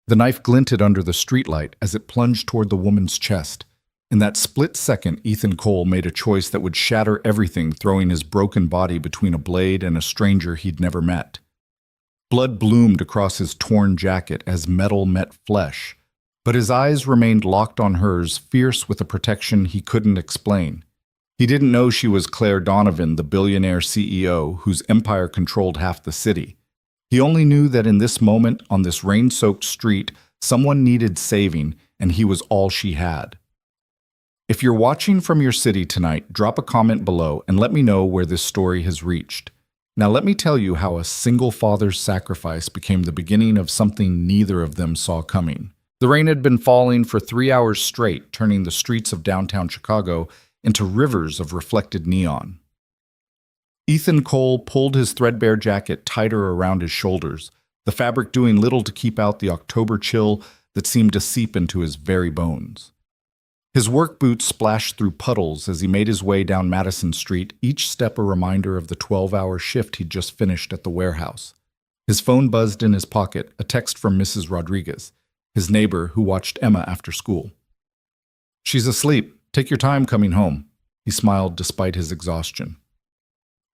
The knife glinted under the streetlight as it plunged toward the woman's chest. In that split second, Ethan Cole made a choice that would shatter everything, throwing his broken body between a blade and a stranger he'd never met. Blood bloomed across his torn jacket as metal met flesh, but his eyes remained locked on hers, fierce with a protection he couldn't explain. He didn't know she was Claire Donovan, the billionaire CEO whose empire controlled half the city. He only knew that in this moment, on this rain-soaked street, someone needed saving, and he was all she had. If you're watching from your city tonight, drop a comment below and let me know where this story has reached. Now let me tell you how a single father's sacrifice became the beginning of something neither of them saw coming. The rain had been falling for 3 hours straight, turning the streets of downtown Chicago into rivers of reflected neon. Ethan Cole pulled his threadbare jacket tighter around his shoulders, the fabric doing little to keep out the October chill that seemed to seep into his very bones. His work boots splashed through puddles as he made his way down Madison Street, each step a reminder of the 12-hour shift he'd just finished at the warehouse. His phone buzzed in his pocket, a text from Mrs. Rodriguez, his neighbor who watched Emma after school. "She's asleep. Take your time coming home." He smiled despite his exhaustion.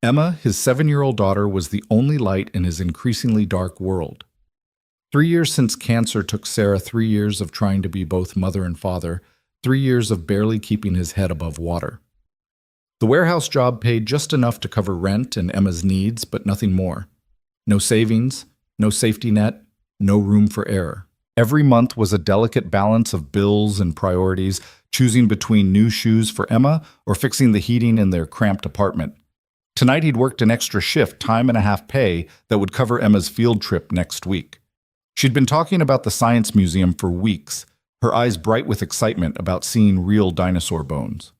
Emma, his 7-year-old daughter, was the only light in his increasingly dark world. 3 years since cancer took Sarah 3 years of trying to be both mother and father, 3 years of barely keeping his head above water. The warehouse job paid just enough to cover rent and Emma's needs, but nothing more. No savings, no safety net, no room for error. Every month was a delicate balance of bills and priorities, choosing between new shoes for Emma or fixing the heating in their cramped apartment. Tonight he'd worked an extra shift, time and a half pay, that would cover Emma's field trip next week. She'd been talking about the Science Museum for weeks, her eyes bright with excitement about seeing real dinosaur bones.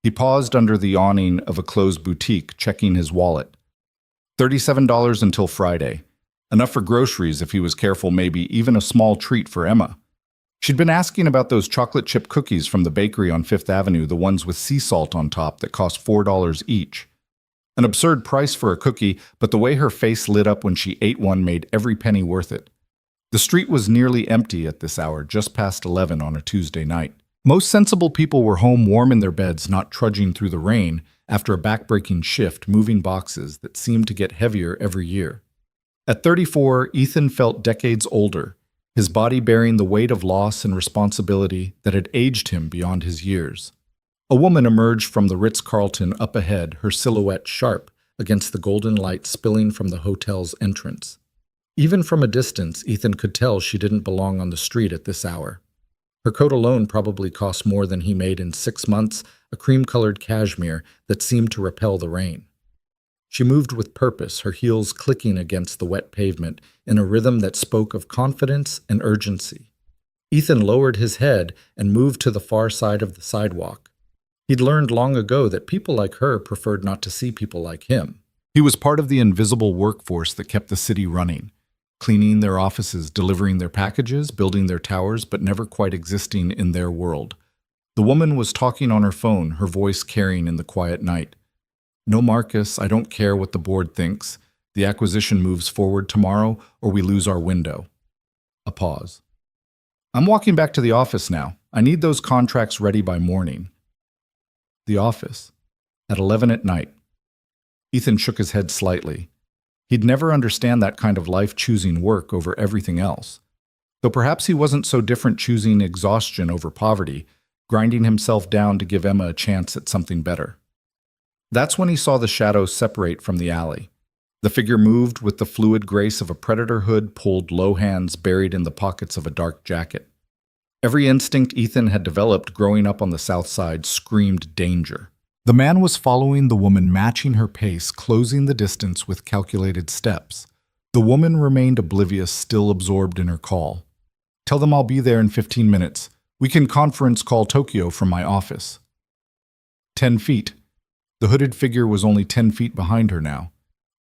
He paused under the awning of a closed boutique, checking his wallet. $37 until Friday. Enough for groceries if he was careful, maybe even a small treat for Emma. She'd been asking about those chocolate chip cookies from the bakery on Fifth Avenue, the ones with sea salt on top that cost $4 each. An absurd price for a cookie, but the way her face lit up when she ate one made every penny worth it. The street was nearly empty at this hour, just past 11 on a Tuesday night. Most sensible people were home warm in their beds, not trudging through the rain after a backbreaking shift, moving boxes that seemed to get heavier every year. At 34, Ethan felt decades older, his body bearing the weight of loss and responsibility that had aged him beyond his years. A woman emerged from the Ritz-Carlton up ahead, her silhouette sharp against the golden light spilling from the hotel's entrance. Even from a distance, Ethan could tell she didn't belong on the street at this hour. Her coat alone probably cost more than he made in 6 months, a cream-colored cashmere that seemed to repel the rain. She moved with purpose, her heels clicking against the wet pavement in a rhythm that spoke of confidence and urgency. Ethan lowered his head and moved to the far side of the sidewalk. He'd learned long ago that people like her preferred not to see people like him. He was part of the invisible workforce that kept the city running, cleaning their offices, delivering their packages, building their towers, but never quite existing in their world. The woman was talking on her phone, her voice carrying in the quiet night. "No, Marcus, I don't care what the board thinks. The acquisition moves forward tomorrow, or we lose our window." A pause. "I'm walking back to the office now. I need those contracts ready by morning." The office. At 11 at night. Ethan shook his head slightly. He'd never understand that kind of life, choosing work over everything else. Though perhaps he wasn't so different, choosing exhaustion over poverty, grinding himself down to give Emma a chance at something better. That's when he saw the shadows separate from the alley. The figure moved with the fluid grace of a predator, hood pulled, low hands buried in the pockets of a dark jacket. Every instinct Ethan had developed growing up on the South Side screamed danger. The man was following the woman, matching her pace, closing the distance with calculated steps. The woman remained oblivious, still absorbed in her call. "Tell them I'll be there in 15 minutes. We can conference call Tokyo from my office." 10 feet. The hooded figure was only 10 feet behind her now.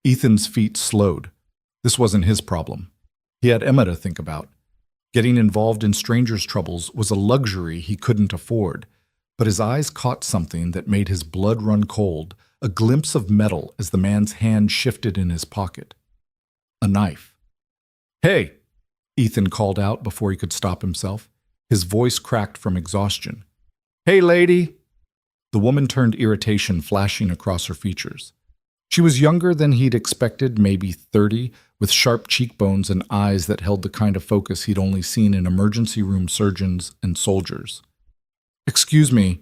Ethan's feet slowed. This wasn't his problem. He had Emma to think about. Getting involved in strangers' troubles was a luxury he couldn't afford. But his eyes caught something that made his blood run cold, a glimpse of metal as the man's hand shifted in his pocket. A knife. "Hey!" Ethan called out before he could stop himself. His voice cracked from exhaustion. "Hey, lady!" The woman turned, irritation flashing across her features. She was younger than he'd expected, maybe 30, with sharp cheekbones and eyes that held the kind of focus he'd only seen in emergency room surgeons and soldiers. "Excuse me,"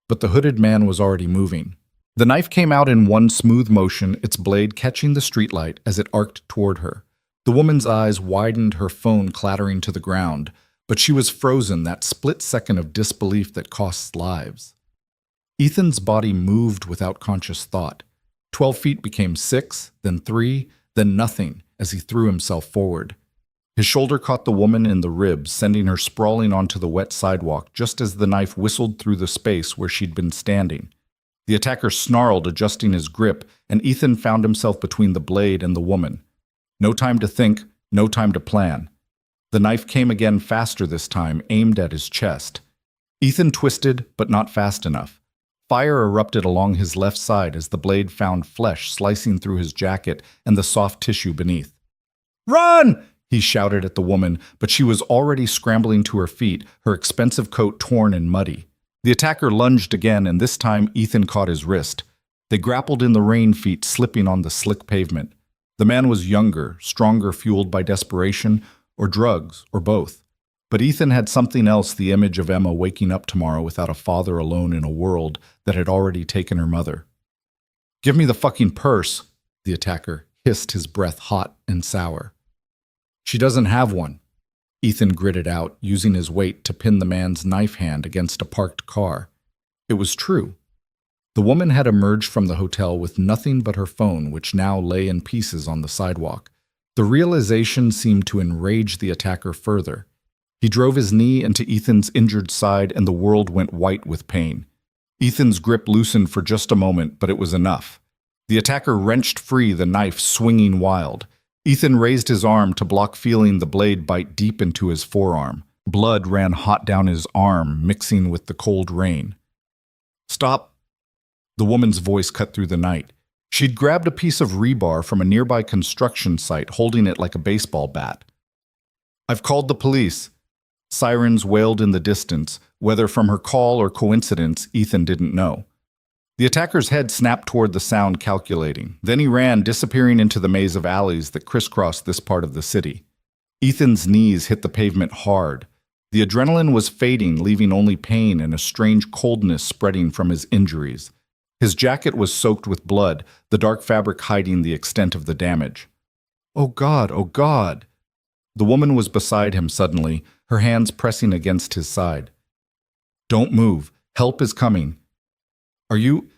but the hooded man was already moving. The knife came out in one smooth motion, its blade catching the streetlight as it arced toward her. The woman's eyes widened, her phone clattering to the ground, but she was frozen, that split second of disbelief that costs lives. Ethan's body moved without conscious thought. 12 feet became 6, then 3, then nothing as he threw himself forward. His shoulder caught the woman in the ribs, sending her sprawling onto the wet sidewalk just as the knife whistled through the space where she'd been standing. The attacker snarled, adjusting his grip, and Ethan found himself between the blade and the woman. No time to think, no time to plan. The knife came again, faster this time, aimed at his chest. Ethan twisted, but not fast enough. Fire erupted along his left side as the blade found flesh slicing through his jacket and the soft tissue beneath. "Run!" he shouted at the woman, but she was already scrambling to her feet, her expensive coat torn and muddy. The attacker lunged again, and this time Ethan caught his wrist. They grappled in the rain, feet slipping on the slick pavement. The man was younger, stronger, fueled by desperation, or drugs, or both. But Ethan had something else, the image of Emma waking up tomorrow without a father, alone in a world that had already taken her mother. "Give me the fucking purse," the attacker hissed, his breath hot and sour. "She doesn't have one," Ethan gritted out, using his weight to pin the man's knife hand against a parked car. It was true. The woman had emerged from the hotel with nothing but her phone, which now lay in pieces on the sidewalk. The realization seemed to enrage the attacker further. He drove his knee into Ethan's injured side, and the world went white with pain. Ethan's grip loosened for just a moment, but it was enough. The attacker wrenched free, the knife swinging wild. Ethan raised his arm to block, feeling the blade bite deep into his forearm. Blood ran hot down his arm, mixing with the cold rain. "Stop!" The woman's voice cut through the night. She'd grabbed a piece of rebar from a nearby construction site, holding it like a baseball bat. "I've called the police." Sirens wailed in the distance, whether from her call or coincidence, Ethan didn't know. The attacker's head snapped toward the sound, calculating. Then he ran, disappearing into the maze of alleys that crisscrossed this part of the city. Ethan's knees hit the pavement hard. The adrenaline was fading, leaving only pain and a strange coldness spreading from his injuries. His jacket was soaked with blood, the dark fabric hiding the extent of the damage. "Oh God, oh God!" The woman was beside him suddenly, her hands pressing against his side. "Don't move. Help is coming." "Are you—"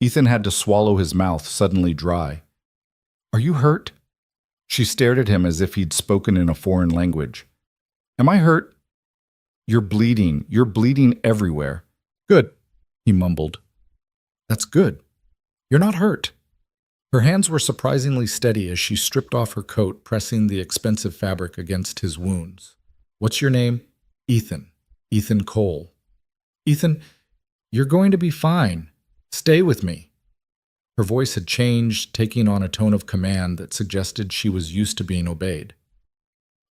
Ethan had to swallow, his mouth suddenly dry. "Are you hurt?" She stared at him as if he'd spoken in a foreign language. "Am I hurt?" "You're bleeding. You're bleeding everywhere." "Good," he mumbled. "That's good. You're not hurt." Her hands were surprisingly steady as she stripped off her coat, pressing the expensive fabric against his wounds. "What's your name?" "Ethan. Ethan Cole." "Ethan, you're going to be fine. Stay with me." Her voice had changed, taking on a tone of command that suggested she was used to being obeyed.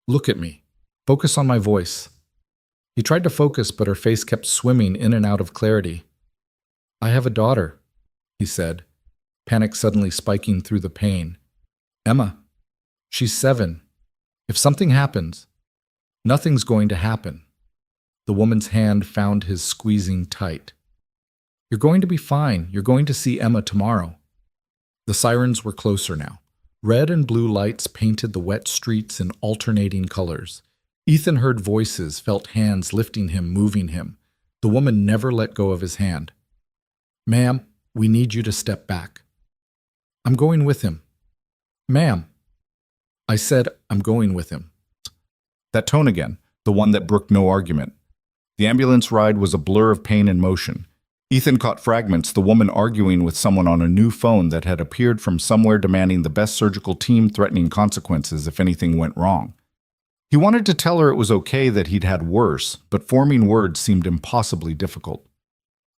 "Look at me. Focus on my voice." He tried to focus, but her face kept swimming in and out of clarity. "I have a daughter," he said, panic suddenly spiking through the pain. "Emma. She's 7. If something happens—" "Nothing's going to happen." The woman's hand found his, squeezing tight. "You're going to be fine. You're going to see Emma tomorrow." The sirens were closer now. Red and blue lights painted the wet streets in alternating colors. Ethan heard voices, felt hands lifting him, moving him. The woman never let go of his hand. "Ma'am, we need you to step back." "I'm going with him." "Ma'am." "I said I'm going with him." That tone again, the one that brooked no argument. The ambulance ride was a blur of pain and motion. Ethan caught fragments, the woman arguing with someone on a new phone that had appeared from somewhere, demanding the best surgical team, threatening consequences if anything went wrong. He wanted to tell her it was okay, that he'd had worse, but forming words seemed impossibly difficult.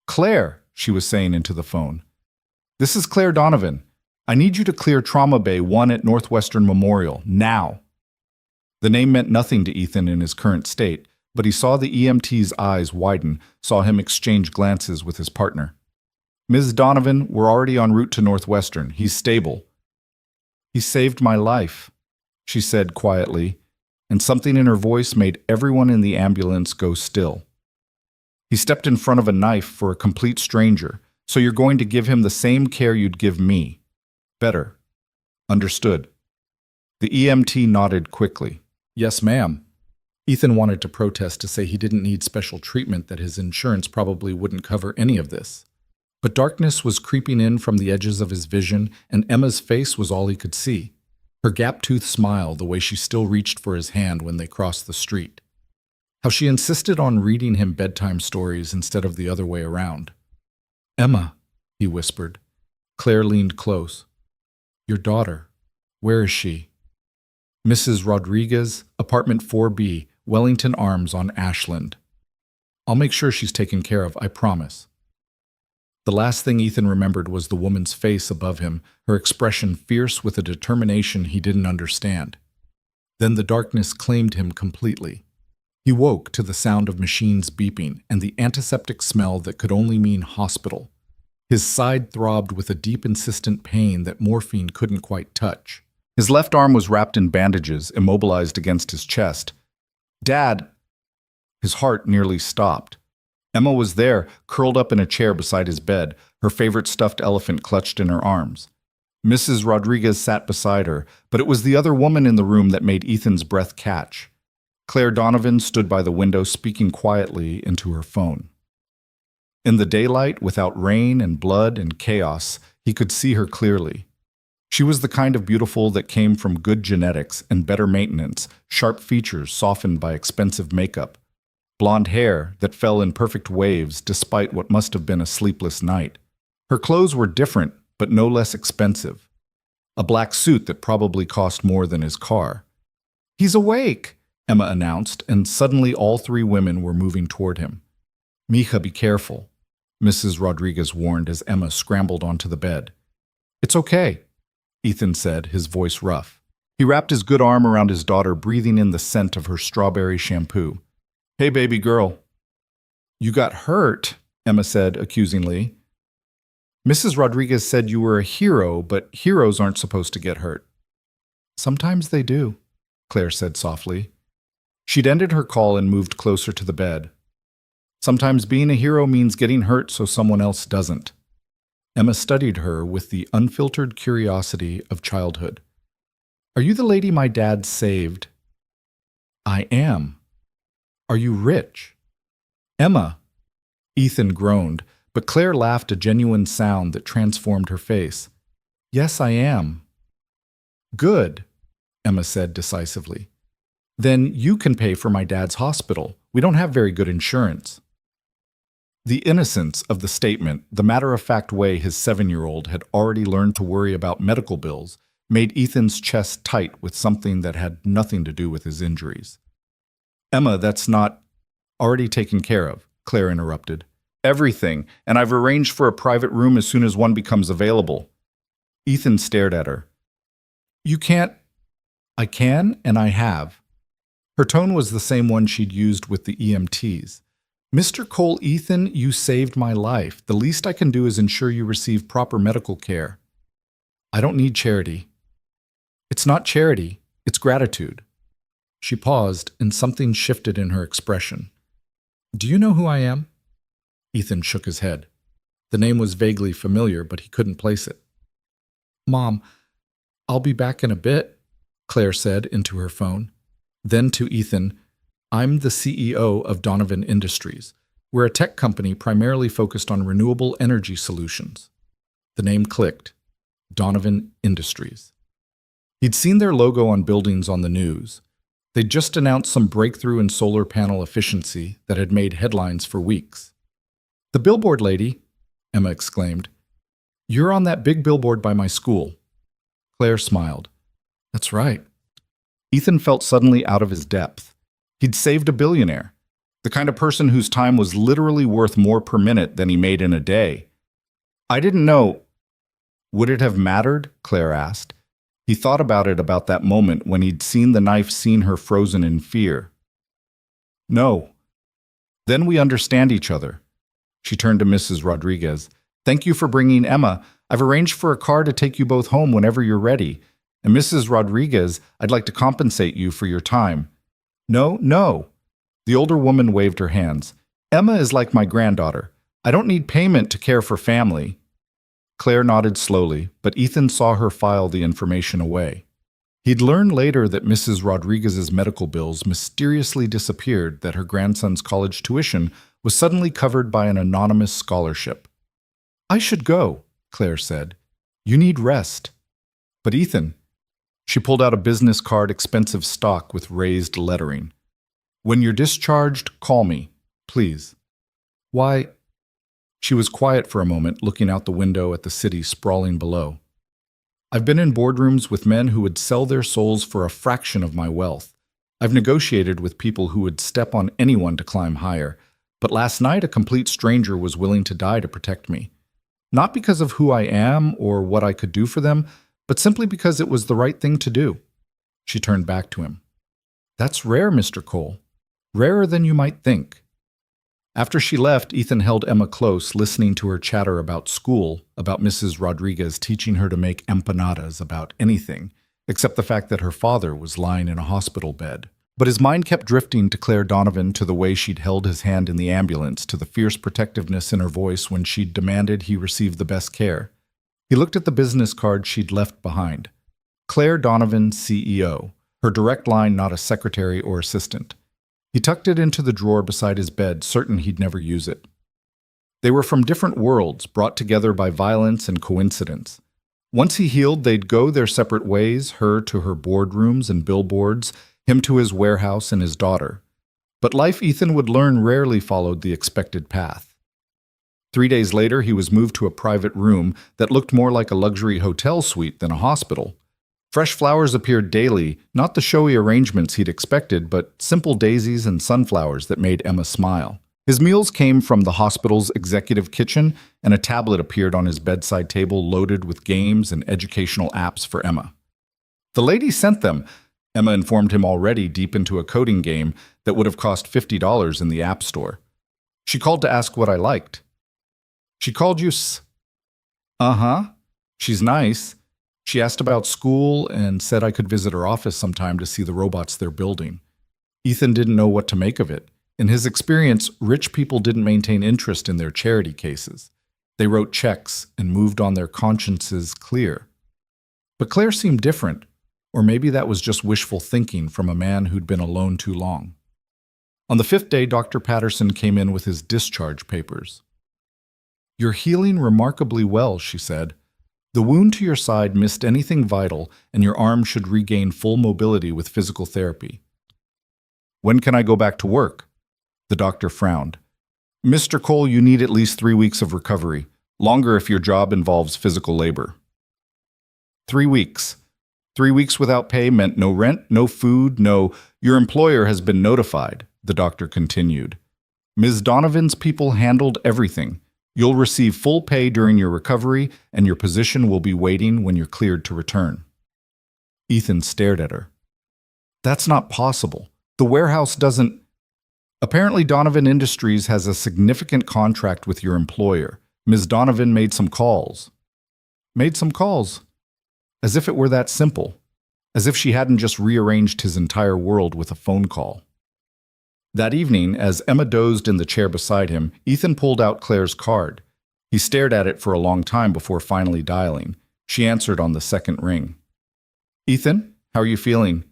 "Claire," she was saying into the phone. "This is Claire Donovan. I need you to clear Trauma Bay 1 at Northwestern Memorial, now." The name meant nothing to Ethan in his current state, but he saw the EMT's eyes widen, saw him exchange glances with his partner. "Ms. Donovan, we're already en route to Northwestern. He's stable." "He saved my life," she said quietly, and something in her voice made everyone in the ambulance go still. "He stepped in front of a knife for a complete stranger, so you're going to give him the same care you'd give me. Better. Understood." The EMT nodded quickly. "Yes, ma'am." Ethan wanted to protest to say he didn't need special treatment, that his insurance probably wouldn't cover any of this. But darkness was creeping in from the edges of his vision, and Emma's face was all he could see. Her gap-toothed smile, the way she still reached for his hand when they crossed the street. How she insisted on reading him bedtime stories instead of the other way around. "Emma," he whispered. Claire leaned close. "Your daughter. Where is she?" "Mrs. Rodriguez, apartment 4B, Wellington Arms on Ashland. I'll make sure she's taken care of, I promise." The last thing Ethan remembered was the woman's face above him, her expression fierce with a determination he didn't understand. Then the darkness claimed him completely. He woke to the sound of machines beeping and the antiseptic smell that could only mean hospital. His side throbbed with a deep, insistent pain that morphine couldn't quite touch. His left arm was wrapped in bandages, immobilized against his chest. "Dad!" His heart nearly stopped. Emma was there, curled up in a chair beside his bed, her favorite stuffed elephant clutched in her arms. Mrs. Rodriguez sat beside her, but it was the other woman in the room that made Ethan's breath catch. Claire Donovan stood by the window, speaking quietly into her phone. In the daylight, without rain and blood and chaos, he could see her clearly. She was the kind of beautiful that came from good genetics and better maintenance, sharp features softened by expensive makeup. Blonde hair that fell in perfect waves despite what must have been a sleepless night. Her clothes were different, but no less expensive. A black suit that probably cost more than his car. "He's awake," Emma announced, and suddenly all three women were moving toward him. "Mija, be careful," Mrs. Rodriguez warned as Emma scrambled onto the bed. "It's okay," Ethan said, his voice rough. He wrapped his good arm around his daughter, breathing in the scent of her strawberry shampoo. "Hey, baby girl." "You got hurt," Emma said accusingly. "Mrs. Rodriguez said you were a hero, but heroes aren't supposed to get hurt." "Sometimes they do," Claire said softly. She'd ended her call and moved closer to the bed. "Sometimes being a hero means getting hurt so someone else doesn't." Emma studied her with the unfiltered curiosity of childhood. "Are you the lady my dad saved?" "I am." "Are you rich?" "Emma!" Ethan groaned, but Claire laughed, a genuine sound that transformed her face. "Yes, I am." "Good," Emma said decisively. "Then you can pay for my dad's hospital. We don't have very good insurance." The innocence of the statement, the matter-of-fact way his 7-year-old had already learned to worry about medical bills, made Ethan's chest tight with something that had nothing to do with his injuries. "Emma, that's not already taken care of," Claire interrupted. "Everything, and I've arranged for a private room as soon as one becomes available." Ethan stared at her. "You can't—" "I can, and I have." Her tone was the same one she'd used with the EMTs. "Mr. Cole, Ethan, you saved my life. The least I can do is ensure you receive proper medical care." "I don't need charity." "It's not charity, it's gratitude." She paused, and something shifted in her expression. "Do you know who I am?" Ethan shook his head. The name was vaguely familiar, but he couldn't place it. "Mom, I'll be back in a bit," Claire said into her phone. Then to Ethan, "I'm the CEO of Donovan Industries. We're a tech company primarily focused on renewable energy solutions." The name clicked. Donovan Industries. He'd seen their logo on buildings on the news. They'd just announced some breakthrough in solar panel efficiency that had made headlines for weeks. "The billboard lady," Emma exclaimed. "You're on that big billboard by my school." Claire smiled. "That's right." Ethan felt suddenly out of his depth. He'd saved a billionaire, the kind of person whose time was literally worth more per minute than he made in a day. "I didn't know." "Would it have mattered?" Claire asked. He thought about that moment when he'd seen the knife, seen her frozen in fear. No. Then we understand each other. She turned to Mrs. Rodriguez. Thank you for bringing Emma. I've arranged for a car to take you both home whenever you're ready. And Mrs. Rodriguez, I'd like to compensate you for your time. No, no. The older woman waved her hands. Emma is like my granddaughter. I don't need payment to care for family. Claire nodded slowly, but Ethan saw her file the information away. He'd learn later that Mrs. Rodriguez's medical bills mysteriously disappeared, that her grandson's college tuition was suddenly covered by an anonymous scholarship. I should go, Claire said. You need rest. But Ethan, she pulled out a business card, expensive stock with raised lettering. When you're discharged, call me, please. Why? She was quiet for a moment, looking out the window at the city sprawling below. I've been in boardrooms with men who would sell their souls for a fraction of my wealth. I've negotiated with people who would step on anyone to climb higher. But last night, a complete stranger was willing to die to protect me. Not because of who I am or what I could do for them, but simply because it was the right thing to do. She turned back to him. That's rare, Mr. Cole. Rarer than you might think. After she left, Ethan held Emma close, listening to her chatter about school, about Mrs. Rodriguez teaching her to make empanadas, about anything, except the fact that her father was lying in a hospital bed. But his mind kept drifting to Claire Donovan, to the way she'd held his hand in the ambulance, to the fierce protectiveness in her voice when she'd demanded he receive the best care. He looked at the business card she'd left behind. Claire Donovan, CEO. Her direct line, not a secretary or assistant. He tucked it into the drawer beside his bed, certain he'd never use it. They were from different worlds, brought together by violence and coincidence. Once he healed, they'd go their separate ways, her to her boardrooms and billboards, him to his warehouse and his daughter. But life, Ethan would learn, rarely followed the expected path. 3 days later, he was moved to a private room that looked more like a luxury hotel suite than a hospital. Fresh flowers appeared daily, not the showy arrangements he'd expected, but simple daisies and sunflowers that made Emma smile. His meals came from the hospital's executive kitchen, and a tablet appeared on his bedside table loaded with games and educational apps for Emma. The lady sent them, Emma informed him, already deep into a coding game that would have cost $50 in the App Store. She called to ask what I liked. She called you Uh-huh. She's nice. She asked about school and said I could visit her office sometime to see the robots they're building. Ethan didn't know what to make of it. In his experience, rich people didn't maintain interest in their charity cases. They wrote checks and moved on, their consciences clear. But Claire seemed different, or maybe that was just wishful thinking from a man who'd been alone too long. On the 5th day, Dr. Patterson came in with his discharge papers. You're healing remarkably well, she said. The wound to your side missed anything vital, and your arm should regain full mobility with physical therapy. When can I go back to work? The doctor frowned. Mr. Cole, you need at least 3 weeks of recovery, longer if your job involves physical labor. 3 weeks. 3 weeks without pay meant no rent, no food, no... Your employer has been notified, the doctor continued. Ms. Donovan's people handled everything. You'll receive full pay during your recovery, and your position will be waiting when you're cleared to return. Ethan stared at her. That's not possible. The warehouse doesn't... Apparently Donovan Industries has a significant contract with your employer. Ms. Donovan made some calls. Made some calls? As if it were that simple. As if she hadn't just rearranged his entire world with a phone call. That evening, as Emma dozed in the chair beside him, Ethan pulled out Claire's card. He stared at it for a long time before finally dialing. She answered on the second ring. Ethan, how are you feeling?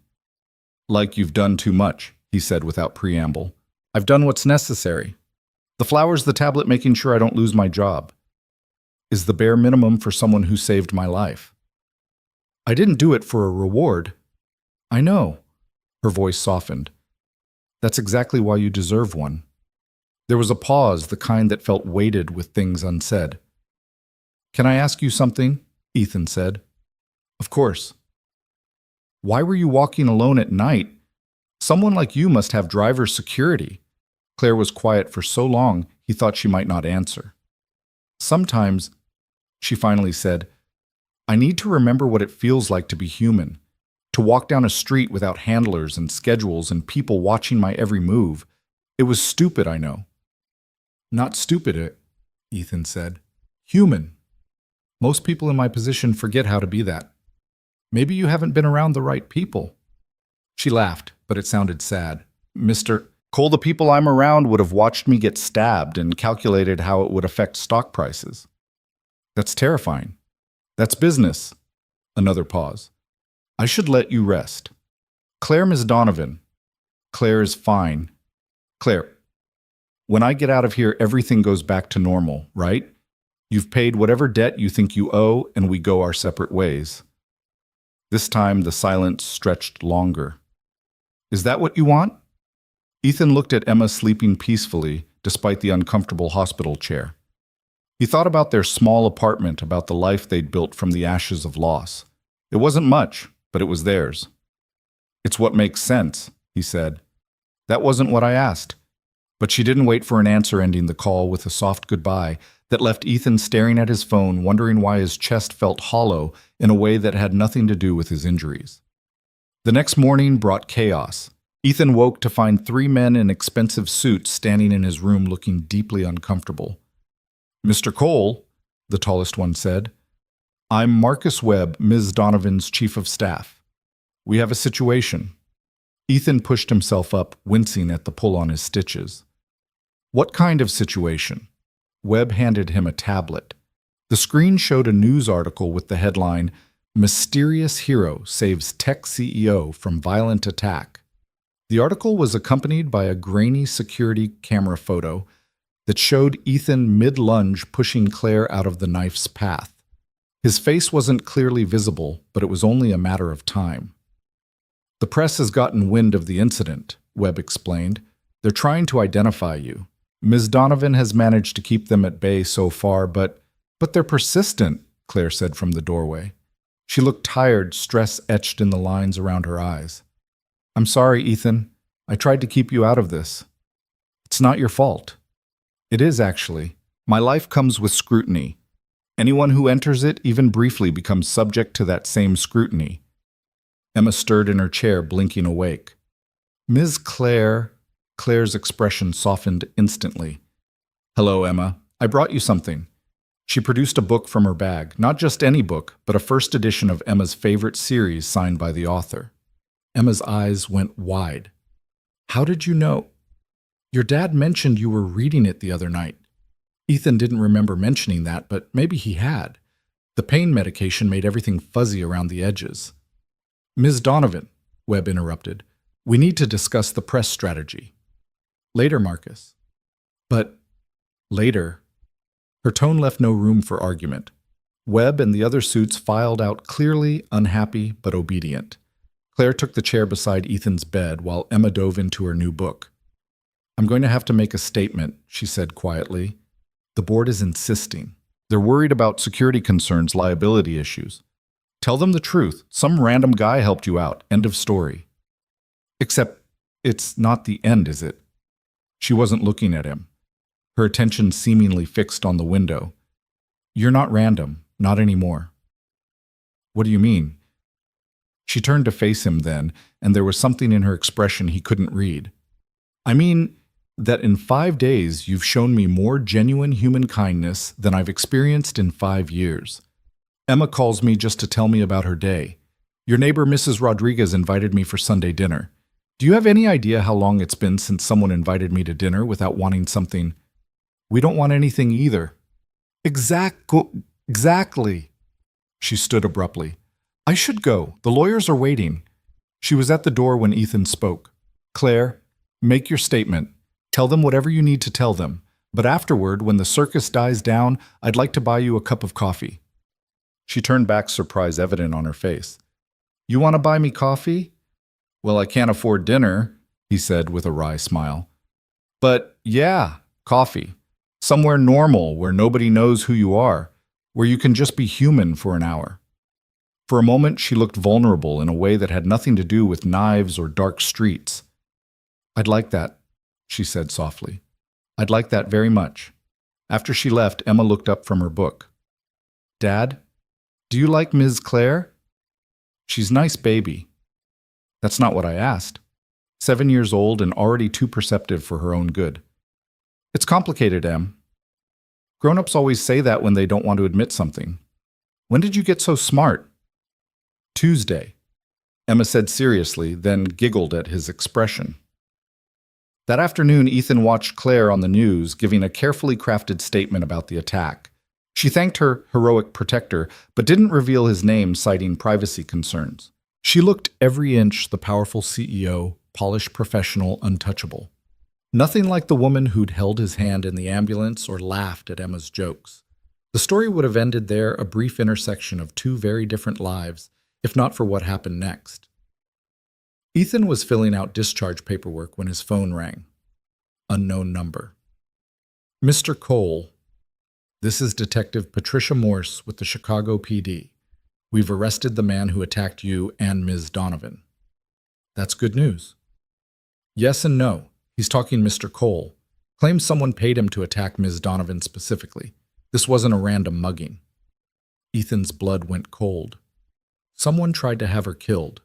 Like you've done too much, he said without preamble. I've done what's necessary. The flowers, the tablet, making sure I don't lose my job. Is the bare minimum for someone who saved my life. I didn't do it for a reward. I know. Her voice softened. That's exactly why you deserve one. There was a pause, the kind that felt weighted with things unsaid. Can I ask you something? Ethan said. Of course. Why were you walking alone at night? Someone like you must have driver's security. Claire was quiet for so long, he thought she might not answer. Sometimes, she finally said, I need to remember what it feels like to be human, to walk down a street without handlers and schedules and people watching my every move. It was stupid, I know. Not stupid, Ethan said. Human. Most people in my position forget how to be that. Maybe you haven't been around the right people. She laughed, but it sounded sad. Mr. Cole, the people I'm around would have watched me get stabbed and calculated how it would affect stock prices. That's terrifying. That's business. Another pause. I should let you rest. Claire, Miss Donovan. Claire is fine. Claire, when I get out of here, everything goes back to normal, right? You've paid whatever debt you think you owe, and we go our separate ways. This time, the silence stretched longer. Is that what you want? Ethan looked at Emma sleeping peacefully, despite the uncomfortable hospital chair. He thought about their small apartment, about the life they'd built from the ashes of loss. It wasn't much, but it was theirs. It's what makes sense, he said. That wasn't what I asked. But she didn't wait for an answer, ending the call with a soft goodbye that left Ethan staring at his phone, wondering why his chest felt hollow in a way that had nothing to do with his injuries. The next morning brought chaos. Ethan woke to find 3 men in expensive suits standing in his room looking deeply uncomfortable. Mr. Cole, the tallest one said, I'm Marcus Webb, Ms. Donovan's chief of staff. We have a situation. Ethan pushed himself up, wincing at the pull on his stitches. What kind of situation? Webb handed him a tablet. The screen showed a news article with the headline, Mysterious Hero Saves Tech CEO from Violent Attack. The article was accompanied by a grainy security camera photo that showed Ethan mid-lunge pushing Claire out of the knife's path. His face wasn't clearly visible, but it was only a matter of time. The press has gotten wind of the incident, Webb explained. They're trying to identify you. Ms. Donovan has managed to keep them at bay so far, but they're persistent, Claire said from the doorway. She looked tired, stress etched in the lines around her eyes. I'm sorry, Ethan. I tried to keep you out of this. It's not your fault. It is, actually. My life comes with scrutiny. Anyone who enters it, even briefly, becomes subject to that same scrutiny. Emma stirred in her chair, blinking awake. Ms. Claire's expression softened instantly. Hello, Emma. I brought you something. She produced a book from her bag, not just any book, but a first edition of Emma's favorite series signed by the author. Emma's eyes went wide. How did you know? Your dad mentioned you were reading it the other night. Ethan didn't remember mentioning that, but maybe he had. The pain medication made everything fuzzy around the edges. Ms. Donovan, Webb interrupted, we need to discuss the press strategy. Later, Marcus. But later. Her tone left no room for argument. Webb and the other suits filed out clearly unhappy but obedient. Claire took the chair beside Ethan's bed while Emma dove into her new book. I'm going to have to make a statement, she said quietly. The board is insisting. They're worried about security concerns, liability issues. Tell them the truth. Some random guy helped you out. End of story. Except it's not the end, is it? She wasn't looking at him, her attention seemingly fixed on the window. You're not random, not anymore. What do you mean? She turned to face him then, and there was something in her expression he couldn't read. I mean that in 5 days you've shown me more genuine human kindness than I've experienced in 5 years. Emma calls me just to tell me about her day. Your neighbor Mrs. Rodriguez invited me for Sunday dinner. Do you have any idea how long it's been since someone invited me to dinner without wanting something? We don't want anything either. Exactly. She stood abruptly. I should go. The lawyers are waiting. She was at the door when Ethan spoke. Claire, make your statement. Tell them whatever you need to tell them. But afterward, when the circus dies down, I'd like to buy you a cup of coffee. She turned back, surprise evident on her face. You want to buy me coffee? Well, I can't afford dinner, he said with a wry smile. But yeah, coffee. Somewhere normal where nobody knows who you are, where you can just be human for an hour. For a moment, she looked vulnerable in a way that had nothing to do with knives or dark streets. I'd like that, she said softly. I'd like that very much. After she left, Emma looked up from her book. Dad? Do you like Ms. Claire? She's nice, baby. That's not what I asked. 7 years old and already too perceptive for her own good. It's complicated, Em. Grown-ups always say that when they don't want to admit something. When did you get so smart? Tuesday, Emma said seriously, then giggled at his expression. That afternoon, Ethan watched Claire on the news giving a carefully crafted statement about the attack. She thanked her heroic protector, but didn't reveal his name, citing privacy concerns. She looked every inch the powerful CEO, polished professional, untouchable. Nothing like the woman who'd held his hand in the ambulance or laughed at Emma's jokes. The story would have ended there, a brief intersection of two very different lives, if not for what happened next. Ethan was filling out discharge paperwork when his phone rang. Unknown number. Mr. Cole, this is Detective Patricia Morse with the Chicago PD. We've arrested the man who attacked you and Ms. Donovan. That's good news. Yes and no. He's talking Mr. Cole. Claims someone paid him to attack Ms. Donovan specifically. This wasn't a random mugging. Ethan's blood went cold. Someone tried to have her killed.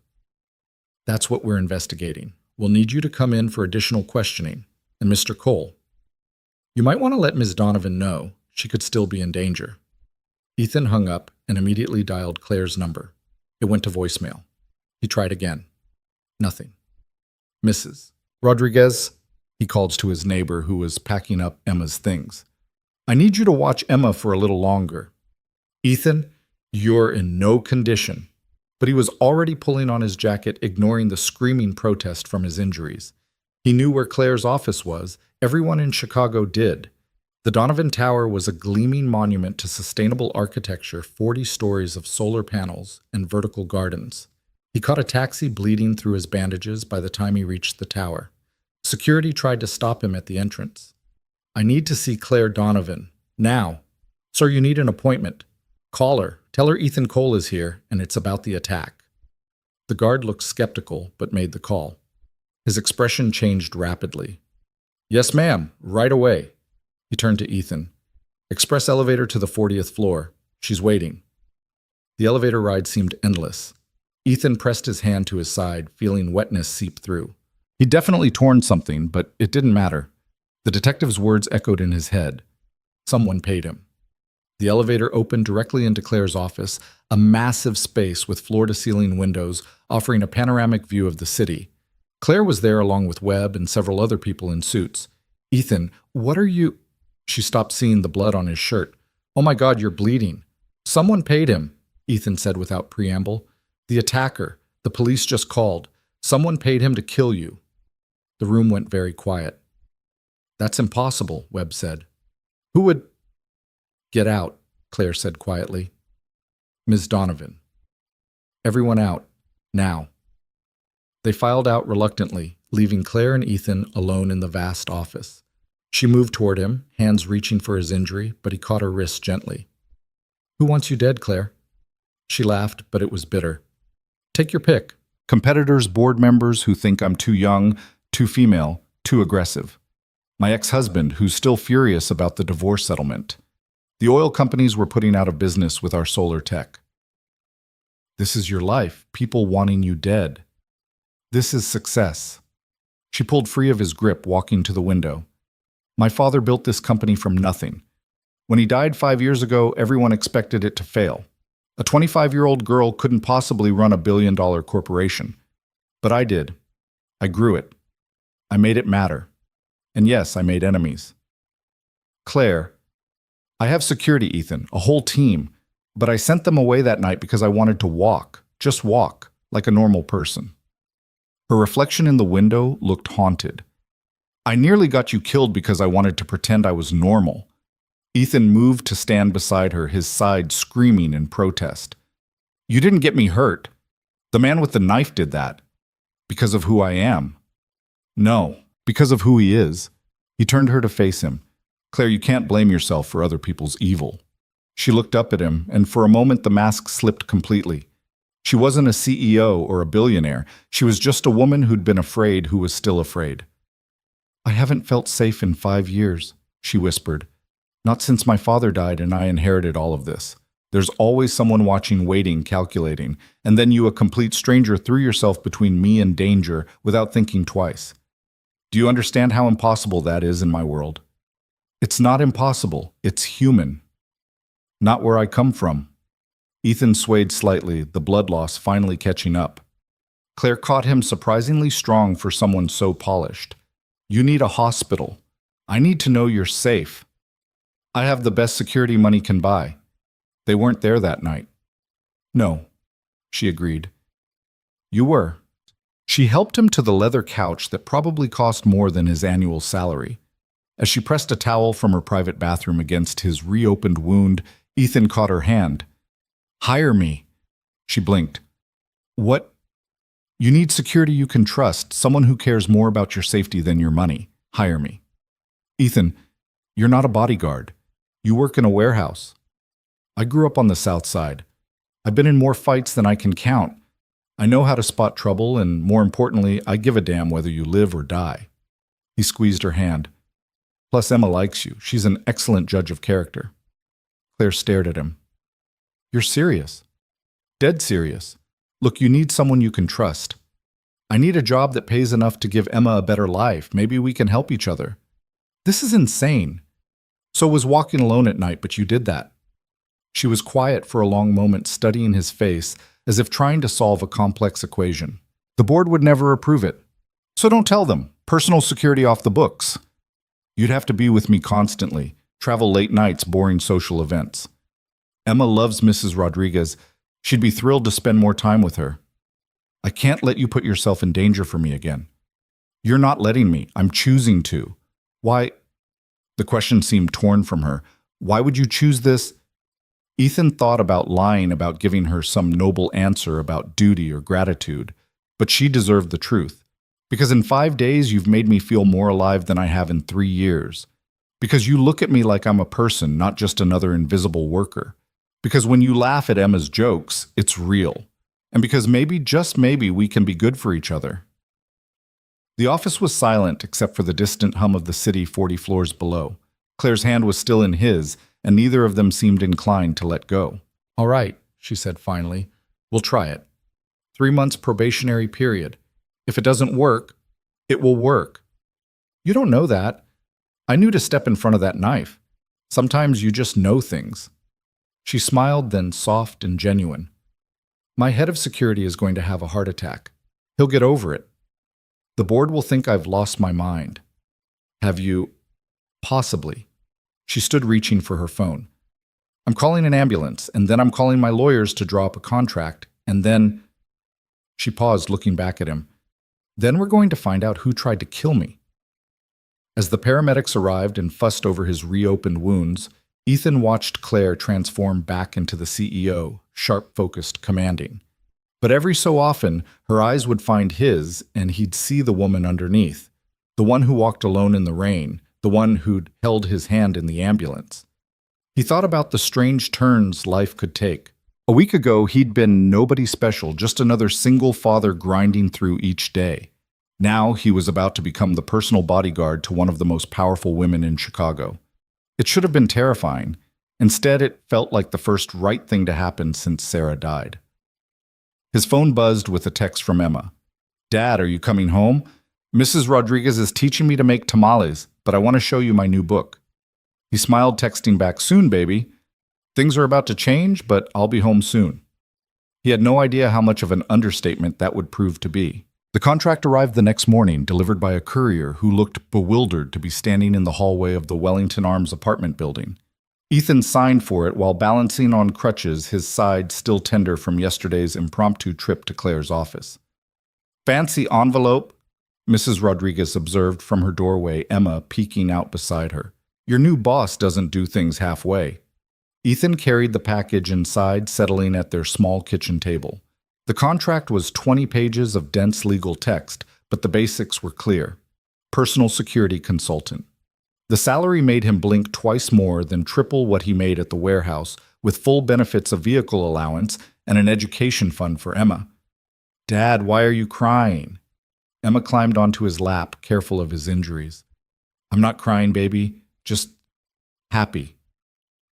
That's what we're investigating. We'll need you to come in for additional questioning. And Mr. Cole, you might want to let Ms. Donovan know. She could still be in danger. Ethan hung up and immediately dialed Claire's number. It went to voicemail. He tried again. Nothing. Mrs. Rodriguez, he called to his neighbor who was packing up Emma's things. I need you to watch Emma for a little longer. Ethan, you're in no condition. But he was already pulling on his jacket, ignoring the screaming protest from his injuries. He knew where Claire's office was. Everyone in Chicago did. The Donovan Tower was a gleaming monument to sustainable architecture, 40 stories of solar panels and vertical gardens. He caught a taxi bleeding through his bandages by the time he reached the tower. Security tried to stop him at the entrance. I need to see Claire Donovan. Now. Sir, you need an appointment. Call her. Tell her Ethan Cole is here, and it's about the attack. The guard looked skeptical, but made the call. His expression changed rapidly. Yes, ma'am. Right away. He turned to Ethan. Express elevator to the 40th floor. She's waiting. The elevator ride seemed endless. Ethan pressed his hand to his side, feeling wetness seep through. He'd definitely torn something, but it didn't matter. The detective's words echoed in his head. Someone paid him. The elevator opened directly into Claire's office, a massive space with floor-to-ceiling windows offering a panoramic view of the city. Claire was there along with Webb and several other people in suits. Ethan, what are you... She stopped seeing the blood on his shirt. Oh my God, you're bleeding. Someone paid him, Ethan said without preamble. The attacker. The police just called. Someone paid him to kill you. The room went very quiet. That's impossible, Webb said. Who would... Get out, Claire said quietly. Ms. Donovan. Everyone out. Now. They filed out reluctantly, leaving Claire and Ethan alone in the vast office. She moved toward him, hands reaching for his injury, but he caught her wrist gently. Who wants you dead, Claire? She laughed, but it was bitter. Take your pick. Competitors, board members who think I'm too young, too female, too aggressive. My ex-husband, who's still furious about the divorce settlement. The oil companies were putting out of business with our solar tech. This is your life, people wanting you dead. This is success. She pulled free of his grip, walking to the window. My father built this company from nothing. When he died 5 years ago, everyone expected it to fail. A 25-year-old girl couldn't possibly run a billion-dollar corporation. But I did. I grew it. I made it matter. And yes, I made enemies. Claire, I have security, Ethan, a whole team, but I sent them away that night because I wanted to walk, just walk, like a normal person. Her reflection in the window looked haunted. I nearly got you killed because I wanted to pretend I was normal. Ethan moved to stand beside her, his side screaming in protest. You didn't get me hurt. The man with the knife did that. Because of who I am. No, because of who he is. He turned her to face him. Claire, you can't blame yourself for other people's evil. She looked up at him, and for a moment the mask slipped completely. She wasn't a CEO or a billionaire. She was just a woman who'd been afraid who was still afraid. I haven't felt safe in 5 years, she whispered. Not since my father died and I inherited all of this. There's always someone watching, waiting, calculating, and then you, a complete stranger, threw yourself between me and danger without thinking twice. Do you understand how impossible that is in my world? It's not impossible, it's human. Not where I come from. Ethan swayed slightly, the blood loss finally catching up. Claire caught him surprisingly strong for someone so polished. You need a hospital. I need to know you're safe. I have the best security money can buy. They weren't there that night. No, she agreed. You were. She helped him to the leather couch that probably cost more than his annual salary. As she pressed a towel from her private bathroom against his reopened wound, Ethan caught her hand. Hire me. She blinked. What? You need security you can trust, someone who cares more about your safety than your money. Hire me. Ethan, you're not a bodyguard. You work in a warehouse. I grew up on the South Side. I've been in more fights than I can count. I know how to spot trouble, and more importantly, I give a damn whether you live or die. He squeezed her hand. Plus, Emma likes you. She's an excellent judge of character. Claire stared at him. You're serious. Dead serious. Look, you need someone you can trust. I need a job that pays enough to give Emma a better life. Maybe we can help each other. This is insane. So was walking alone at night, but you did that. She was quiet for a long moment, studying his face, as if trying to solve a complex equation. The board would never approve it. So don't tell them. Personal security off the books. You'd have to be with me constantly, travel late nights, boring social events. Emma loves Mrs. Rodriguez. She'd be thrilled to spend more time with her. I can't let you put yourself in danger for me again. You're not letting me. I'm choosing to. Why? The question seemed torn from her. Why would you choose this? Ethan thought about lying, about giving her some noble answer about duty or gratitude, but she deserved the truth. Because in 5 days you've made me feel more alive than I have in 3 years. Because you look at me like I'm a person, not just another invisible worker. Because when you laugh at Emma's jokes, it's real. And because maybe, just maybe, we can be good for each other. The office was silent except for the distant hum of the city 40 floors below. Claire's hand was still in his, and neither of them seemed inclined to let go. All right, she said finally. We'll try it. 3 months probationary period. If it doesn't work, it will work. You don't know that. I knew to step in front of that knife. Sometimes you just know things. She smiled, then soft and genuine. My head of security is going to have a heart attack. He'll get over it. The board will think I've lost my mind. Have you? Possibly. She stood reaching for her phone. I'm calling an ambulance, and then I'm calling my lawyers to draw up a contract, and then... She paused, looking back at him. Then we're going to find out who tried to kill me. As the paramedics arrived and fussed over his reopened wounds, Ethan watched Claire transform back into the CEO, sharp-focused, commanding. But every so often, her eyes would find his, and he'd see the woman underneath, the one who walked alone in the rain, the one who'd held his hand in the ambulance. He thought about the strange turns life could take. A week ago, he'd been nobody special, just another single father grinding through each day. Now he was about to become the personal bodyguard to one of the most powerful women in Chicago. It should have been terrifying. Instead, it felt like the first right thing to happen since Sarah died. His phone buzzed with a text from Emma. Dad, are you coming home? Mrs. Rodriguez is teaching me to make tamales, but I want to show you my new book. He smiled, texting back, soon, baby. Things are about to change, but I'll be home soon. He had no idea how much of an understatement that would prove to be. The contract arrived the next morning, delivered by a courier who looked bewildered to be standing in the hallway of the Wellington Arms apartment building. Ethan signed for it while balancing on crutches, his side still tender from yesterday's impromptu trip to Claire's office. Fancy envelope, Mrs. Rodriguez observed from her doorway, Emma peeking out beside her. Your new boss doesn't do things halfway. Ethan carried the package inside, settling at their small kitchen table. The contract was 20 pages of dense legal text, but the basics were clear. Personal security consultant. The salary made him blink twice more than triple what he made at the warehouse, with full benefits of vehicle allowance and an education fund for Emma. Dad, why are you crying? Emma climbed onto his lap, careful of his injuries. I'm not crying, baby. Just happy.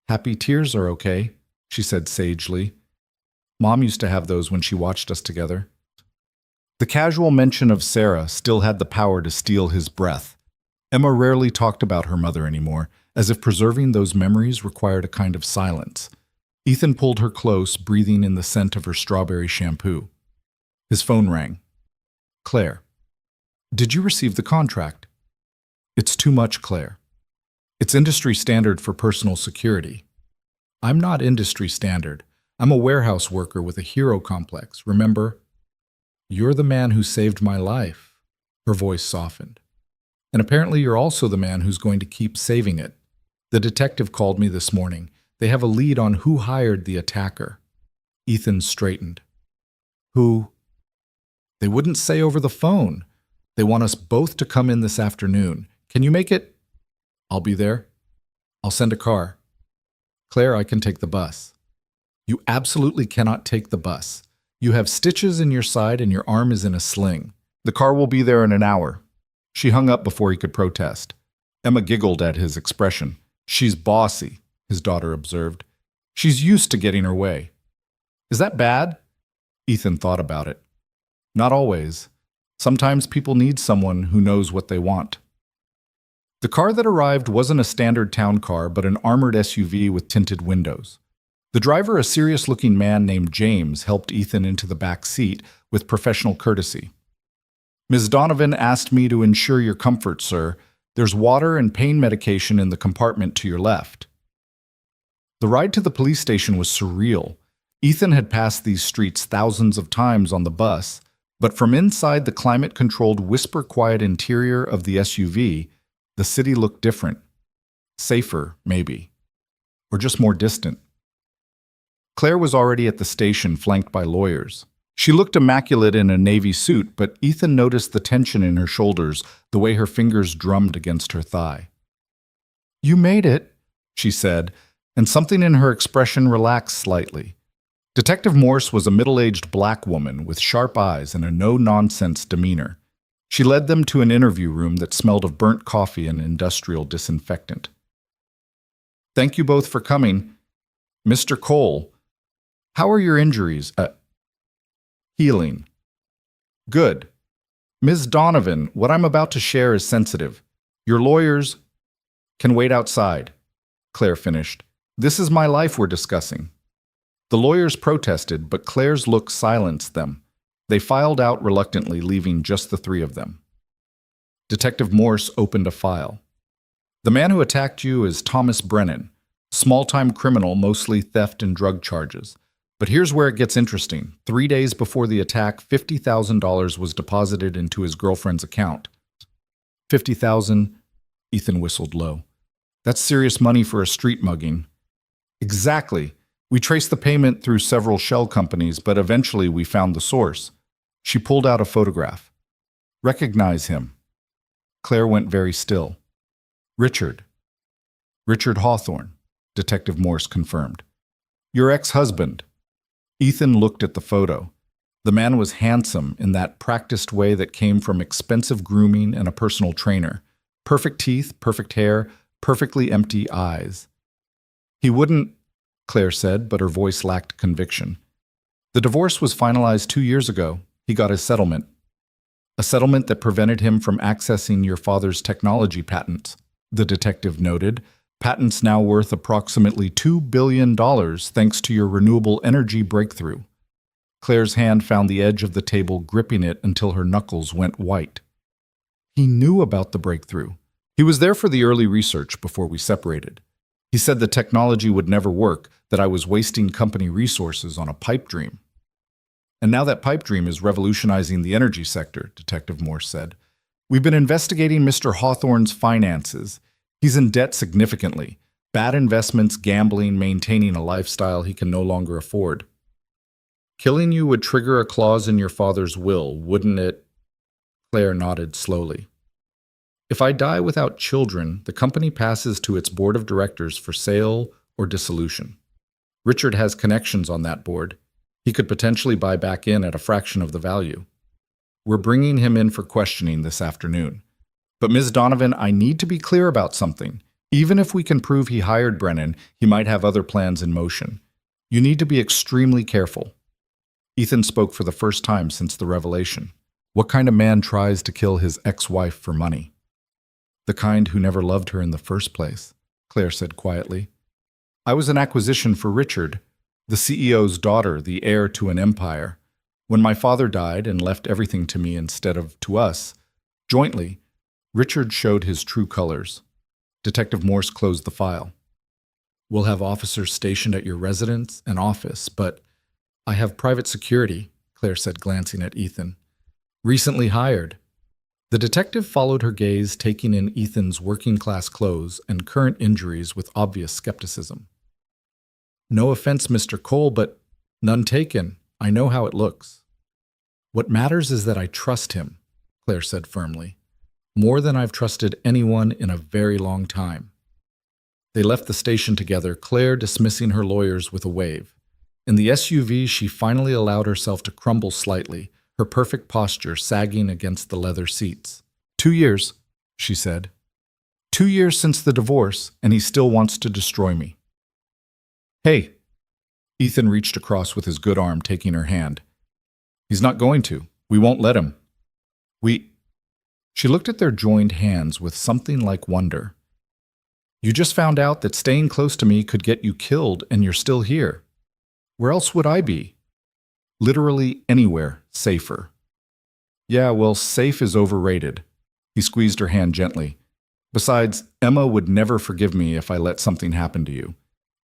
Happy tears are okay. she said sagely. Mom used to have those when she watched us together. The casual mention of Sarah still had the power to steal his breath. Emma rarely talked about her mother anymore, as if preserving those memories required a kind of silence. Ethan pulled her close, breathing in the scent of her strawberry shampoo. His phone rang. Claire. Did you receive the contract? It's too much, Claire. It's industry standard for personal security. I'm not industry standard. I'm a warehouse worker with a hero complex, remember? You're the man who saved my life. Her voice softened. And apparently you're also the man who's going to keep saving it. The detective called me this morning. They have a lead on who hired the attacker. Ethan straightened. Who? They wouldn't say over the phone. They want us both to come in this afternoon. Can you make it? I'll be there. I'll send a car. Claire, I can take the bus. You absolutely cannot take the bus. You have stitches in your side and your arm is in a sling. The car will be there in an hour. She hung up before he could protest. Emma giggled at his expression. She's bossy, his daughter observed. She's used to getting her way. Is that bad? Ethan thought about it. Not always. Sometimes people need someone who knows what they want. The car that arrived wasn't a standard town car, but an armored SUV with tinted windows. The driver, a serious-looking man named James, helped Ethan into the back seat with professional courtesy. Ms. Donovan asked me to ensure your comfort, sir. There's water and pain medication in the compartment to your left. The ride to the police station was surreal. Ethan had passed these streets thousands of times on the bus, but from inside the climate-controlled, whisper-quiet interior of the SUV, the city looked different. Safer, maybe. Or just more distant. Claire was already at the station, flanked by lawyers. She looked immaculate in a navy suit, but Ethan noticed the tension in her shoulders, the way her fingers drummed against her thigh. You made it, she said, and something in her expression relaxed slightly. Detective Morse was a middle-aged black woman with sharp eyes and a no-nonsense demeanor. She led them to an interview room that smelled of burnt coffee and industrial disinfectant. Thank you both for coming. Mr. Cole, how are your injuries? Healing. Good. Ms. Donovan, what I'm about to share is sensitive. Your lawyers can wait outside, Claire finished. This is my life we're discussing. The lawyers protested, but Claire's look silenced them. They filed out reluctantly, leaving just the three of them. Detective Morse opened a file. The man who attacked you is Thomas Brennan, small-time criminal, mostly theft and drug charges. But here's where it gets interesting. 3 days before the attack, $50,000 was deposited into his girlfriend's account. $50,000, Ethan whistled low. That's serious money for a street mugging. Exactly. We traced the payment through several shell companies, but eventually we found the source. She pulled out a photograph. Recognize him. Claire went very still. Richard. Richard Hawthorne, Detective Morse confirmed. Your ex-husband. Ethan looked at the photo. The man was handsome in that practiced way that came from expensive grooming and a personal trainer. Perfect teeth, perfect hair, perfectly empty eyes. He wouldn't, Claire said, but her voice lacked conviction. The divorce was finalized 2 years ago. He got his settlement. A settlement that prevented him from accessing your father's technology patents, the detective noted. Patents now worth approximately $2 billion thanks to your renewable energy breakthrough. Claire's hand found the edge of the table, gripping it until her knuckles went white. He knew about the breakthrough. He was there for the early research before we separated. He said the technology would never work, that I was wasting company resources on a pipe dream. And now that pipe dream is revolutionizing the energy sector, Detective Morse said. We've been investigating Mr. Hawthorne's finances. He's in debt significantly. Bad investments, gambling, maintaining a lifestyle he can no longer afford. Killing you would trigger a clause in your father's will, wouldn't it? Claire nodded slowly. If I die without children, the company passes to its board of directors for sale or dissolution. Richard has connections on that board. He could potentially buy back in at a fraction of the value. We're bringing him in for questioning this afternoon. But Ms. Donovan, I need to be clear about something. Even if we can prove he hired Brennan, he might have other plans in motion. You need to be extremely careful. Ethan spoke for the first time since the revelation. What kind of man tries to kill his ex-wife for money? The kind who never loved her in the first place, Claire said quietly. I was an acquisition for Richard, the CEO's daughter, the heir to an empire. When my father died and left everything to me instead of to us, jointly, Richard showed his true colors. Detective Morse closed the file. We'll have officers stationed at your residence and office, but I have private security, Claire said, glancing at Ethan. Recently hired. The detective followed her gaze, taking in Ethan's working-class clothes and current injuries with obvious skepticism. No offense, Mr. Cole, but none taken. I know how it looks. What matters is that I trust him, Claire said firmly. More than I've trusted anyone in a very long time. They left the station together, Claire dismissing her lawyers with a wave. In the SUV, she finally allowed herself to crumble slightly, her perfect posture sagging against the leather seats. 2 years, she said. 2 years since the divorce, and he still wants to destroy me. Hey. Ethan reached across with his good arm, taking her hand. He's not going to. We won't let him. She looked at their joined hands with something like wonder. You just found out that staying close to me could get you killed, and you're still here. Where else would I be? Literally anywhere safer. Yeah, well, safe is overrated. He squeezed her hand gently. Besides, Emma would never forgive me if I let something happen to you.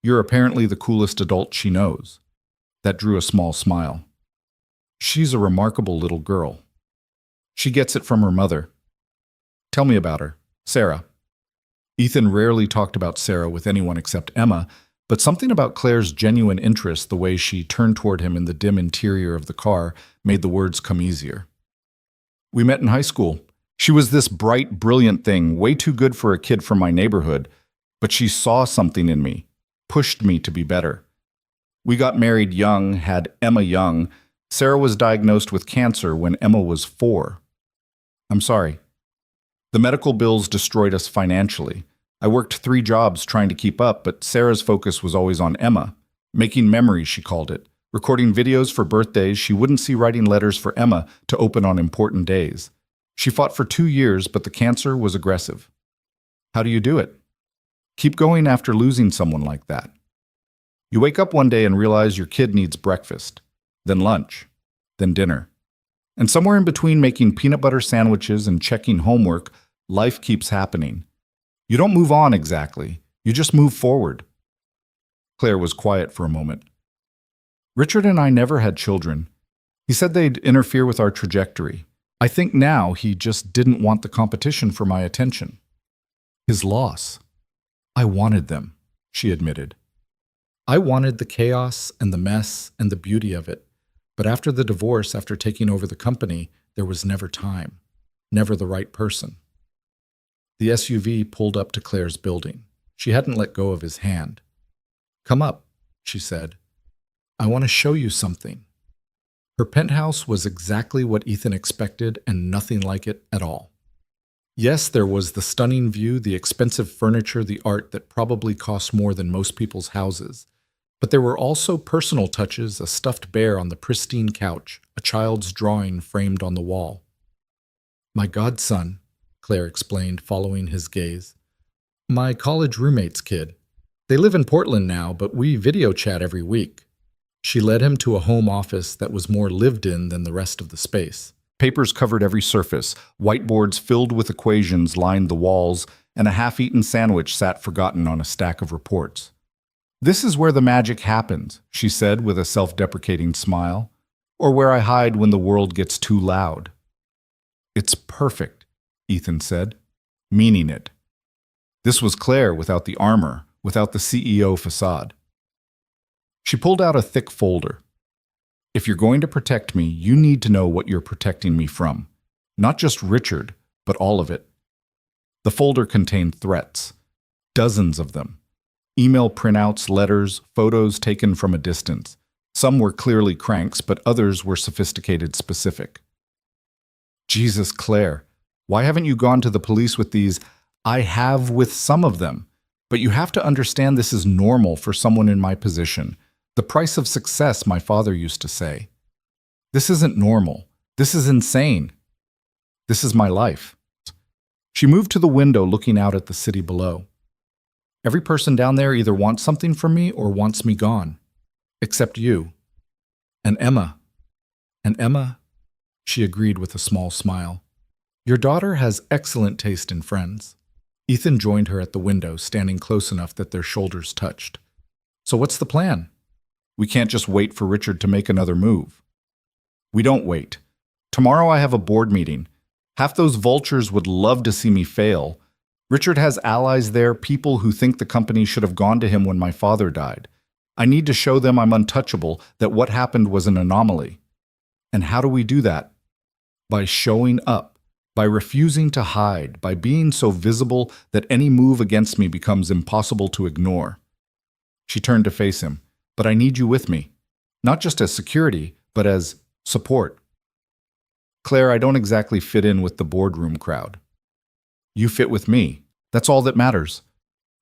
You're apparently the coolest adult she knows. That drew a small smile. She's a remarkable little girl. She gets it from her mother. Tell me about her, Sarah. Ethan rarely talked about Sarah with anyone except Emma, but something about Claire's genuine interest, the way she turned toward him in the dim interior of the car, made the words come easier. We met in high school. She was this bright, brilliant thing, way too good for a kid from my neighborhood, but she saw something in me, pushed me to be better. We got married young, had Emma young. Sarah was diagnosed with cancer when Emma was 4. I'm sorry. The medical bills destroyed us financially. I worked 3 jobs trying to keep up, but Sarah's focus was always on Emma. Making memories, she called it. Recording videos for birthdays she wouldn't see, writing letters for Emma to open on important days. She fought for 2 years, but the cancer was aggressive. How do you do it? Keep going after losing someone like that. You wake up one day and realize your kid needs breakfast, then lunch, then dinner. And somewhere in between making peanut butter sandwiches and checking homework, life keeps happening. You don't move on exactly, you just move forward. Claire was quiet for a moment. Richard and I never had children. He said they'd interfere with our trajectory. I think now he just didn't want the competition for my attention. His loss. I wanted them, she admitted. I wanted the chaos and the mess and the beauty of it. But after the divorce, after taking over the company, there was never time, never the right person. The SUV pulled up to Claire's building. She hadn't let go of his hand. Come up, she said. I want to show you something. Her penthouse was exactly what Ethan expected and nothing like it at all. Yes, there was the stunning view, the expensive furniture, the art that probably cost more than most people's houses. But there were also personal touches, a stuffed bear on the pristine couch, a child's drawing framed on the wall. My godson, Claire explained, following his gaze. My college roommate's kid. They live in Portland now, but we video chat every week. She led him to a home office that was more lived in than the rest of the space. Papers covered every surface, whiteboards filled with equations lined the walls, and a half-eaten sandwich sat forgotten on a stack of reports. This is where the magic happens, she said with a self-deprecating smile, or where I hide when the world gets too loud. It's perfect, Ethan said, meaning it. This was Claire without the armor, without the CEO facade. She pulled out a thick folder. If you're going to protect me, you need to know what you're protecting me from. Not just Richard, but all of it. The folder contained threats, dozens of them. Email printouts, letters, photos taken from a distance. Some were clearly cranks, but others were sophisticated specific. Jesus, Claire, why haven't you gone to the police with these? I have with some of them, but you have to understand this is normal for someone in my position. The price of success, my father used to say. This isn't normal. This is insane. This is my life. She moved to the window looking out at the city below. Every person down there either wants something from me or wants me gone. Except you. And Emma. And Emma, she agreed with a small smile. Your daughter has excellent taste in friends. Ethan joined her at the window, standing close enough that their shoulders touched. So what's the plan? We can't just wait for Richard to make another move. We don't wait. Tomorrow I have a board meeting. Half those vultures would love to see me fail. Richard has allies there, people who think the company should have gone to him when my father died. I need to show them I'm untouchable, that what happened was an anomaly. And how do we do that? By showing up, by refusing to hide, by being so visible that any move against me becomes impossible to ignore. She turned to face him. But I need you with me, not just as security, but as support. Claire, I don't exactly fit in with the boardroom crowd. You fit with me. That's all that matters.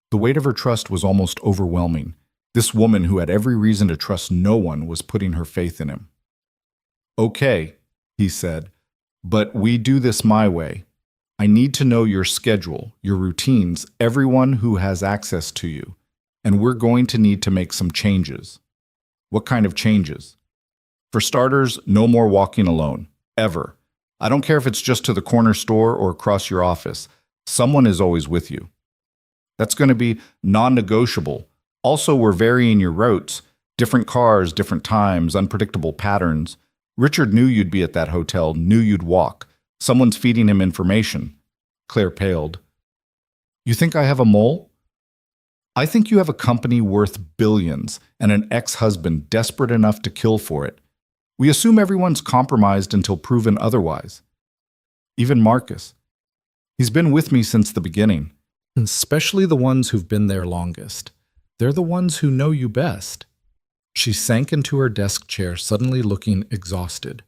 The weight of her trust was almost overwhelming. This woman who had every reason to trust no one was putting her faith in him. Okay, he said, but we do this my way. I need to know your schedule, your routines, everyone who has access to you. And we're going to need to make some changes. What kind of changes? For starters, no more walking alone. Ever. I don't care if it's just to the corner store or across your office. Someone is always with you. That's going to be non-negotiable. Also, we're varying your routes. Different cars, different times, unpredictable patterns. Richard knew you'd be at that hotel, knew you'd walk. Someone's feeding him information. Claire paled. You think I have a mole? I think you have a company worth billions and an ex-husband desperate enough to kill for it. We assume everyone's compromised until proven otherwise. Even Marcus. He's been with me since the beginning. Especially the ones who've been there longest. They're the ones who know you best. She sank into her desk chair, suddenly looking exhausted.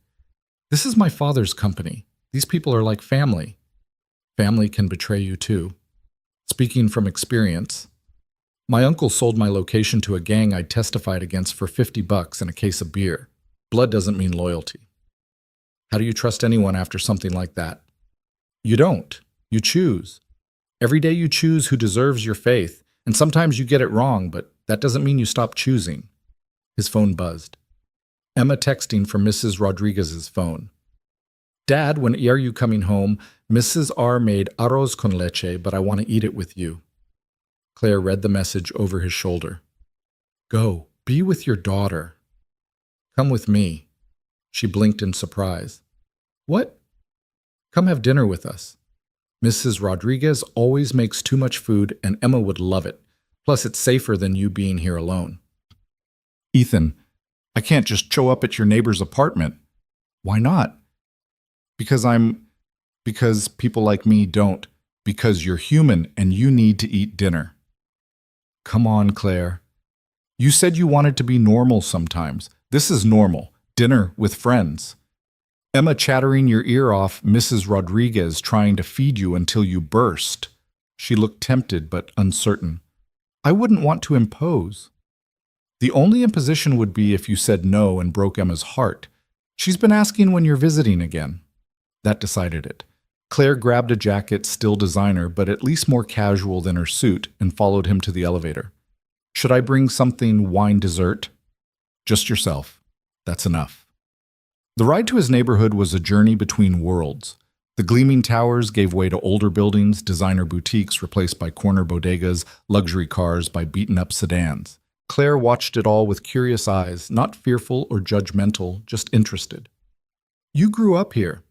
This is my father's company. These people are like family. Family can betray you too. Speaking from experience, my uncle sold my location to a gang I testified against for $50 and a case of beer. Blood doesn't mean loyalty. How do you trust anyone after something like that? You don't. You choose. Every day you choose who deserves your faith, and sometimes you get it wrong, but that doesn't mean you stop choosing. His phone buzzed. Emma texting from Mrs. Rodriguez's phone. Dad, when are you coming home? Mrs. R made arroz con leche, but I want to eat it with you. Claire read the message over his shoulder. Go, be with your daughter. Come with me. She blinked in surprise. What? Come have dinner with us. Mrs. Rodriguez always makes too much food, and Emma would love it. Plus, it's safer than you being here alone. Ethan, I can't just show up at your neighbor's apartment. Why not? Because people like me don't. Because you're human and you need to eat dinner. Come on, Claire. You said you wanted to be normal sometimes. This is normal. Dinner with friends. Emma chattering your ear off, Mrs. Rodriguez trying to feed you until you burst. She looked tempted but uncertain. I wouldn't want to impose. The only imposition would be if you said no and broke Emma's heart. She's been asking when you're visiting again. That decided it. Claire grabbed a jacket, still designer, but at least more casual than her suit, and followed him to the elevator. Should I bring something wine dessert? Just yourself. That's enough. The ride to his neighborhood was a journey between worlds. The gleaming towers gave way to older buildings, designer boutiques replaced by corner bodegas, luxury cars by beaten-up sedans. Claire watched it all with curious eyes, not fearful or judgmental, just interested. You grew up here.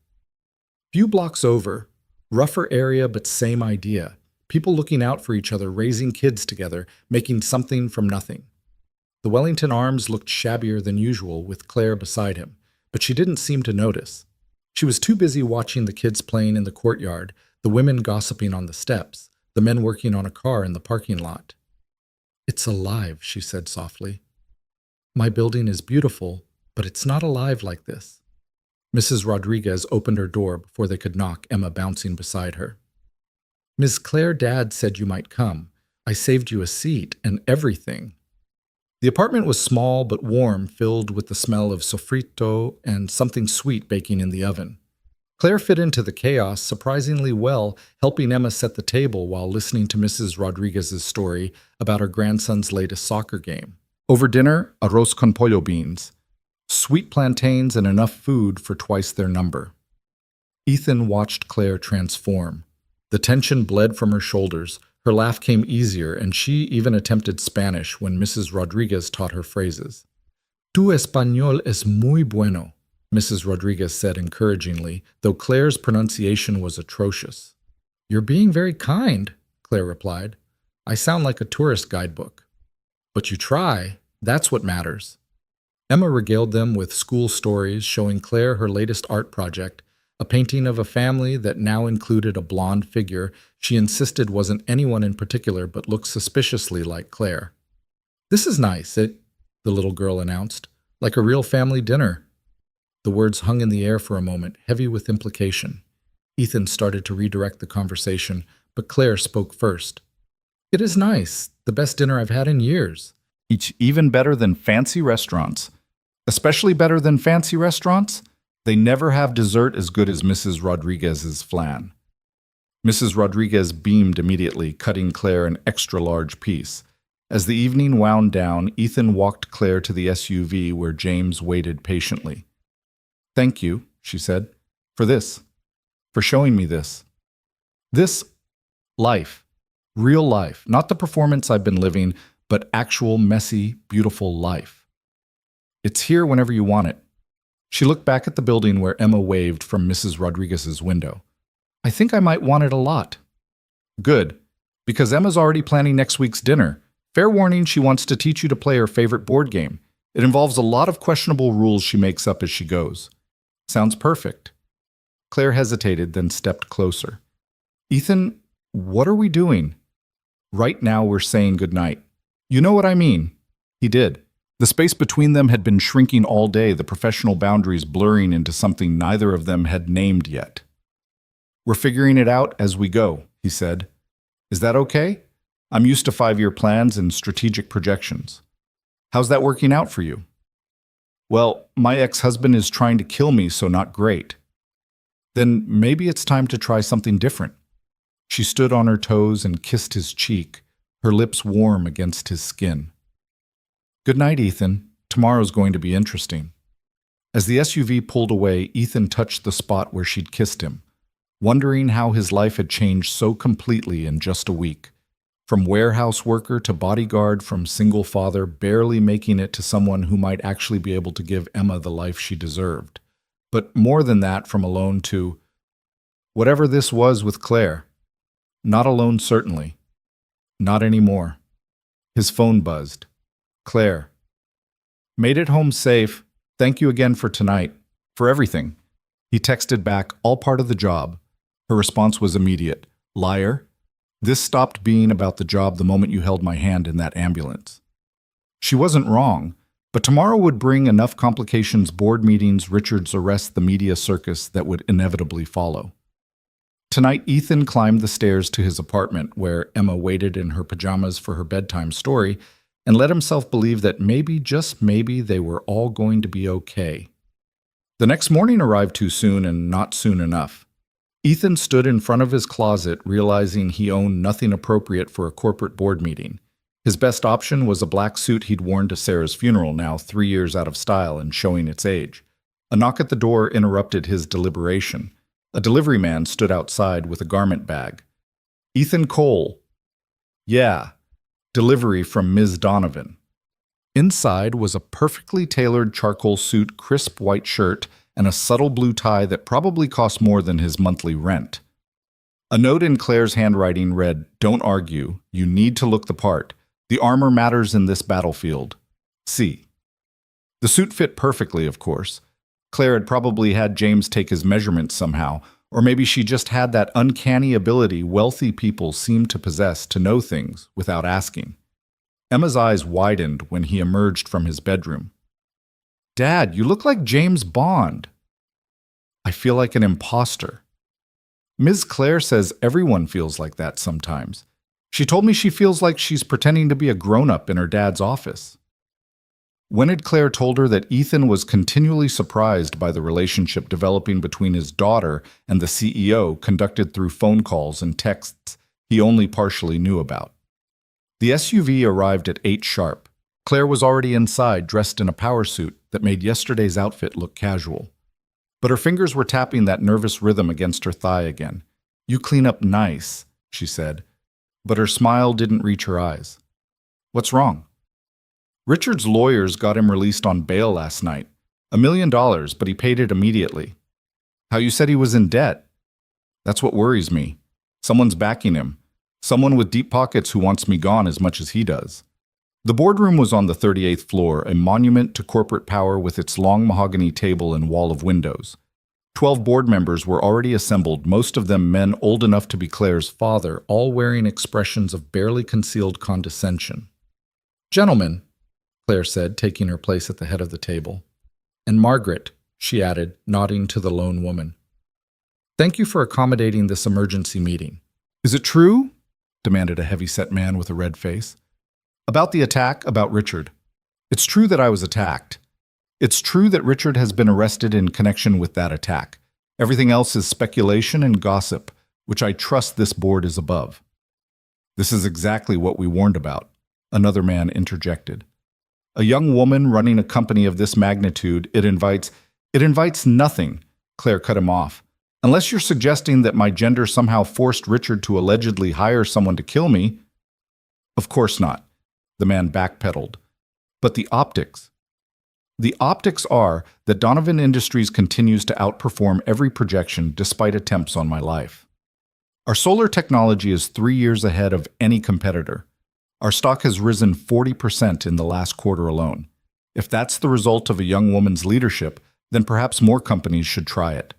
Few blocks over, rougher area but same idea. People looking out for each other, raising kids together, making something from nothing. The Wellington Arms looked shabbier than usual with Claire beside him, but she didn't seem to notice. She was too busy watching the kids playing in the courtyard, the women gossiping on the steps, the men working on a car in the parking lot. It's alive, she said softly. My building is beautiful, but it's not alive like this. Mrs. Rodriguez opened her door before they could knock, Emma bouncing beside her. Miss Claire, Dad said you might come. I saved you a seat and everything. The apartment was small but warm, filled with the smell of sofrito and something sweet baking in the oven. Claire fit into the chaos surprisingly well, helping Emma set the table while listening to Mrs. Rodriguez's story about her grandson's latest soccer game. Over dinner, arroz con pollo beans, sweet plantains, and enough food for twice their number. Ethan watched Claire transform. The tension bled from her shoulders, her laugh came easier, and she even attempted Spanish when Mrs. Rodriguez taught her phrases. Tu español es muy bueno, Mrs. Rodriguez said encouragingly, though Claire's pronunciation was atrocious. You're being very kind, Claire replied. I sound like a tourist guidebook. But you try. That's what matters. Emma regaled them with school stories, showing Claire her latest art project, a painting of a family that now included a blonde figure she insisted wasn't anyone in particular but looked suspiciously like Claire. This is nice, the little girl announced, like a real family dinner. The words hung in the air for a moment, heavy with implication. Ethan started to redirect the conversation, but Claire spoke first. It is nice, the best dinner I've had in years. Each even better than fancy restaurants. Especially better than fancy restaurants? They never have dessert as good as Mrs. Rodriguez's flan. Mrs. Rodriguez beamed immediately, cutting Claire an extra-large piece. As the evening wound down, Ethan walked Claire to the SUV where James waited patiently. Thank you, she said, for this, for showing me this. This life, real life, not the performance I've been living, but actual, messy, beautiful life. It's here whenever you want it. She looked back at the building where Emma waved from Mrs. Rodriguez's window. I think I might want it a lot. Good, because Emma's already planning next week's dinner. Fair warning, she wants to teach you to play her favorite board game. It involves a lot of questionable rules she makes up as she goes. Sounds perfect. Claire hesitated, then stepped closer. Ethan, what are we doing? Right now we're saying goodnight. You know what I mean. He did. The space between them had been shrinking all day, the professional boundaries blurring into something neither of them had named yet. We're figuring it out as we go, he said. Is that okay? I'm used to 5-year plans and strategic projections. How's that working out for you? Well, my ex-husband is trying to kill me, so not great. Then maybe it's time to try something different. She stood on her toes and kissed his cheek, her lips warm against his skin. Good night, Ethan. Tomorrow's going to be interesting. As the SUV pulled away, Ethan touched the spot where she'd kissed him, wondering how his life had changed so completely in just a week. From warehouse worker to bodyguard, from single father, barely making it to someone who might actually be able to give Emma the life she deserved. But more than that, from alone to whatever this was with Claire. Not alone, certainly. Not anymore. His phone buzzed. Claire. Made it home safe. Thank you again for tonight. For everything. He texted back, all part of the job. Her response was immediate. Liar. This stopped being about the job the moment you held my hand in that ambulance. She wasn't wrong, but tomorrow would bring enough complications, board meetings, Richard's arrest, the media circus that would inevitably follow. Tonight, Ethan climbed the stairs to his apartment, where Emma waited in her pajamas for her bedtime story, and let himself believe that maybe, just maybe, they were all going to be okay. The next morning arrived too soon and not soon enough. Ethan stood in front of his closet, realizing he owned nothing appropriate for a corporate board meeting. His best option was a black suit he'd worn to Sarah's funeral, now 3 years out of style and showing its age. A knock at the door interrupted his deliberation. A delivery man stood outside with a garment bag. Ethan Cole. Yeah, delivery from Ms. Donovan. Inside was a perfectly tailored charcoal suit, crisp white shirt, and a subtle blue tie that probably cost more than his monthly rent. A note in Claire's handwriting read, "Don't argue. You need to look the part. The armor matters in this battlefield. See." The suit fit perfectly, of course. Claire had probably had James take his measurements somehow, or maybe she just had that uncanny ability wealthy people seem to possess to know things without asking. Emma's eyes widened when he emerged from his bedroom. Dad, you look like James Bond. I feel like an imposter. Ms. Claire says everyone feels like that sometimes. She told me she feels like she's pretending to be a grown-up in her dad's office. When had Claire told her that Ethan was continually surprised by the relationship developing between his daughter and the CEO, conducted through phone calls and texts he only partially knew about? The SUV arrived at 8 sharp. Claire was already inside, dressed in a power suit that made yesterday's outfit look casual. But her fingers were tapping that nervous rhythm against her thigh again. "You clean up nice," she said. But her smile didn't reach her eyes. "What's wrong?" "Richard's lawyers got him released on bail last night. $1 million, but he paid it immediately." "How you said he was in debt?" "That's what worries me. Someone's backing him. Someone with deep pockets who wants me gone as much as he does." The boardroom was on the 38th floor, a monument to corporate power with its long mahogany table and wall of windows. 12 board members were already assembled, most of them men old enough to be Claire's father, all wearing expressions of barely concealed condescension. "Gentlemen," Claire said, taking her place at the head of the table. "And Margaret," she added, nodding to the lone woman. "Thank you for accommodating this emergency meeting." "Is it true?" demanded a heavy-set man with a red face. "About the attack, about Richard. It's true that I was attacked. It's true that Richard has been arrested in connection with that attack. Everything else is speculation and gossip, which I trust this board is above." "This is exactly what we warned about," another man interjected. "A young woman running a company of this magnitude, it invites nothing," Claire cut him off. "Unless you're suggesting that my gender somehow forced Richard to allegedly hire someone to kill me." "Of course not," the man backpedaled. "But the optics. The optics are that Donovan Industries continues to outperform every projection despite attempts on my life. Our solar technology is 3 years ahead of any competitor. Our stock has risen 40% in the last quarter alone. If that's the result of a young woman's leadership, then perhaps more companies should try it."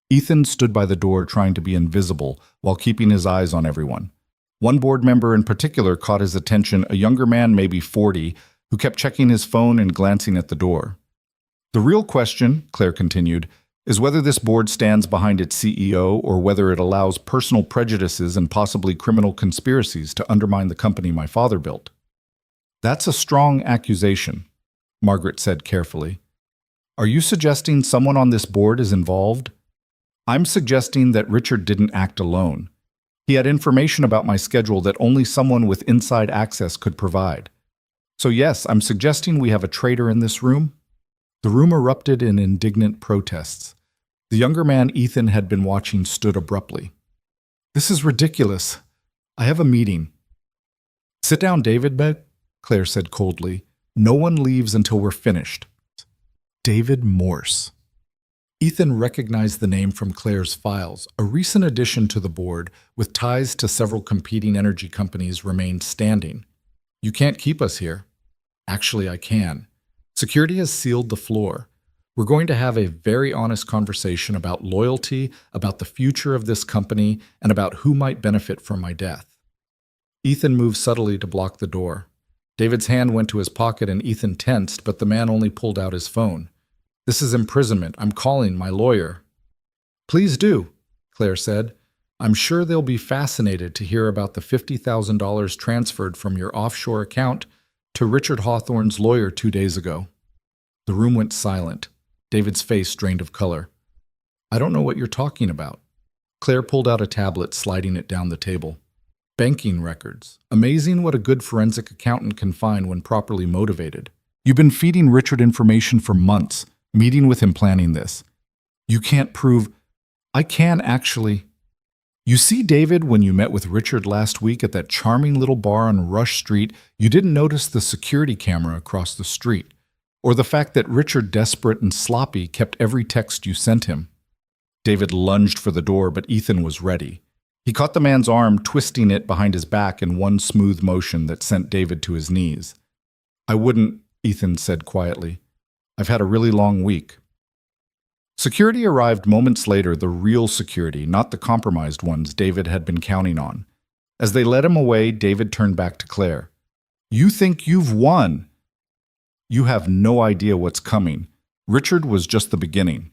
Ethan stood by the door trying to be invisible while keeping his eyes on everyone. One board member in particular caught his attention, a younger man, maybe 40, who kept checking his phone and glancing at the door. "The real question," Claire continued, "is whether this board stands behind its CEO or whether it allows personal prejudices and possibly criminal conspiracies to undermine the company my father built." "That's a strong accusation," Margaret said carefully. "Are you suggesting someone on this board is involved?" "I'm suggesting that Richard didn't act alone. He had information about my schedule that only someone with inside access could provide. So yes, I'm suggesting we have a traitor in this room." The room erupted in indignant protests. The younger man Ethan had been watching stood abruptly. "This is ridiculous. I have a meeting." "Sit down, David," Claire said coldly. "No one leaves until we're finished." David Morse. Ethan recognized the name from Claire's files. A recent addition to the board, with ties to several competing energy companies, remained standing. "You can't keep us here." "Actually, I can. Security has sealed the floor. We're going to have a very honest conversation about loyalty, about the future of this company, and about who might benefit from my death." Ethan moved subtly to block the door. David's hand went to his pocket and Ethan tensed, but the man only pulled out his phone. "This is imprisonment. I'm calling my lawyer." "Please do," Claire said. "I'm sure they'll be fascinated to hear about the $50,000 transferred from your offshore account to Richard Hawthorne's lawyer 2 days ago." The room went silent. David's face drained of color. "I don't know what you're talking about." Claire pulled out a tablet, sliding it down the table. "Banking records. Amazing what a good forensic accountant can find when properly motivated. You've been feeding Richard information for months, meeting with him planning this. You can't prove—" "I can, actually. You see, David, when you met with Richard last week at that charming little bar on Rush Street, you didn't notice the security camera across the street, or the fact that Richard, desperate and sloppy, kept every text you sent him." David lunged for the door, but Ethan was ready. He caught the man's arm, twisting it behind his back in one smooth motion that sent David to his knees. "I wouldn't," Ethan said quietly. "I've had a really long week." Security arrived moments later, the real security, not the compromised ones David had been counting on. As they led him away, David turned back to Claire. "You think you've won? You have no idea what's coming. Richard was just the beginning."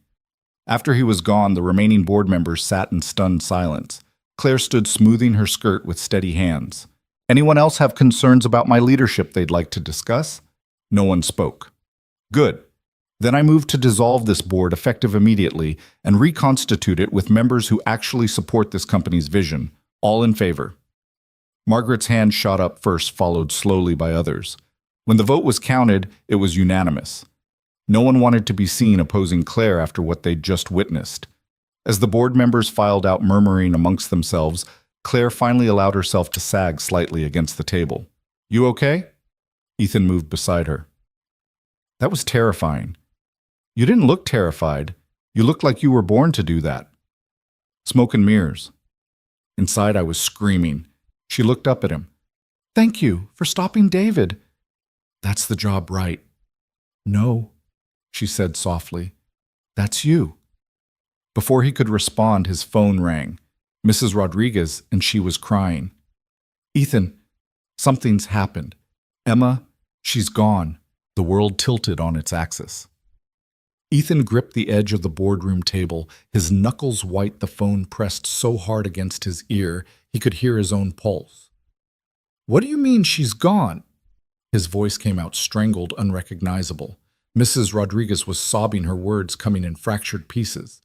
After he was gone, the remaining board members sat in stunned silence. Claire stood smoothing her skirt with steady hands. "Anyone else have concerns about my leadership they'd like to discuss?" No one spoke. Good. Then I moved to dissolve this board effective immediately and reconstitute it with members who actually support this company's vision. All in favor. Margaret's hand shot up first, followed slowly by others. When the vote was counted, it was unanimous. No one wanted to be seen opposing Claire after what they'd just witnessed. As the board members filed out murmuring amongst themselves, Claire finally allowed herself to sag slightly against the table. You okay? Ethan moved beside her. That was terrifying. You didn't look terrified. You looked like you were born to do that. Smoke and mirrors. Inside, I was screaming. She looked up at him. Thank you for stopping David. That's the job, right? No, she said softly. That's you. Before he could respond, his phone rang. Mrs. Rodriguez, and she was crying. Ethan, something's happened. Emma, she's gone. The world tilted on its axis. Ethan gripped the edge of the boardroom table, his knuckles white, the phone pressed so hard against his ear he could hear his own pulse. What do you mean she's gone? His voice came out strangled, unrecognizable. Mrs. Rodriguez was sobbing, her words coming in fractured pieces.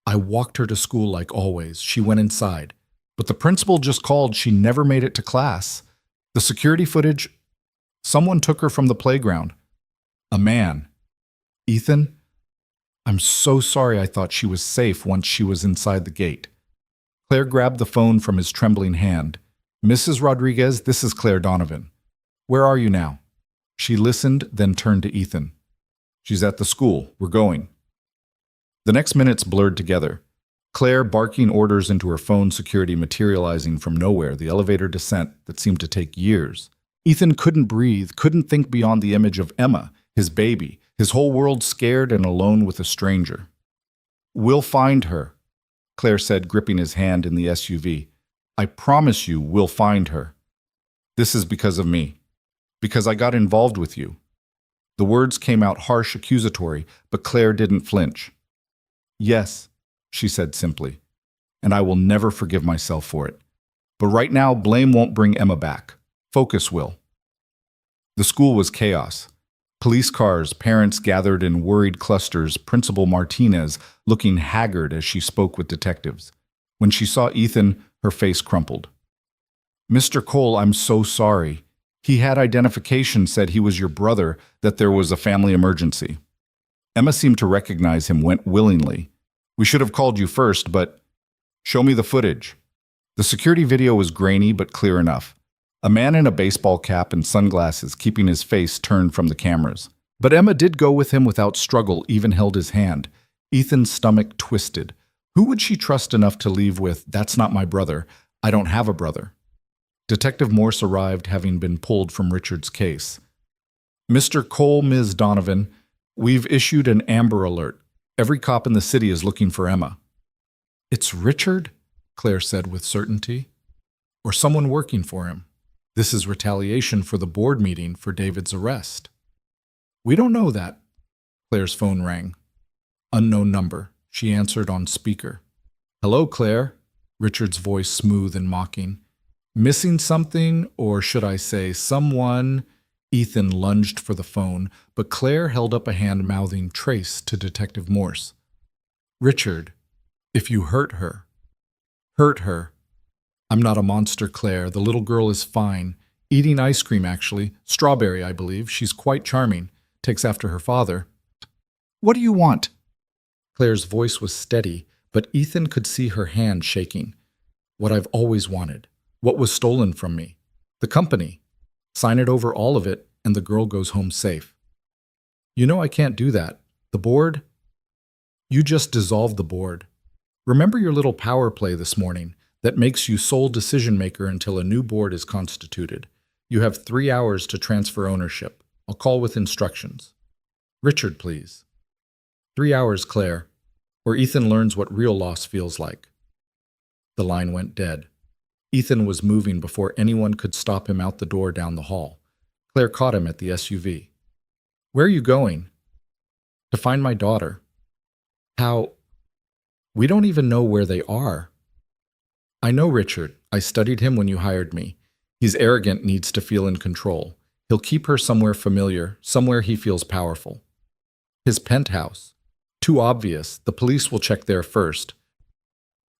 I walked her to school like always. She went inside. But the principal just called. She never made it to class. The security footage, someone took her from the playground. A man. Ethan, I'm so sorry. I thought she was safe once she was inside the gate. Claire grabbed the phone from his trembling hand. Mrs. Rodriguez, this is Claire Donovan. Where are you now? She listened, then turned to Ethan. She's at the school. We're going. The next minutes blurred together. Claire barking orders into her phone, security materializing from nowhere, the elevator descent that seemed to take years. Ethan couldn't breathe, couldn't think beyond the image of Emma, his baby, his whole world scared and alone with a stranger. We'll find her, Claire said, gripping his hand in the SUV. I promise you we'll find her. This is because of me. Because I got involved with you. The words came out harsh, accusatory, but Claire didn't flinch. Yes, she said simply, and I will never forgive myself for it. But right now, blame won't bring Emma back. Focus will. The school was chaos. Police cars, parents gathered in worried clusters, Principal Martinez looking haggard as she spoke with detectives. When she saw Ethan, her face crumpled. Mr. Cole, I'm so sorry. He had identification, said he was your brother, that there was a family emergency. Emma seemed to recognize him, went willingly. We should have called you first, but show me the footage. The security video was grainy but clear enough. A man in a baseball cap and sunglasses keeping his face turned from the cameras. But Emma did go with him without struggle, even held his hand. Ethan's stomach twisted. Who would she trust enough to leave with, that's not my brother, I don't have a brother? Detective Morse arrived, having been pulled from Richard's case. Mr. Cole, Ms. Donovan, we've issued an Amber Alert. Every cop in the city is looking for Emma. It's Richard, Claire said with certainty. Or someone working for him. This is retaliation for the board meeting for David's arrest. We don't know that. Claire's phone rang. Unknown number. She answered on speaker. Hello, Claire. Richard's voice smooth and mocking. Missing something, or should I say someone? Ethan lunged for the phone, but Claire held up a hand mouthing Trace to Detective Morse. Richard, if you hurt her. Hurt her. I'm not a monster, Claire. The little girl is fine. Eating ice cream, actually. Strawberry, I believe. She's quite charming. Takes after her father. What do you want? Claire's voice was steady, but Ethan could see her hand shaking. What I've always wanted. What was stolen from me. The company. Sign it over, all of it, and the girl goes home safe. You know I can't do that. The board? You just dissolved the board. Remember your little power play this morning that makes you sole decision maker until a new board is constituted. You have 3 hours to transfer ownership. I'll call with instructions. Richard, please. 3 hours, Claire, or Ethan learns what real loss feels like. The line went dead. Ethan was moving before anyone could stop him out the door down the hall. Claire caught him at the SUV. Where are you going? To find my daughter. How? We don't even know where they are. I know Richard. I studied him when you hired me. He's arrogant, needs to feel in control. He'll keep her somewhere familiar, somewhere he feels powerful. His penthouse. Too obvious. The police will check there first.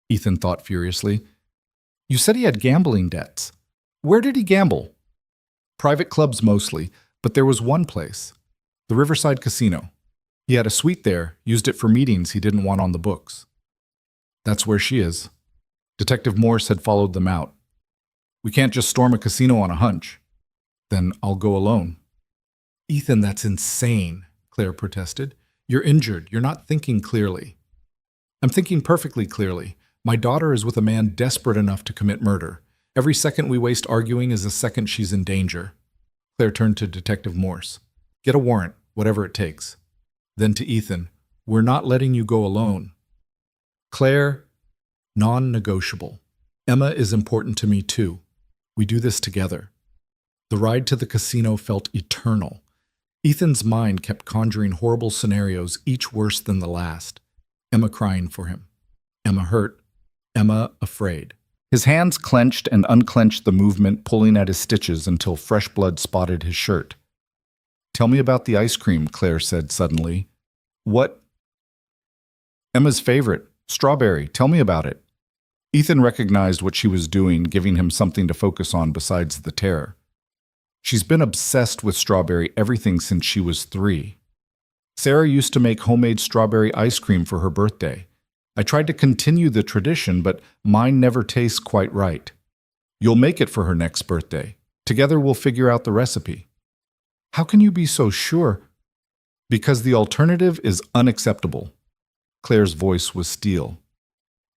Ethan thought furiously. You said he had gambling debts. Where did he gamble? Private clubs mostly, but there was one place. The Riverside Casino. He had a suite there, used it for meetings he didn't want on the books. That's where she is. Detective Morse had followed them out. We can't just storm a casino on a hunch. Then I'll go alone. Ethan, that's insane, Claire protested. You're injured. You're not thinking clearly. I'm thinking perfectly clearly. My daughter is with a man desperate enough to commit murder. Every second we waste arguing is a second she's in danger. Claire turned to Detective Morse. Get a warrant, whatever it takes. Then to Ethan, we're not letting you go alone. Claire, non-negotiable. Emma is important to me too. We do this together. The ride to the casino felt eternal. Ethan's mind kept conjuring horrible scenarios, each worse than the last. Emma crying for him. Emma hurt. Emma afraid. His hands clenched and unclenched the movement, pulling at his stitches until fresh blood spotted his shirt. Tell me about the ice cream, Claire said suddenly. What? Emma's favorite, strawberry. Tell me about it. Ethan recognized what she was doing, giving him something to focus on besides the terror. She's been obsessed with strawberry everything since she was 3. Sarah used to make homemade strawberry ice cream for her birthday. I tried to continue the tradition, but mine never tastes quite right. You'll make it for her next birthday. Together we'll figure out the recipe. How can you be so sure? Because the alternative is unacceptable. Claire's voice was steel.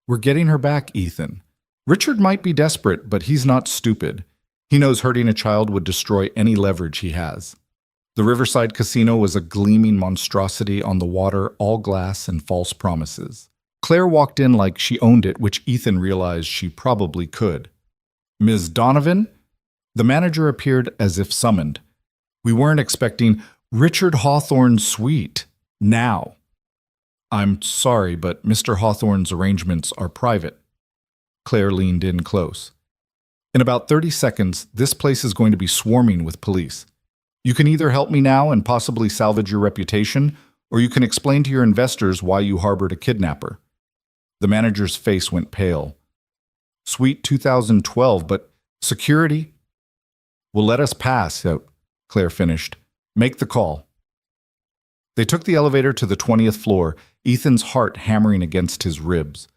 We're getting her back, Ethan. Richard might be desperate, but he's not stupid. He knows hurting a child would destroy any leverage he has. The Riverside Casino was a gleaming monstrosity on the water, all glass and false promises. Claire walked in like she owned it, which Ethan realized she probably could. Ms. Donovan? The manager appeared as if summoned. We weren't expecting Richard Hawthorne's suite. Now. I'm sorry, but Mr. Hawthorne's arrangements are private. Claire leaned in close. In about 30 seconds, this place is going to be swarming with police. You can either help me now and possibly salvage your reputation, or you can explain to your investors why you harbored a kidnapper. The manager's face went pale. Suite 2012, but security? Will let us pass, Claire finished. Make the call. They took the elevator to the 20th floor, Ethan's heart hammering against his ribs.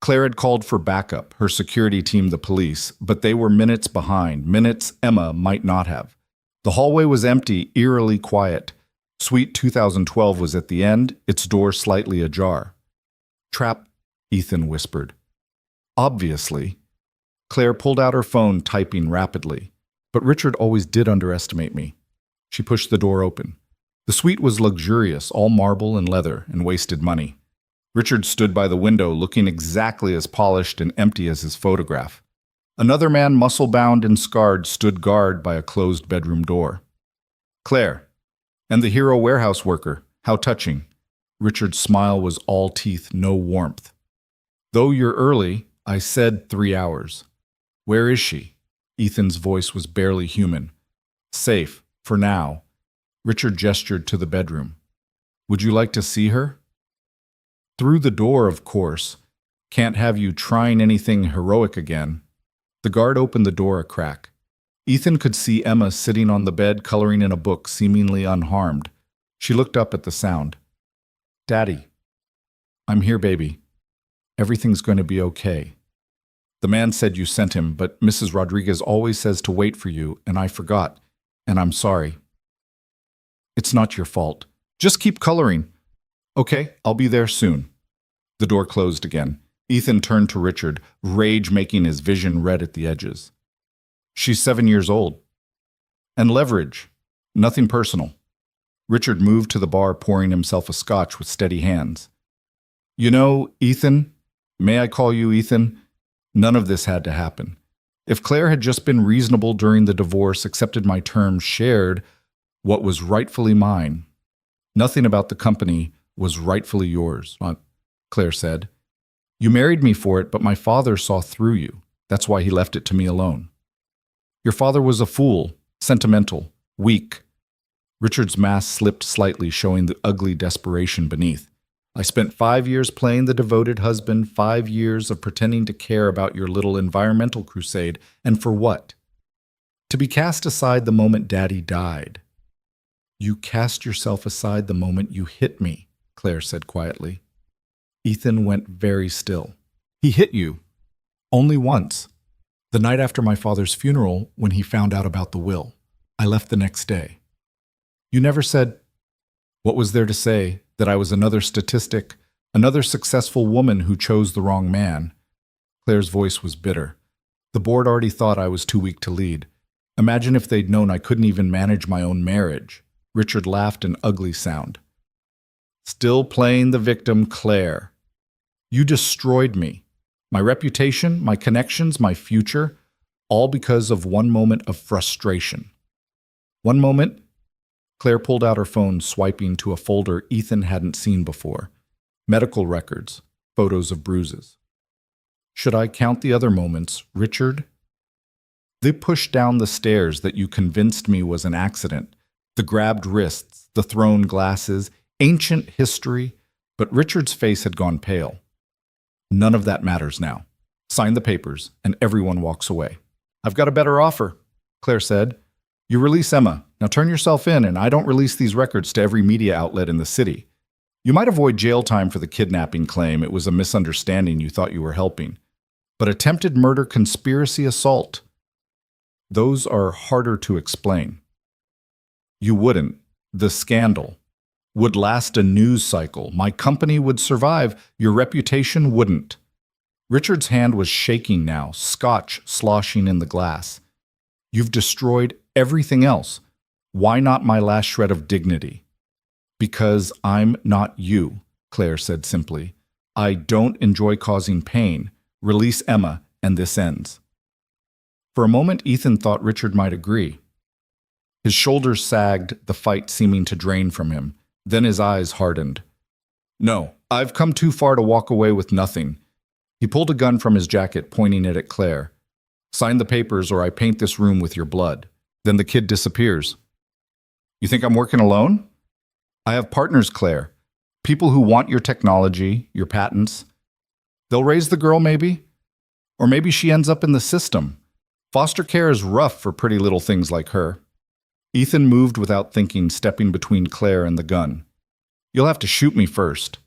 Claire had called for backup, her security team the police, but they were minutes behind, minutes Emma might not have. The hallway was empty, eerily quiet. Suite 2012 was at the end, its door slightly ajar. Trap, Ethan whispered. Obviously. Claire pulled out her phone, typing rapidly. But Richard always did underestimate me. She pushed the door open. The suite was luxurious, all marble and leather, and wasted money. Richard stood by the window, looking exactly as polished and empty as his photograph. Another man, muscle-bound and scarred, stood guard by a closed bedroom door. Claire. And the hero warehouse worker. How touching. Richard's smile was all teeth, no warmth. Though you're early, I said 3 hours. Where is she? Ethan's voice was barely human. Safe, for now. Richard gestured to the bedroom. Would you like to see her? Through the door, of course. Can't have you trying anything heroic again. The guard opened the door a crack. Ethan could see Emma sitting on the bed coloring in a book, seemingly unharmed. She looked up at the sound. Daddy. I'm here, baby. Everything's going to be okay. The man said you sent him, but Mrs. Rodriguez always says to wait for you, and I forgot, and I'm sorry. It's not your fault. Just keep coloring. Okay, I'll be there soon. The door closed again. Ethan turned to Richard, rage making his vision red at the edges. She's 7 years old. And leverage. Nothing personal. Richard moved to the bar, pouring himself a scotch with steady hands. You know, Ethan, may I call you Ethan? None of this had to happen. If Claire had just been reasonable during the divorce, accepted my terms, shared what was rightfully mine. Nothing about the company was rightfully yours, Claire said. You married me for it, but my father saw through you. That's why he left it to me alone. Your father was a fool, sentimental. Weak. Richard's mask slipped slightly, showing the ugly desperation beneath. I spent 5 years playing the devoted husband, 5 years of pretending to care about your little environmental crusade, and for what? To be cast aside the moment Daddy died. You cast yourself aside the moment you hit me, Claire said quietly. Ethan went very still. He hit you. Only once. The night after my father's funeral, when he found out about the will. I left the next day. You never said, what was there to say, that I was another statistic, another successful woman who chose the wrong man? Claire's voice was bitter. The board already thought I was too weak to lead. Imagine if they'd known I couldn't even manage my own marriage. Richard laughed an ugly sound. Still playing the victim, Claire. You destroyed me. My reputation, my connections, my future, all because of one moment of frustration. One moment, Claire pulled out her phone, swiping to a folder Ethan hadn't seen before. Medical records, photos of bruises. Should I count the other moments, Richard? The push down the stairs that you convinced me was an accident, the grabbed wrists, the thrown glasses, ancient history, but Richard's face had gone pale. None of that matters now. Sign the papers, and everyone walks away. I've got a better offer, Claire said. You release Emma. Now turn yourself in, and I don't release these records to every media outlet in the city. You might avoid jail time for the kidnapping claim. It was a misunderstanding. You thought you were helping. But attempted murder, conspiracy, assault, those are harder to explain. You wouldn't. The scandal would last a news cycle. My company would survive. Your reputation wouldn't. Richard's hand was shaking now, scotch sloshing in the glass. You've destroyed everything else. Why not my last shred of dignity? Because I'm not you, Claire said simply. I don't enjoy causing pain. Release Emma, and this ends. For a moment, Ethan thought Richard might agree. His shoulders sagged, the fight seeming to drain from him. Then his eyes hardened. No, I've come too far to walk away with nothing. He pulled a gun from his jacket, pointing it at Claire. Sign the papers or I paint this room with your blood. Then the kid disappears. You think I'm working alone? I have partners, Claire. People who want your technology, your patents. They'll raise the girl, maybe? Or maybe she ends up in the system. Foster care is rough for pretty little things like her. Ethan moved without thinking, stepping between Claire and the gun. You'll have to shoot me first.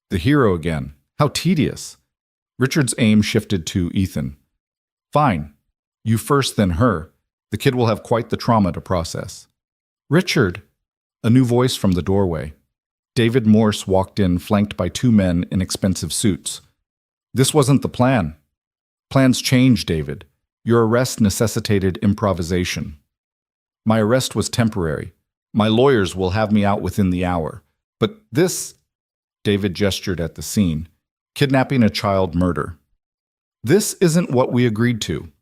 The hero again. How tedious. Richard's aim shifted to Ethan. Fine. You first, then her. The kid will have quite the trauma to process. Richard! A new voice from the doorway. David Morse walked in, flanked by two men in expensive suits. This wasn't the plan. Plans change, David. Your arrest necessitated improvisation. My arrest was temporary. My lawyers will have me out within the hour. But this, David gestured at the scene, kidnapping a child, murder. This isn't what we agreed to.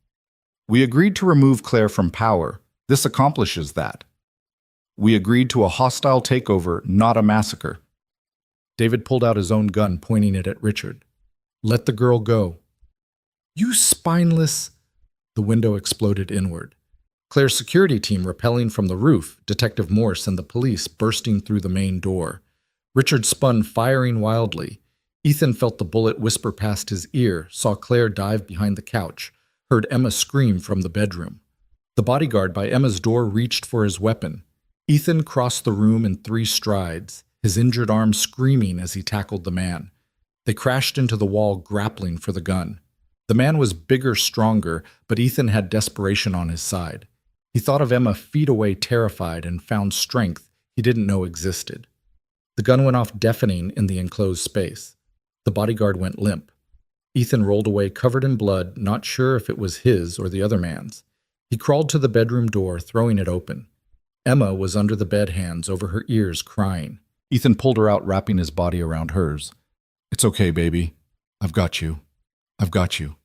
We agreed to remove Claire from power. This accomplishes that. We agreed to a hostile takeover, not a massacre. David pulled out his own gun, pointing it at Richard. Let the girl go. You spineless... The window exploded inward. Claire's security team rappelling from the roof, Detective Morse and the police bursting through the main door. Richard spun, firing wildly. Ethan felt the bullet whisper past his ear, saw Claire dive behind the couch, heard Emma scream from the bedroom. The bodyguard by Emma's door reached for his weapon. Ethan crossed the room in 3 strides, his injured arm screaming as he tackled the man. They crashed into the wall, grappling for the gun. The man was bigger, stronger, but Ethan had desperation on his side. He thought of Emma feet away, terrified, and found strength he didn't know existed. The gun went off deafening in the enclosed space. The bodyguard went limp. Ethan rolled away, covered in blood, not sure if it was his or the other man's. He crawled to the bedroom door, throwing it open. Emma was under the bed, hands over her ears, crying. Ethan pulled her out, wrapping his body around hers. It's okay, baby. I've got you. I've got you.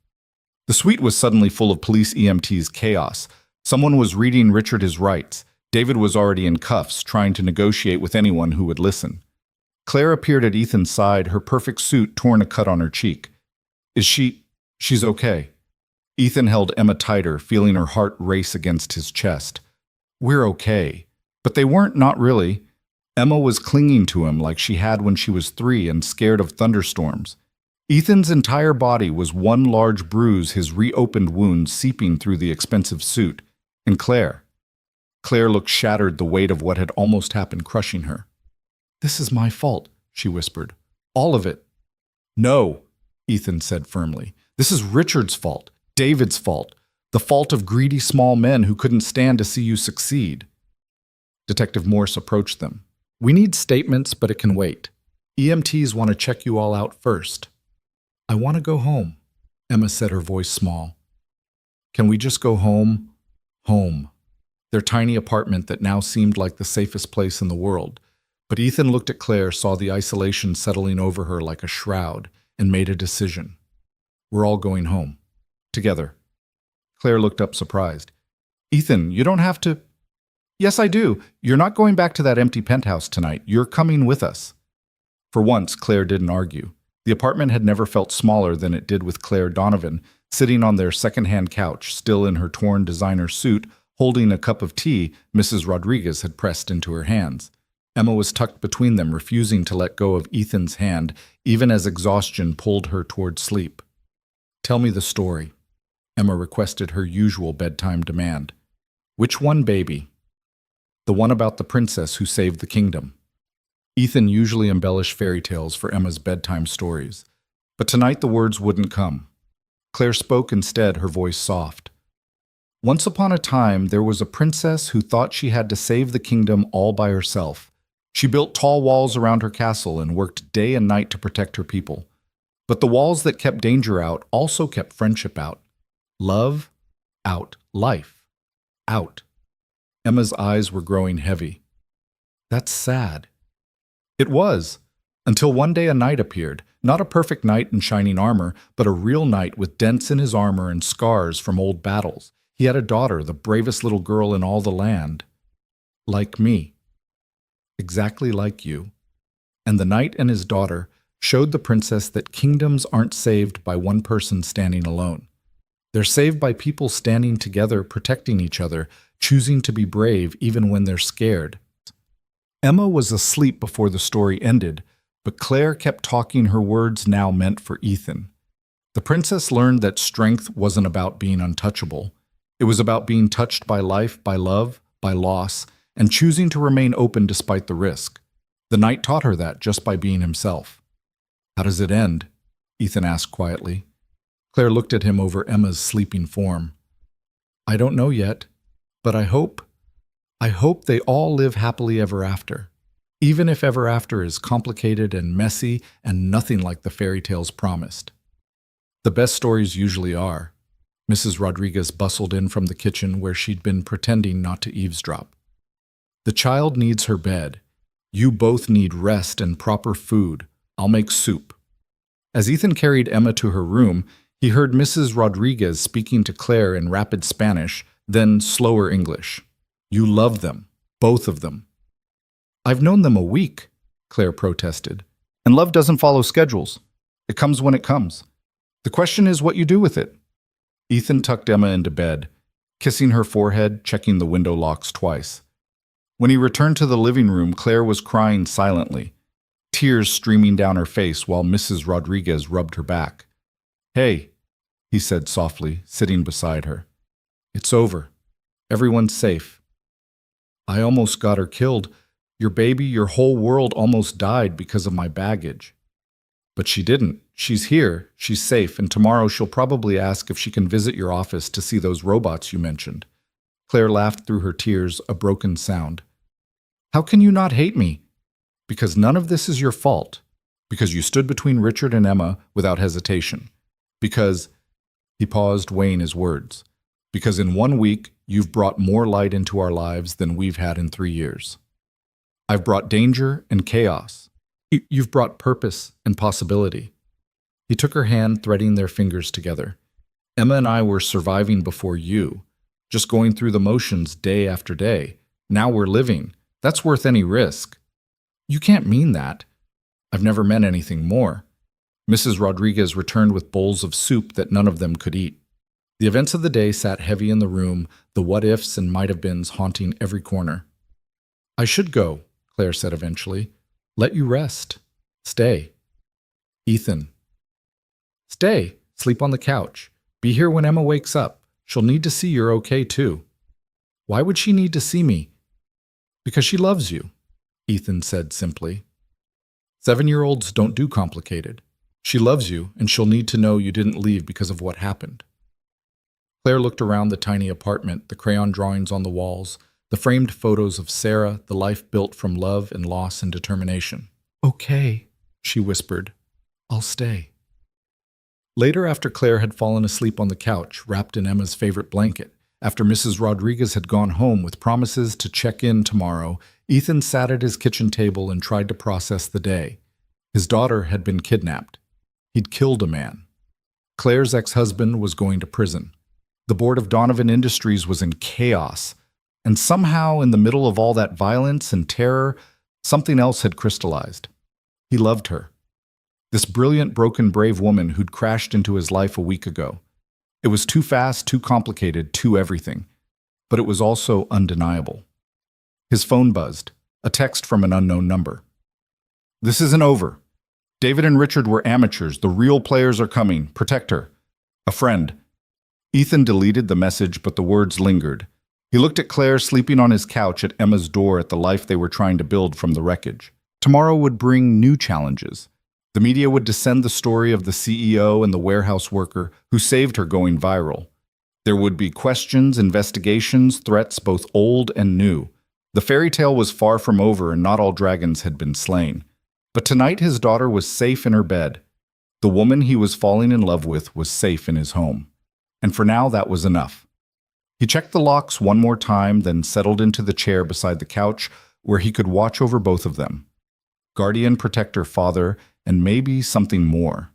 The suite was suddenly full of police EMTs' chaos. Someone was reading Richard his rights. David was already in cuffs, trying to negotiate with anyone who would listen. Claire appeared at Ethan's side, her perfect suit torn a cut on her cheek. She's okay. Ethan held Emma tighter, feeling her heart race against his chest. We're okay. But they weren't, not really. Emma was clinging to him like she had when she was 3 and scared of thunderstorms. Ethan's entire body was one large bruise, his reopened wound seeping through the expensive suit. And Claire. Claire looked shattered, the weight of what had almost happened crushing her. "This is my fault," she whispered. "All of it." "No," Ethan said firmly. "This is Richard's fault, David's fault, the fault of greedy small men who couldn't stand to see you succeed." Detective Morse approached them. "We need statements, but it can wait. EMTs want to check you all out first." "I want to go home," Emma said, her voice small. "Can we just go home?" Home. Their tiny apartment that now seemed like the safest place in the world. But Ethan looked at Claire, saw the isolation settling over her like a shroud, and made a decision. "We're all going home. Together." Claire looked up surprised. "Ethan, you don't have to—" "Yes, I do. You're not going back to that empty penthouse tonight. You're coming with us." For once, Claire didn't argue. The apartment had never felt smaller than it did with Claire Donovan, sitting on their second-hand couch, still in her torn designer suit, holding a cup of tea Mrs. Rodriguez had pressed into her hands. Emma was tucked between them, refusing to let go of Ethan's hand, even as exhaustion pulled her toward sleep. "Tell me the story," Emma requested, her usual bedtime demand. "Which one, baby?" "The one about the princess who saved the kingdom." Ethan usually embellished fairy tales for Emma's bedtime stories, but tonight the words wouldn't come. Claire spoke instead, her voice soft. "Once upon a time, there was a princess who thought she had to save the kingdom all by herself. She built tall walls around her castle and worked day and night to protect her people. But the walls that kept danger out also kept friendship out. Love out. Life out." Emma's eyes were growing heavy. "That's sad." It was, until one day a knight appeared, not a perfect knight in shining armor, but a real knight with dents in his armor and scars from old battles. He had a daughter, the bravest little girl in all the land. Like me. Exactly like you. And the knight and his daughter showed the princess that kingdoms aren't saved by one person standing alone. They're saved by people standing together, protecting each other, choosing to be brave even when they're scared. Emma was asleep before the story ended, but Claire kept talking, her words now meant for Ethan. The princess learned that strength wasn't about being untouchable. It was about being touched by life, by love, by loss, and choosing to remain open despite the risk. The knight taught her that just by being himself. "How does it end?" Ethan asked quietly. Claire looked at him over Emma's sleeping form. "I don't know yet, but I hope they all live happily ever after, even if ever after is complicated and messy and nothing like the fairy tales promised." "The best stories usually are." Mrs. Rodriguez bustled in from the kitchen where she'd been pretending not to eavesdrop. "The child needs her bed. You both need rest and proper food. I'll make soup." As Ethan carried Emma to her room, he heard Mrs. Rodriguez speaking to Claire in rapid Spanish, then slower English. "You love them, both of them." "I've known them a week," Claire protested. "And love doesn't follow schedules. It comes when it comes. The question is what you do with it." Ethan tucked Emma into bed, kissing her forehead, checking the window locks twice. When he returned to the living room, Claire was crying silently, tears streaming down her face while Mrs. Rodriguez rubbed her back. "Hey," he said softly, sitting beside her. "It's over. Everyone's safe. I almost got her killed. Your baby, your whole world almost died because of my baggage. But she didn't. She's here, she's safe, and tomorrow she'll probably ask if she can visit your office to see those robots you mentioned." Claire laughed through her tears, a broken sound. "How can you not hate me?" "Because none of this is your fault. Because you stood between Richard and Emma without hesitation. Because—" He paused, weighing his words. "Because in 1 week, you've brought more light into our lives than we've had in 3 years. I've brought danger and chaos. You've brought purpose and possibility." He took her hand, threading their fingers together. "Emma and I were surviving before you, just going through the motions day after day. Now we're living. That's worth any risk." "You can't mean that." "I've never meant anything more." Mrs. Rodriguez returned with bowls of soup that none of them could eat. The events of the day sat heavy in the room, the what-ifs and might-have-beens haunting every corner. "I should go," Claire said eventually. "Let you rest. Stay." Ethan. "Stay. Sleep on the couch. Be here when Emma wakes up. She'll need to see you're okay, too." "Why would she need to see me?" "Because she loves you," Ethan said simply. 7-year-olds don't do complicated. She loves you, and she'll need to know you didn't leave because of what happened. Claire looked around the tiny apartment, the crayon drawings on the walls, the framed photos of Sarah, the life built from love and loss and determination. "Okay," she whispered. "I'll stay." Later, after Claire had fallen asleep on the couch, wrapped in Emma's favorite blanket, after Mrs. Rodriguez had gone home with promises to check in tomorrow, Ethan sat at his kitchen table and tried to process the day. His daughter had been kidnapped. He'd killed a man. Claire's ex-husband was going to prison. The board of Donovan Industries was in chaos. And somehow, in the middle of all that violence and terror, something else had crystallized. He loved her. This brilliant, broken, brave woman who'd crashed into his life a week ago. It was too fast, too complicated, too everything. But it was also undeniable. His phone buzzed, a text from an unknown number. "This isn't over. David and Richard were amateurs. The real players are coming. Protect her. A friend." Ethan deleted the message, but the words lingered. He looked at Claire sleeping on his couch at Emma's door at the life they were trying to build from the wreckage. Tomorrow would bring new challenges. The media would descend the story of the CEO and the warehouse worker who saved her going viral. There would be questions, investigations, threats both old and new. The fairy tale was far from over and not all dragons had been slain. But tonight his daughter was safe in her bed. The woman he was falling in love with was safe in his home. And for now that was enough. He checked the locks one more time, then settled into the chair beside the couch where he could watch over both of them. Guardian, protector, father, and maybe something more.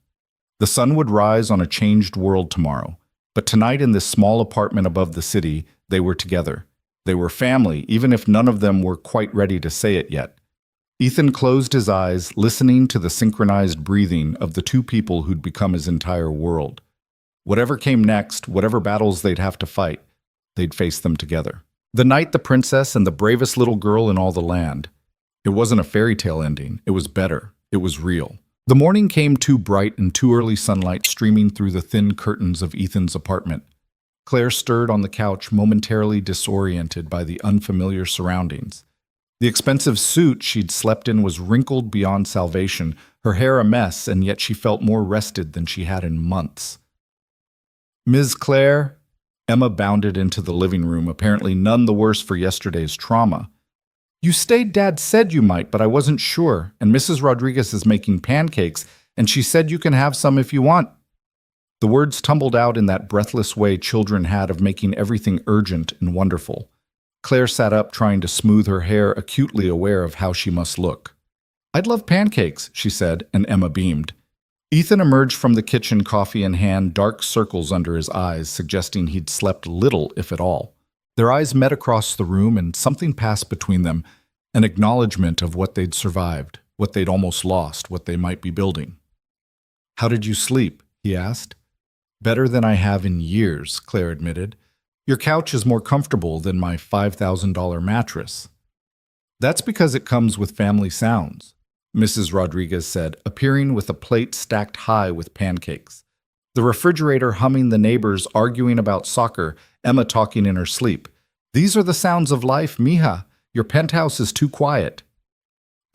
The sun would rise on a changed world tomorrow, but tonight in this small apartment above the city, they were together. They were family, even if none of them were quite ready to say it yet. Ethan closed his eyes, listening to the synchronized breathing of the two people who'd become his entire world. Whatever came next, whatever battles they'd have to fight, they'd face them together. The night the princess and the bravest little girl in all the land. It wasn't a fairy tale ending. It was better. It was real. The morning came too bright and too early sunlight streaming through the thin curtains of Ethan's apartment. Claire stirred on the couch, momentarily disoriented by the unfamiliar surroundings. The expensive suit she'd slept in was wrinkled beyond salvation, her hair a mess, and yet she felt more rested than she had in months. "Ms. Claire?" Emma bounded into the living room, apparently none the worse for yesterday's trauma. "You stayed, Dad said you might, but I wasn't sure, and Mrs. Rodriguez is making pancakes, and she said you can have some if you want." The words tumbled out in that breathless way children had of making everything urgent and wonderful. Claire sat up, trying to smooth her hair, acutely aware of how she must look. "I'd love pancakes," she said, and Emma beamed. Ethan emerged from the kitchen, coffee in hand, dark circles under his eyes, suggesting he'd slept little, if at all. Their eyes met across the room, and something passed between them, an acknowledgement of what they'd survived, what they'd almost lost, what they might be building. "How did you sleep?" he asked. "Better than I have in years," Claire admitted. "Your couch is more comfortable than my $5,000 mattress." "That's because it comes with family sounds," Mrs. Rodriguez said, appearing with a plate stacked high with pancakes. The refrigerator humming, the neighbors arguing about soccer, Emma talking in her sleep. "These are the sounds of life, mija. Your penthouse is too quiet."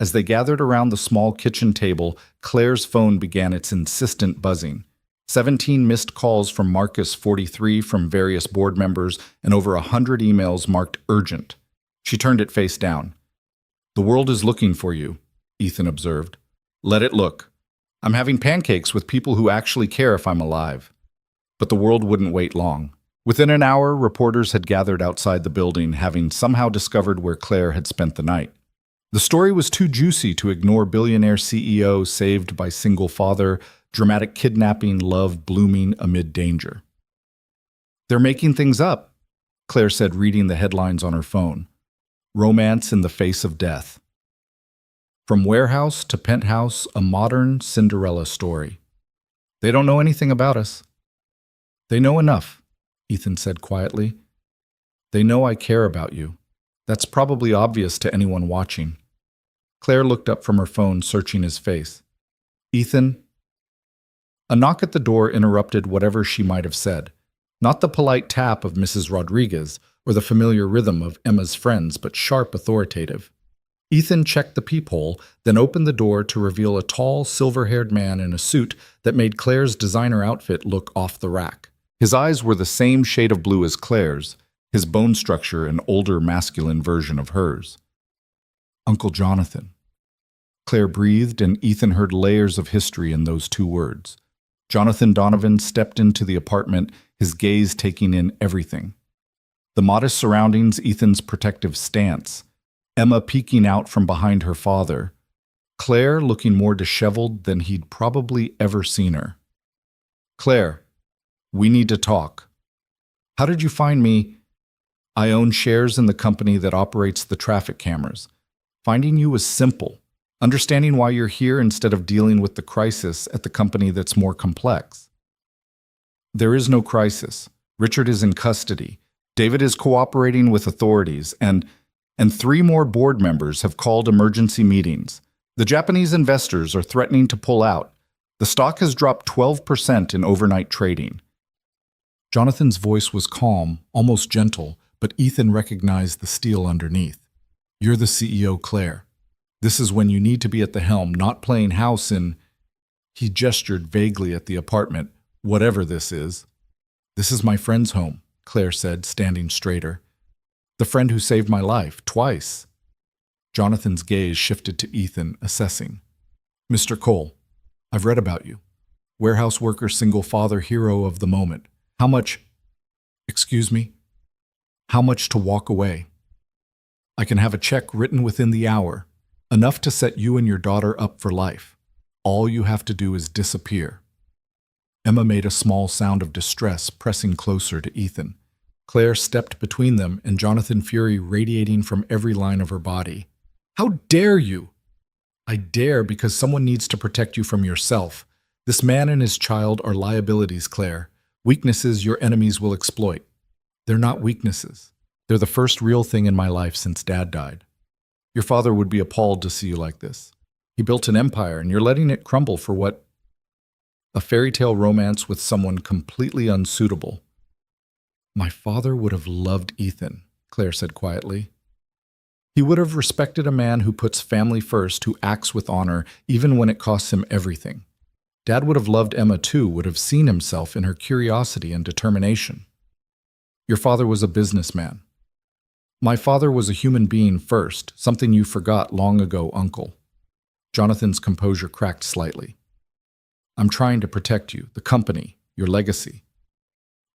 As they gathered around the small kitchen table, Claire's phone began its insistent buzzing. 17 missed calls from Marcus, 43 from various board members, and over 100 emails marked urgent. She turned it face down. "The world is looking for you," Ethan observed. "Let it look. I'm having pancakes with people who actually care if I'm alive." But the world wouldn't wait long. Within an hour, reporters had gathered outside the building, having somehow discovered where Claire had spent the night. The story was too juicy to ignore billionaire CEO saved by single father, dramatic kidnapping, love blooming amid danger. "They're making things up," Claire said, reading the headlines on her phone. "Romance in the face of death. From warehouse to penthouse, a modern Cinderella story. They don't know anything about us. They know enough." Ethan said quietly. They know I care about you. That's probably obvious to anyone watching. Claire looked up from her phone, searching his face. Ethan? A knock at the door interrupted whatever she might have said. Not the polite tap of Mrs. Rodriguez or the familiar rhythm of Emma's friends, but sharp, authoritative. Ethan checked the peephole, then opened the door to reveal a tall, silver-haired man in a suit that made Claire's designer outfit look off the rack. His eyes were the same shade of blue as Claire's, his bone structure an older, masculine version of hers. Uncle Jonathan. Claire breathed, and Ethan heard layers of history in those two words. Jonathan Donovan stepped into the apartment, his gaze taking in everything. The modest surroundings, Ethan's protective stance, Emma peeking out from behind her father, Claire looking more disheveled than he'd probably ever seen her. Claire, we need to talk. How did you find me? I own shares in the company that operates the traffic cameras. Finding you was simple. Understanding why you're here instead of dealing with the crisis at the company that's more complex. There is no crisis. Richard is in custody. David is cooperating with authorities, and 3 more board members have called emergency meetings. The Japanese investors are threatening to pull out. The stock has dropped 12% in overnight trading. Jonathan's voice was calm, almost gentle, but Ethan recognized the steel underneath. You're the CEO, Claire. This is when you need to be at the helm, not playing house in... He gestured vaguely at the apartment, whatever this is. This is my friend's home, Claire said, standing straighter. The friend who saved my life, twice. Jonathan's gaze shifted to Ethan, assessing. Mr. Cole, I've read about you. Warehouse worker, single father, hero of the moment. How much... Excuse me? How much to walk away? I can have a check written within the hour. Enough to set you and your daughter up for life. All you have to do is disappear. Emma made a small sound of distress, pressing closer to Ethan. Claire stepped between them, and Jonathan fury radiating from every line of her body. How dare you? I dare because someone needs to protect you from yourself. This man and his child are liabilities, Claire. Weaknesses your enemies will exploit. They're not weaknesses. They're the first real thing in my life since Dad died. Your father would be appalled to see you like this. He built an empire, and you're letting it crumble for what? A fairy tale romance with someone completely unsuitable. My father would have loved Ethan, Claire said quietly. He would have respected a man who puts family first, who acts with honor, even when it costs him everything. Dad would have loved Emma too, would have seen himself in her curiosity and determination. Your father was a businessman. My father was a human being first, something you forgot long ago, Uncle. Jonathan's composure cracked slightly. I'm trying to protect you, the company, your legacy.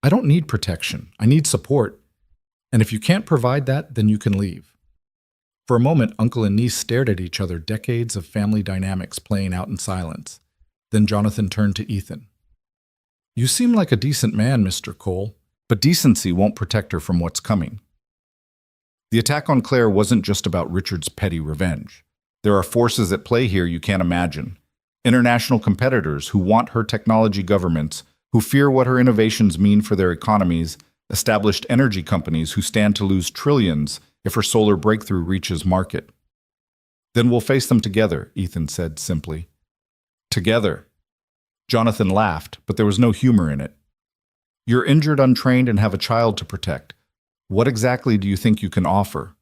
I don't need protection. I need support. And if you can't provide that, then you can leave. For a moment, uncle and niece stared at each other, decades of family dynamics playing out in silence. Then Jonathan turned to Ethan. You seem like a decent man, Mr. Cole, but decency won't protect her from what's coming. The attack on Claire wasn't just about Richard's petty revenge. There are forces at play here you can't imagine. International competitors who want her technology governments, who fear what her innovations mean for their economies, established energy companies who stand to lose trillions if her solar breakthrough reaches market. Then we'll face them together, Ethan said simply. Together. Jonathan laughed, but there was no humor in it. You're injured, untrained, and have a child to protect. What exactly do you think you can offer?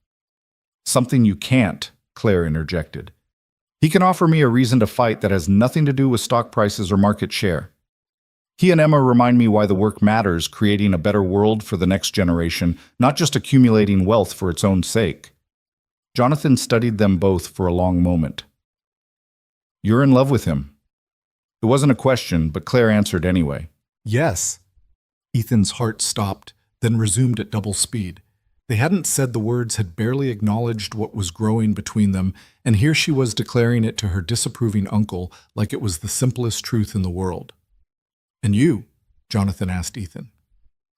Something you can't, Claire interjected. He can offer me a reason to fight that has nothing to do with stock prices or market share. He and Emma remind me why the work matters, creating a better world for the next generation, not just accumulating wealth for its own sake. Jonathan studied them both for a long moment. You're in love with him. It wasn't a question, but Claire answered anyway. Yes. Ethan's heart stopped, then resumed at double speed. They hadn't said the words, had barely acknowledged what was growing between them, and here she was declaring it to her disapproving uncle like it was the simplest truth in the world. And you, Jonathan asked Ethan,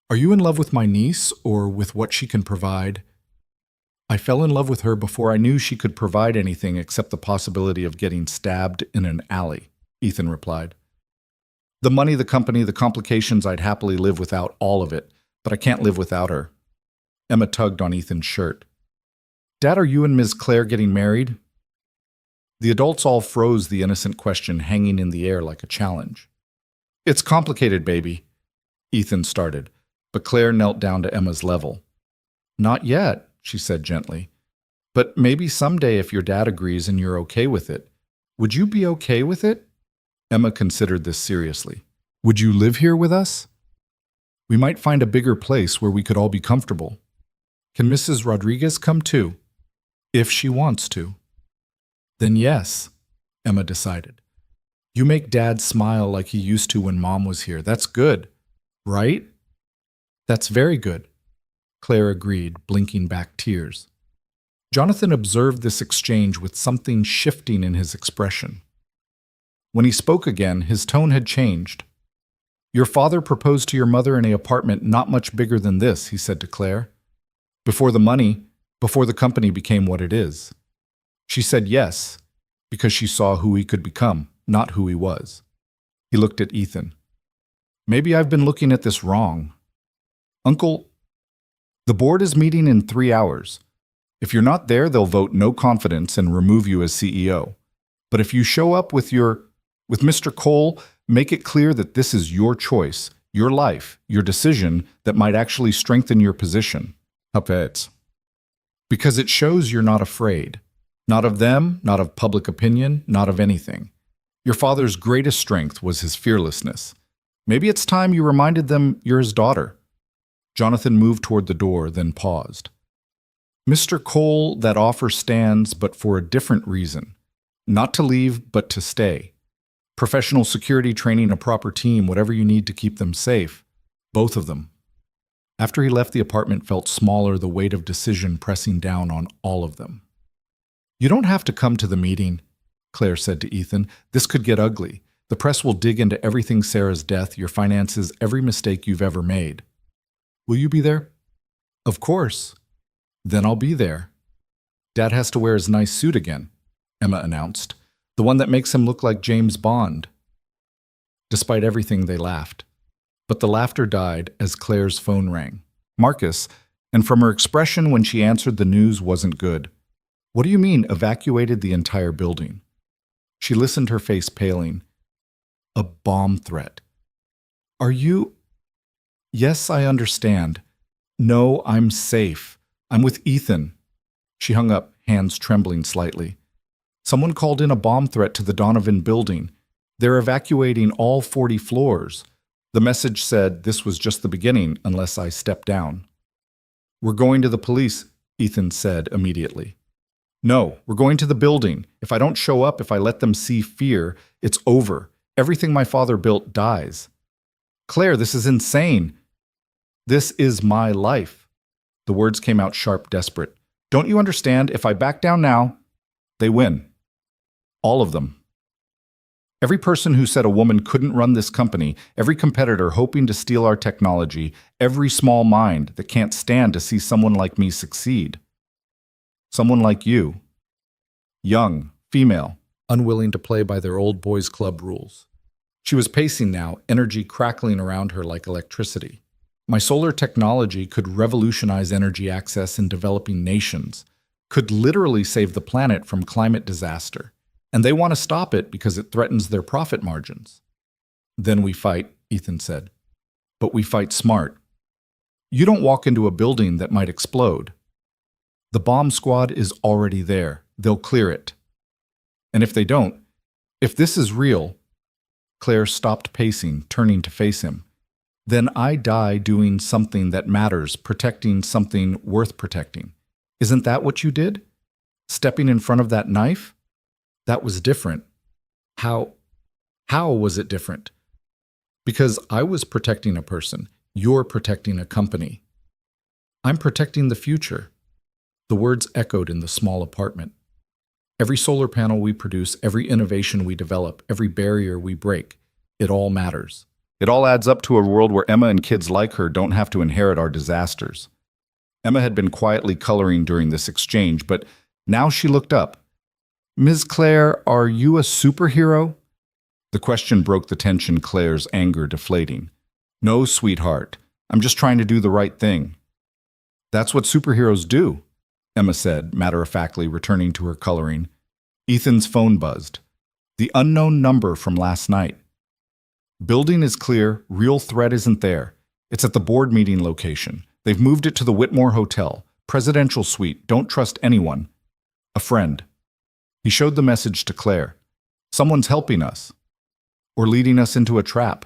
are you in love with my niece or with what she can provide? I fell in love with her before I knew she could provide anything except the possibility of getting stabbed in an alley, Ethan replied. The money, the company, the complications, I'd happily live without all of it, but I can't live without her. Emma tugged on Ethan's shirt. Dad, are you and Ms. Claire getting married? The adults all froze, the innocent question hanging in the air like a challenge. It's complicated, baby, Ethan started, but Claire knelt down to Emma's level. Not yet, she said gently. But maybe someday if your dad agrees and you're okay with it. Would you be okay with it? Emma considered this seriously. Would you live here with us? We might find a bigger place where we could all be comfortable. Can Mrs. Rodriguez come too? If she wants to. Then yes, Emma decided. You make Dad smile like he used to when Mom was here. That's good, right? That's very good, Claire agreed, blinking back tears. Jonathan observed this exchange with something shifting in his expression. When he spoke again, his tone had changed. Your father proposed to your mother in an apartment not much bigger than this, he said to Claire. Before the money, before the company became what it is. She said yes, because she saw who he could become, not who he was. He looked at Ethan. Maybe I've been looking at this wrong. Uncle, the board is meeting in 3 hours. If you're not there, they'll vote no confidence and remove you as CEO. But if you show up with Mr. Cole, make it clear that this is your choice, your life, your decision that might actually strengthen your position. Puppets. Because it shows you're not afraid. Not of them, not of public opinion, not of anything. Your father's greatest strength was his fearlessness. Maybe it's time you reminded them you're his daughter. Jonathan moved toward the door, then paused. Mr. Cole, that offer stands, but for a different reason. Not to leave, but to stay. Professional security training, a proper team, whatever you need to keep them safe. Both of them. After he left, the apartment felt smaller, the weight of decision pressing down on all of them. You don't have to come to the meeting, Claire said to Ethan. This could get ugly. The press will dig into everything: Sarah's death, your finances, every mistake you've ever made. Will you be there? Of course. Then I'll be there. Dad has to wear his nice suit again, Emma announced. The one that makes him look like James Bond. Despite everything, they laughed. But the laughter died as Claire's phone rang. Marcus, and from her expression when she answered, the news wasn't good. What do you mean, evacuated the entire building? She listened, her face paling. A bomb threat. Are you... Yes, I understand. No, I'm safe. I'm with Ethan. She hung up, hands trembling slightly. Someone called in a bomb threat to the Donovan building. They're evacuating all 40 floors. The message said this was just the beginning unless I step down. We're going to the police, Ethan said immediately. No, we're going to the building. If I don't show up, if I let them see fear, it's over. Everything my father built dies. Claire, this is insane. This is my life. The words came out sharp, desperate. Don't you understand? If I back down now, they win. All of them. Every person who said a woman couldn't run this company, every competitor hoping to steal our technology, every small mind that can't stand to see someone like me succeed. Someone like you. Young, female, unwilling to play by their old boys' club rules. She was pacing now, energy crackling around her like electricity. My solar technology could revolutionize energy access in developing nations, could literally save the planet from climate disaster. And they want to stop it because it threatens their profit margins. Then we fight, Ethan said. But we fight smart. You don't walk into a building that might explode. The bomb squad is already there. They'll clear it. And if they don't, if this is real, Claire stopped pacing, turning to face him. Then I die doing something that matters, protecting something worth protecting. Isn't that what you did? Stepping in front of that knife? That was different. How was it different? Because I was protecting a person. You're protecting a company. I'm protecting the future. The words echoed in the small apartment. Every solar panel we produce, every innovation we develop, every barrier we break, it all matters. It all adds up to a world where Emma and kids like her don't have to inherit our disasters. Emma had been quietly coloring during this exchange, but now she looked up. Ms. Claire, are you a superhero? The question broke the tension, Claire's anger deflating. No, sweetheart. I'm just trying to do the right thing. That's what superheroes do, Emma said, matter-of-factly returning to her coloring. Ethan's phone buzzed. The unknown number from last night. Building is clear, real threat isn't there. It's at the board meeting location. They've moved it to the Whitmore Hotel. Presidential suite. Don't trust anyone. A friend. He showed the message to Claire. Someone's helping us. Or leading us into a trap.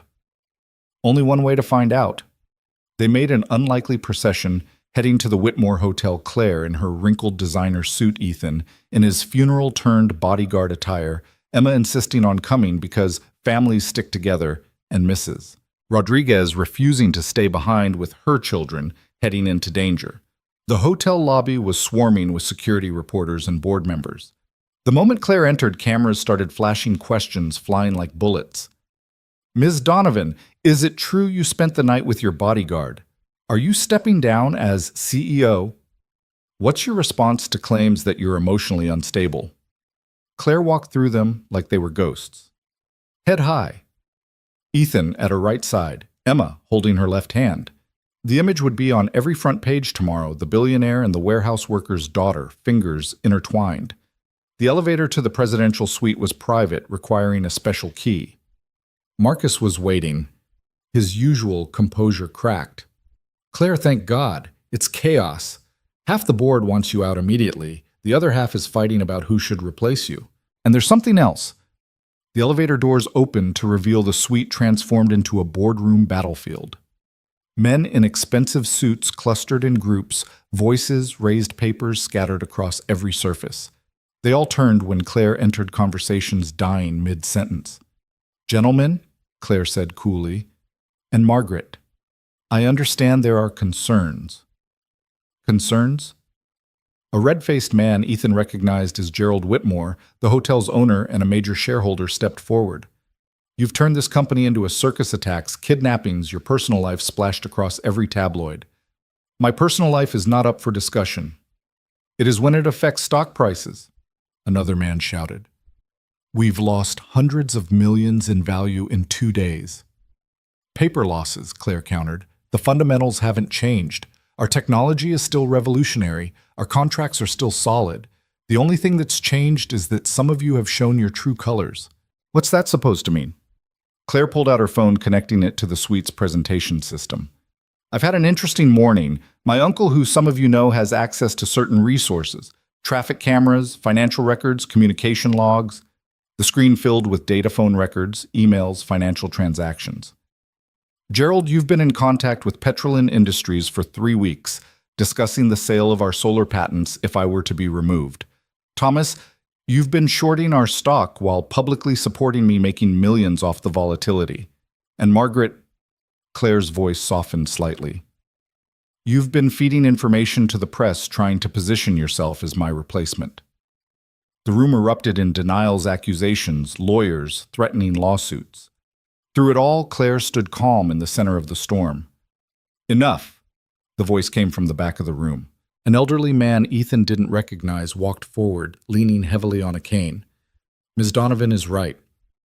Only one way to find out. They made an unlikely procession, heading to the Whitmore Hotel. Claire in her wrinkled designer suit, Ethan in his funeral-turned bodyguard attire, Emma insisting on coming because families stick together, and Mrs. Rodriguez refusing to stay behind with her children, heading into danger. The hotel lobby was swarming with security reporters and board members. The moment Claire entered, cameras started flashing questions flying like bullets. Ms. Donovan, is it true you spent the night with your bodyguard? Are you stepping down as CEO? What's your response to claims that you're emotionally unstable? Claire walked through them like they were ghosts. Head high. Ethan at her right side, Emma holding her left hand. The image would be on every front page tomorrow, the billionaire and the warehouse worker's daughter, fingers intertwined. The elevator to the presidential suite was private, requiring a special key. Marcus was waiting. His usual composure cracked. Claire, thank God. It's chaos. Half the board wants you out immediately. The other half is fighting about who should replace you. And there's something else. The elevator doors opened to reveal the suite transformed into a boardroom battlefield. Men in expensive suits clustered in groups, voices, raised papers scattered across every surface. They all turned when Claire entered conversations, dying mid-sentence. Gentlemen, Claire said coolly, and Margaret, I understand there are concerns. Concerns? A red-faced man Ethan recognized as Gerald Whitmore, the hotel's owner and a major shareholder, stepped forward. You've turned this company into a circus. Attacks, kidnappings, your personal life splashed across every tabloid. My personal life is not up for discussion. It is when it affects stock prices, another man shouted. We've lost hundreds of millions in value in 2 days. Paper losses, Claire countered. The fundamentals haven't changed. Our technology is still revolutionary. Our contracts are still solid. The only thing that's changed is that some of you have shown your true colors. What's that supposed to mean? Claire pulled out her phone, connecting it to the suite's presentation system. I've had an interesting morning. My uncle, who some of you know, has access to certain resources. Traffic cameras, financial records, communication logs. The screen filled with data phone records, emails, financial transactions. Gerald, you've been in contact with Petrolin Industries for 3 weeks, discussing the sale of our solar patents if I were to be removed. Thomas, you've been shorting our stock while publicly supporting me, making millions off the volatility. And Margaret, Claire's voice softened slightly. You've been feeding information to the press, trying to position yourself as my replacement. The room erupted in denials, accusations, lawyers, threatening lawsuits. Through it all, Claire stood calm in the center of the storm. Enough, the voice came from the back of the room. An elderly man Ethan didn't recognize walked forward, leaning heavily on a cane. Ms. Donovan is right.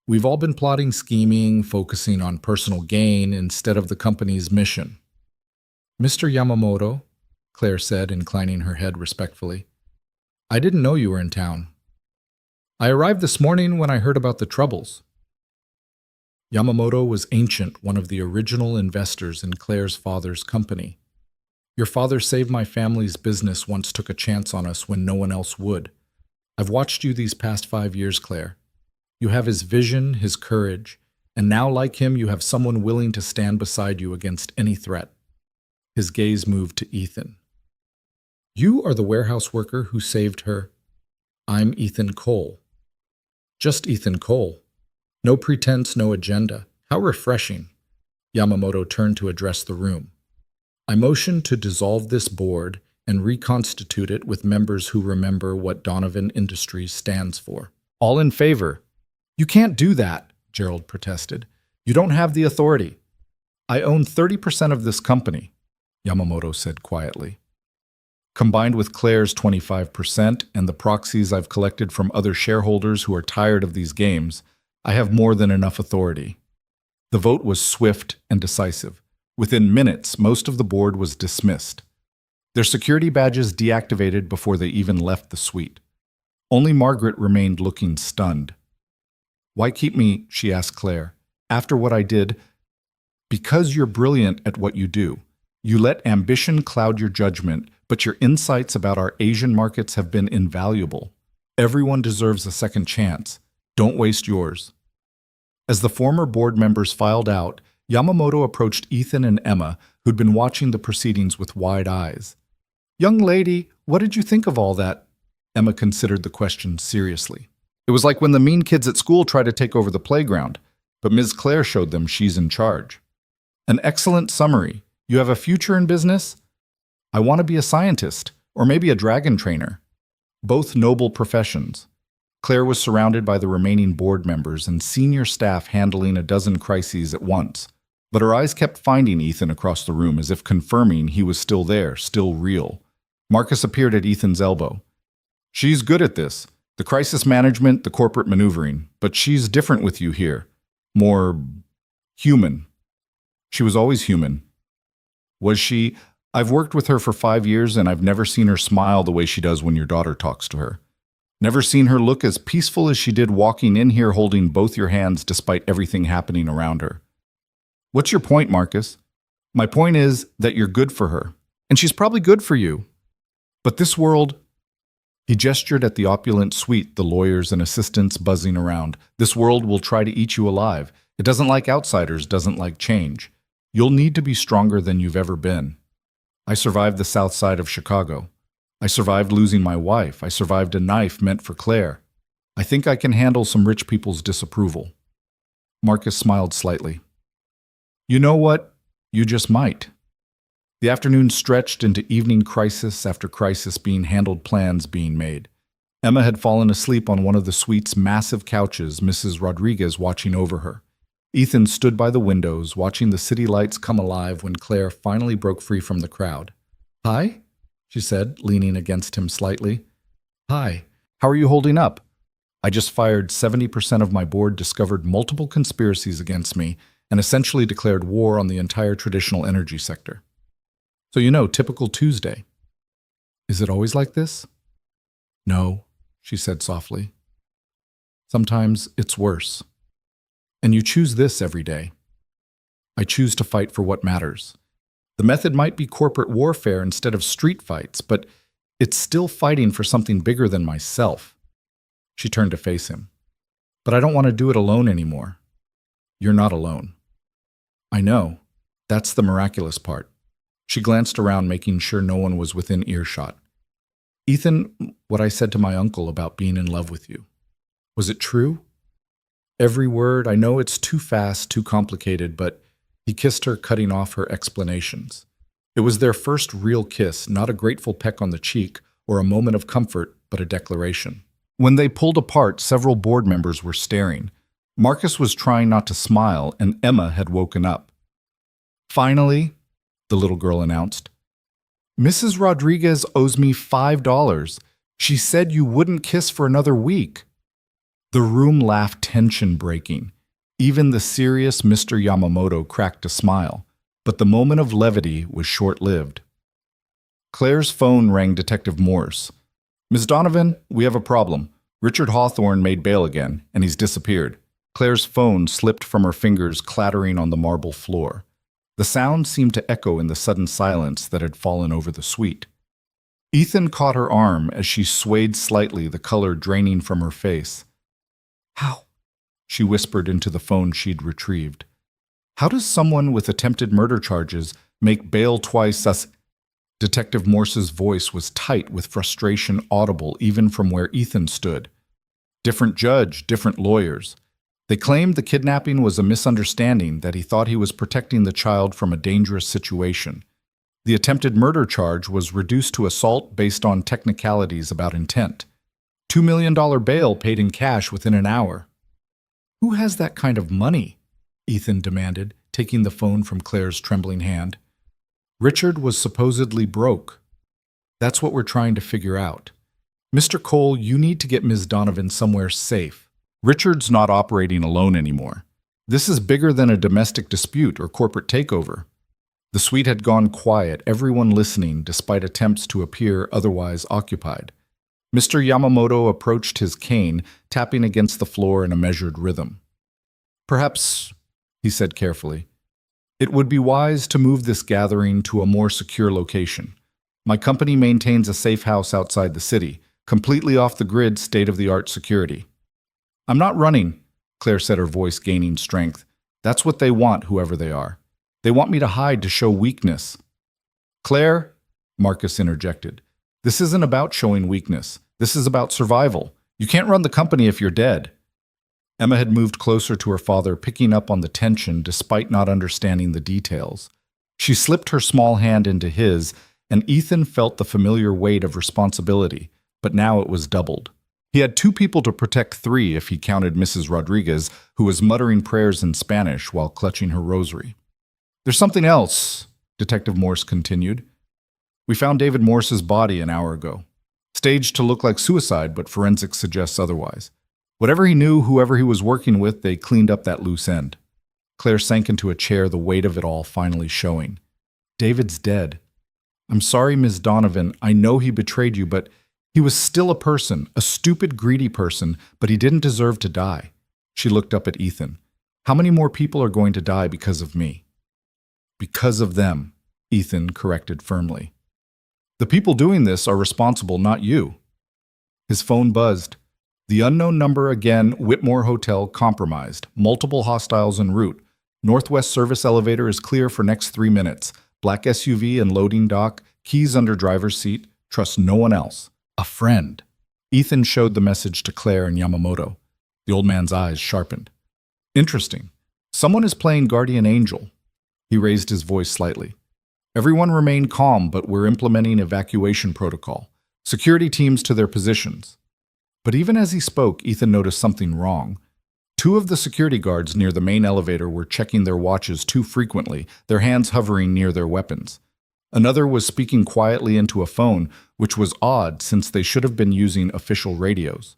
We've all been plotting, scheming, focusing on personal gain instead of the company's mission. Mr. Yamamoto, Claire said, inclining her head respectfully, I didn't know you were in town. I arrived this morning when I heard about the troubles. Yamamoto was Ancient, one of the original investors in Claire's father's company. Your father saved my family's business, once took a chance on us when no one else would. I've watched you these past 5 years, Claire. You have his vision, his courage, and now, like him, you have someone willing to stand beside you against any threat. His gaze moved to Ethan. You are the warehouse worker who saved her. I'm Ethan Cole. Just Ethan Cole. No pretense, no agenda. How refreshing. Yamamoto turned to address the room. I motion to dissolve this board and reconstitute it with members who remember what Donovan Industries stands for. All in favor? You can't do that, Gerald protested. You don't have the authority. I own 30% of this company, Yamamoto said quietly. Combined with Claire's 25% and the proxies I've collected from other shareholders who are tired of these games, I have more than enough authority. The vote was swift and decisive. Within minutes, most of the board was dismissed, their security badges deactivated before they even left the suite. Only Margaret remained looking stunned. "Why keep me?" she asked Claire. "After what I did?" "Because you're brilliant at what you do. You let ambition cloud your judgment, but your insights about our Asian markets have been invaluable. Everyone deserves a second chance. Don't waste yours." As the former board members filed out, Yamamoto approached Ethan and Emma, who'd been watching the proceedings with wide eyes. "Young lady, what did you think of all that?" Emma considered the question seriously. "It was like when the mean kids at school try to take over the playground, but Ms. Claire showed them she's in charge." "An excellent summary. You have a future in business?" "I want to be a scientist, or maybe a dragon trainer." Both noble professions. Claire was surrounded by the remaining board members and senior staff handling a dozen crises at once, but her eyes kept finding Ethan across the room as if confirming he was still there, still real. Marcus appeared at Ethan's elbow. "She's good at this. The crisis management, the corporate maneuvering. But she's different with you here. More human." "She was always human." "Was she? I've worked with her for 5 years and I've never seen her smile the way she does when your daughter talks to her. Never seen her look as peaceful as she did walking in here holding both your hands despite everything happening around her." "What's your point, Marcus?" "My point is that you're good for her. And she's probably good for you. But this world—" He gestured at the opulent suite, the lawyers and assistants buzzing around. "This world will try to eat you alive. It doesn't like outsiders, doesn't like change. You'll need to be stronger than you've ever been. I survived the south side of Chicago. I survived losing my wife. I survived a knife meant for Claire. I think I can handle some rich people's disapproval." Marcus smiled slightly. "You know what? You just might." The afternoon stretched into evening crisis after crisis being handled, plans being made. Emma had fallen asleep on one of the suite's massive couches, Mrs. Rodriguez watching over her. Ethan stood by the windows, watching the city lights come alive when Claire finally broke free from the crowd. "Hi?" she said, leaning against him slightly. "Hi. How are you holding up?" "I just fired 70% of my board, discovered multiple conspiracies against me, and essentially declared war on the entire traditional energy sector. So typical Tuesday." "Is it always like this?" "No," she said softly. "Sometimes it's worse. And you choose this every day." "I choose to fight for what matters. The method might be corporate warfare instead of street fights, but it's still fighting for something bigger than myself." She turned to face him. "But I don't want to do it alone anymore." "You're not alone." "I know. That's the miraculous part." She glanced around, making sure no one was within earshot. "Ethan, what I said to my uncle about being in love with you, was it true?" "Every word. I know it's too fast, too complicated, but—" He kissed her, cutting off her explanations. It was their first real kiss, not a grateful peck on the cheek or a moment of comfort, but a declaration. When they pulled apart, several board members were staring. Marcus was trying not to smile, and Emma had woken up. "Finally," the little girl announced, "Mrs. Rodriguez owes me $5. She said you wouldn't kiss for another week." The room laughed, tension breaking. Even the serious Mr. Yamamoto cracked a smile, but the moment of levity was short-lived. Claire's phone rang Detective Morse. "Ms. Donovan, we have a problem. Richard Hawthorne made bail again, and he's disappeared." Claire's phone slipped from her fingers, clattering on the marble floor. The sound seemed to echo in the sudden silence that had fallen over the suite. Ethan caught her arm as she swayed slightly, the color draining from her face. "How?" she whispered into the phone she'd retrieved. "How does someone with attempted murder charges make bail twice as—" Detective Morse's voice was tight with frustration, audible even from where Ethan stood. "Different judge, different lawyers. They claimed the kidnapping was a misunderstanding, that he thought he was protecting the child from a dangerous situation. The attempted murder charge was reduced to assault based on technicalities about intent. $2 million bail paid in cash within an hour." "Who has that kind of money?" Ethan demanded, taking the phone from Claire's trembling hand. "Richard was supposedly broke. That's what we're trying to figure out. Mr. Cole, you need to get Ms. Donovan somewhere safe. Richard's not operating alone anymore. This is bigger than a domestic dispute or corporate takeover. The suite had gone quiet, everyone listening despite attempts to appear otherwise occupied. Mr. Yamamoto approached his cane, tapping against the floor in a measured rhythm. "Perhaps," he said carefully, "it would be wise to move this gathering to a more secure location. My company maintains a safe house outside the city, completely off the grid, state-of-the-art security." "I'm not running," Claire said, her voice gaining strength. "That's what they want, whoever they are. They want me to hide to show weakness." "Claire," Marcus interjected, "this isn't about showing weakness. This is about survival. You can't run the company if you're dead." Emma had moved closer to her father, picking up on the tension despite not understanding the details. She slipped her small hand into his, and Ethan felt the familiar weight of responsibility, but now it was doubled. He had 2 people to protect 3 if he counted Mrs. Rodriguez, who was muttering prayers in Spanish while clutching her rosary. "There's something else," Detective Morse continued. "We found David Morse's body an hour ago. Staged to look like suicide, but forensics suggests otherwise. Whatever he knew, whoever he was working with, they cleaned up that loose end." Claire sank into a chair, the weight of it all finally showing. "David's dead. I'm sorry, Ms. Donovan. I know he betrayed you, but he was still a person, a stupid, greedy person, but he didn't deserve to die." She looked up at Ethan. "How many more people are going to die because of me?" "Because of them," Ethan corrected firmly. "The people doing this are responsible, not you." His phone buzzed. The unknown number again, Whitmore Hotel, compromised. Multiple hostiles en route. Northwest service elevator is clear for next 3 minutes. Black SUV and loading dock. Keys under driver's seat. Trust no one else. A friend. Ethan showed the message to Claire and Yamamoto. The old man's eyes sharpened. "Interesting. Someone is playing guardian angel." He raised his voice slightly. "Everyone remain calm, but we're implementing evacuation protocol. Security teams to their positions." But even as he spoke, Ethan noticed something wrong. 2 of the security guards near the main elevator were checking their watches too frequently, their hands hovering near their weapons. Another was speaking quietly into a phone, which was odd since they should have been using official radios.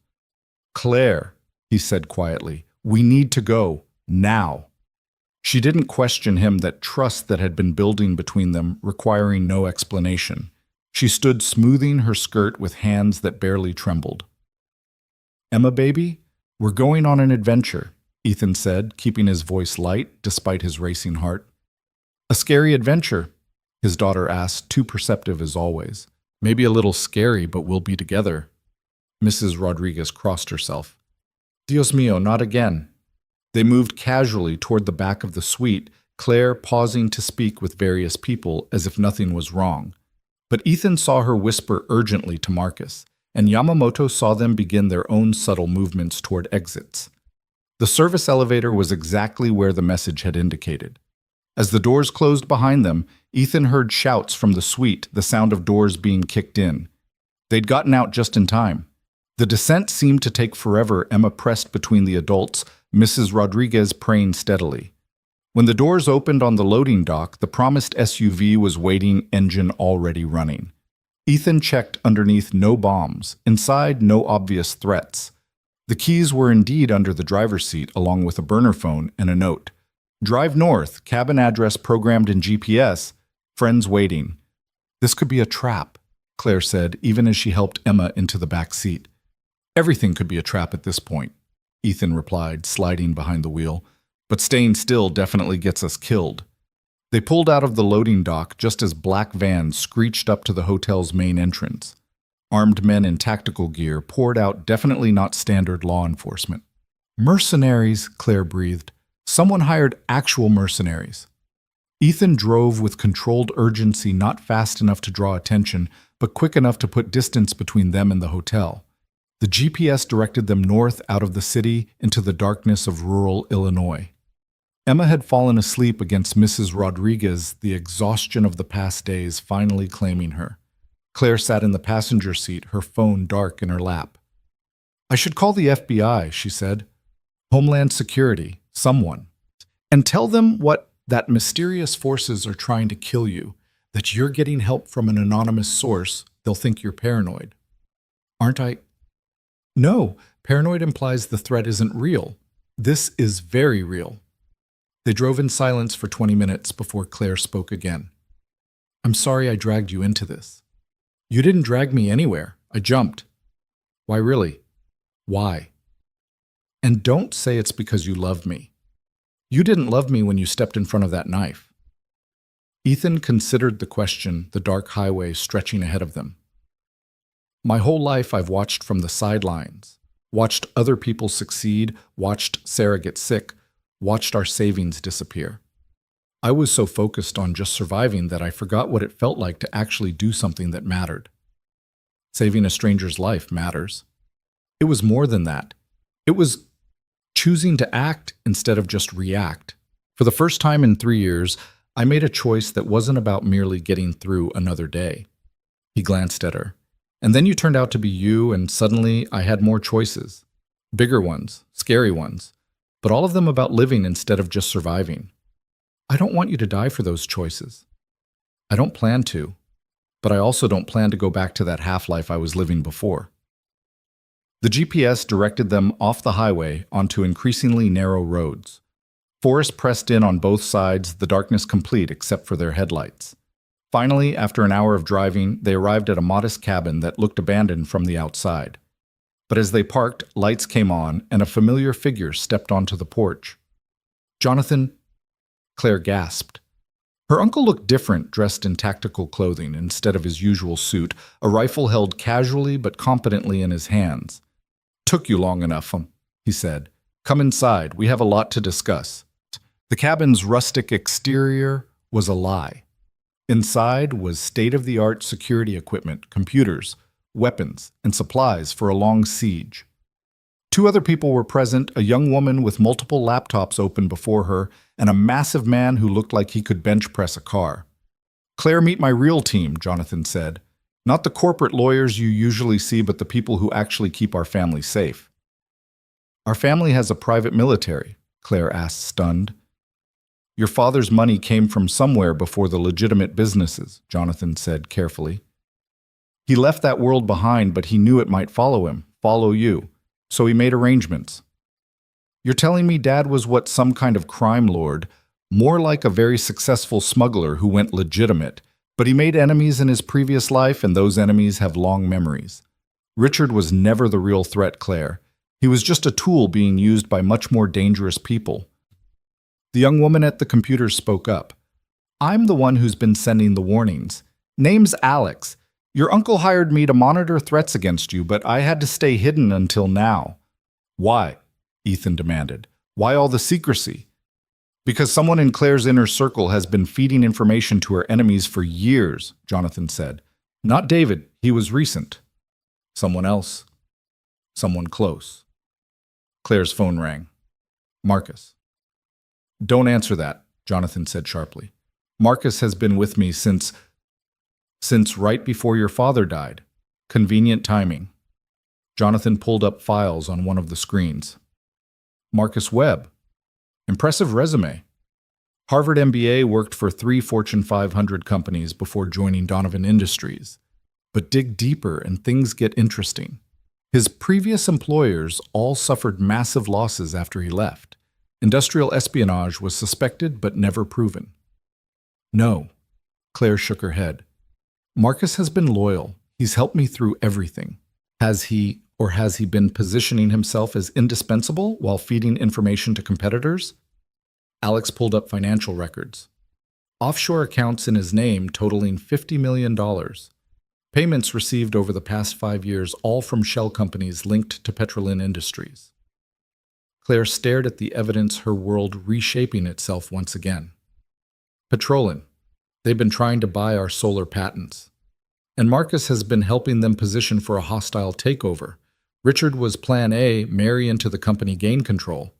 "Claire," he said quietly, "we need to go. Now." She didn't question him, that trust that had been building between them, requiring no explanation. She stood smoothing her skirt with hands that barely trembled. "Emma, baby, we're going on an adventure," Ethan said, keeping his voice light despite his racing heart. "A scary adventure?" his daughter asked, too perceptive as always. "Maybe a little scary, but we'll be together." Mrs. Rodriguez crossed herself. "Dios mío, not again." They moved casually toward the back of the suite, Claire pausing to speak with various people as if nothing was wrong. But Ethan saw her whisper urgently to Marcus, and Yamamoto saw them begin their own subtle movements toward exits. The service elevator was exactly where the message had indicated. As the doors closed behind them, Ethan heard shouts from the suite, the sound of doors being kicked in. They'd gotten out just in time. The descent seemed to take forever. Emma pressed between the adults, Mrs. Rodriguez praying steadily. When the doors opened on the loading dock, the promised SUV was waiting, engine already running. Ethan checked underneath, no bombs. Inside, no obvious threats. The keys were indeed under the driver's seat, along with a burner phone and a note. "Drive north, cabin address programmed in GPS, friends waiting." "This could be a trap," Claire said, even as she helped Emma into the back seat. "Everything could be a trap at this point," Ethan replied, sliding behind the wheel. "But staying still definitely gets us killed." They pulled out of the loading dock just as black vans screeched up to the hotel's main entrance. Armed men in tactical gear poured out, definitely not standard law enforcement. "Mercenaries," Claire breathed. "Someone hired actual mercenaries." Ethan drove with controlled urgency, not fast enough to draw attention, but quick enough to put distance between them and the hotel. The GPS directed them north out of the city into the darkness of rural Illinois. Emma had fallen asleep against Mrs. Rodriguez, the exhaustion of the past days finally claiming her. Claire sat in the passenger seat, her phone dark in her lap. "I should call the FBI," she said. "Homeland Security, someone. And tell them that mysterious forces are trying to kill you, that you're getting help from an anonymous source. They'll think you're paranoid." "Aren't I?" "No, paranoid implies the threat isn't real. This is very real." They drove in silence for 20 minutes before Claire spoke again. I'm sorry I dragged you into this. You didn't drag me anywhere. I jumped. Why really? Why? And don't say it's because you love me. You didn't love me when you stepped in front of that knife. Ethan considered the question, the dark highway stretching ahead of them. My whole life I've watched from the sidelines, watched other people succeed, watched Sarah get sick, watched our savings disappear. I was so focused on just surviving that I forgot what it felt like to actually do something that mattered. Saving a stranger's life matters. It was more than that. It was choosing to act instead of just react. For the first time in 3 years, I made a choice that wasn't about merely getting through another day. He glanced at her. And then you turned out to be you, and suddenly I had more choices. Bigger ones, scary ones, but all of them about living instead of just surviving. I don't want you to die for those choices. I don't plan to, but I also don't plan to go back to that half-life I was living before. The GPS directed them off the highway onto increasingly narrow roads. Forest pressed in on both sides, the darkness complete except for their headlights. Finally, after an hour of driving, they arrived at a modest cabin that looked abandoned from the outside. But as they parked, lights came on, and a familiar figure stepped onto the porch. Jonathan, Claire gasped. Her uncle looked different, dressed in tactical clothing instead of his usual suit, a rifle held casually but competently in his hands. Took you long enough, he said. Come inside, we have a lot to discuss. The cabin's rustic exterior was a lie. Inside was state-of-the-art security equipment, computers, weapons, and supplies for a long siege. 2 other people were present, a young woman with multiple laptops open before her, and a massive man who looked like he could bench press a car. Claire, meet my real team, Jonathan said. Not the corporate lawyers you usually see, but the people who actually keep our family safe. Our family has a private military, Claire asked, stunned. Your father's money came from somewhere before the legitimate businesses, Jonathan said carefully. He left that world behind, but he knew it might follow him, follow you, so he made arrangements. You're telling me Dad was what, some kind of crime lord, more like a very successful smuggler who went legitimate, but he made enemies in his previous life, and those enemies have long memories. Richard was never the real threat, Claire. He was just a tool being used by much more dangerous people. The young woman at the computer spoke up. I'm the one who's been sending the warnings. Name's Alex. Your uncle hired me to monitor threats against you, but I had to stay hidden until now. Why? Ethan demanded. Why all the secrecy? Because someone in Claire's inner circle has been feeding information to her enemies for years, Jonathan said. Not David, he was recent. Someone else. Someone close. Claire's phone rang. Marcus. Don't answer that, Jonathan said sharply. Marcus has been with me since right before your father died. Convenient timing. Jonathan pulled up files on one of the screens. Marcus Webb. Impressive resume. Harvard MBA, worked for 3 Fortune 500 companies before joining Donovan Industries. But dig deeper and things get interesting. His previous employers all suffered massive losses after he left. Industrial espionage was suspected but never proven. No, Claire shook her head. Marcus has been loyal. He's helped me through everything. Has he been positioning himself as indispensable while feeding information to competitors? Alex pulled up financial records. Offshore accounts in his name totaling $50 million. Payments received over the past 5 years, all from shell companies linked to Petrolin Industries. Claire stared at the evidence, her world reshaping itself once again. Petrolin. They've been trying to buy our solar patents. And Marcus has been helping them position for a hostile takeover. Richard was Plan A, marry into the company, gain control.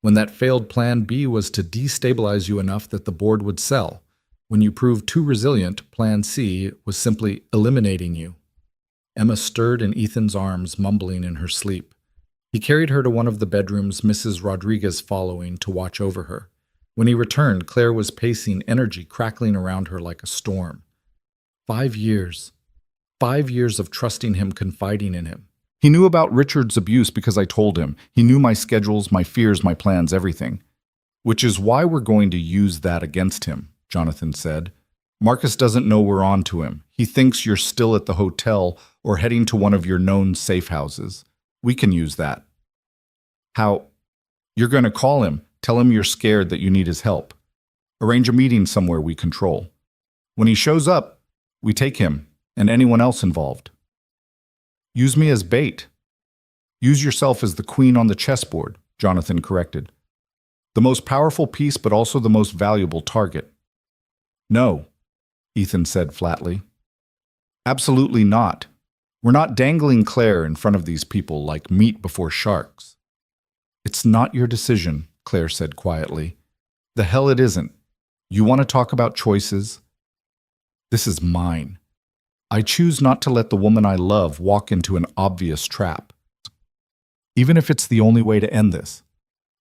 When that failed, Plan B was to destabilize you enough that the board would sell. When you proved too resilient, Plan C was simply eliminating you. Emma stirred in Ethan's arms, mumbling in her sleep. He carried her to one of the bedrooms, Mrs. Rodriguez following to watch over her. When he returned, Claire was pacing, energy crackling around her like a storm. 5 years. 5 years of trusting him, confiding in him. He knew about Richard's abuse because I told him. He knew my schedules, my fears, my plans, everything. Which is why we're going to use that against him, Jonathan said. Marcus doesn't know we're on to him. He thinks you're still at the hotel or heading to one of your known safe houses. We can use that. How? You're going to call him, tell him you're scared that you need his help. Arrange a meeting somewhere we control. When he shows up, we take him and anyone else involved. Use me as bait. Use yourself as the queen on the chessboard, Jonathan corrected. The most powerful piece, but also the most valuable target. No, Ethan said flatly. Absolutely not. We're not dangling Claire in front of these people like meat before sharks. It's not your decision, Claire said quietly. The hell it isn't. You want to talk about choices? This is mine. I choose not to let the woman I love walk into an obvious trap. Even if it's the only way to end this.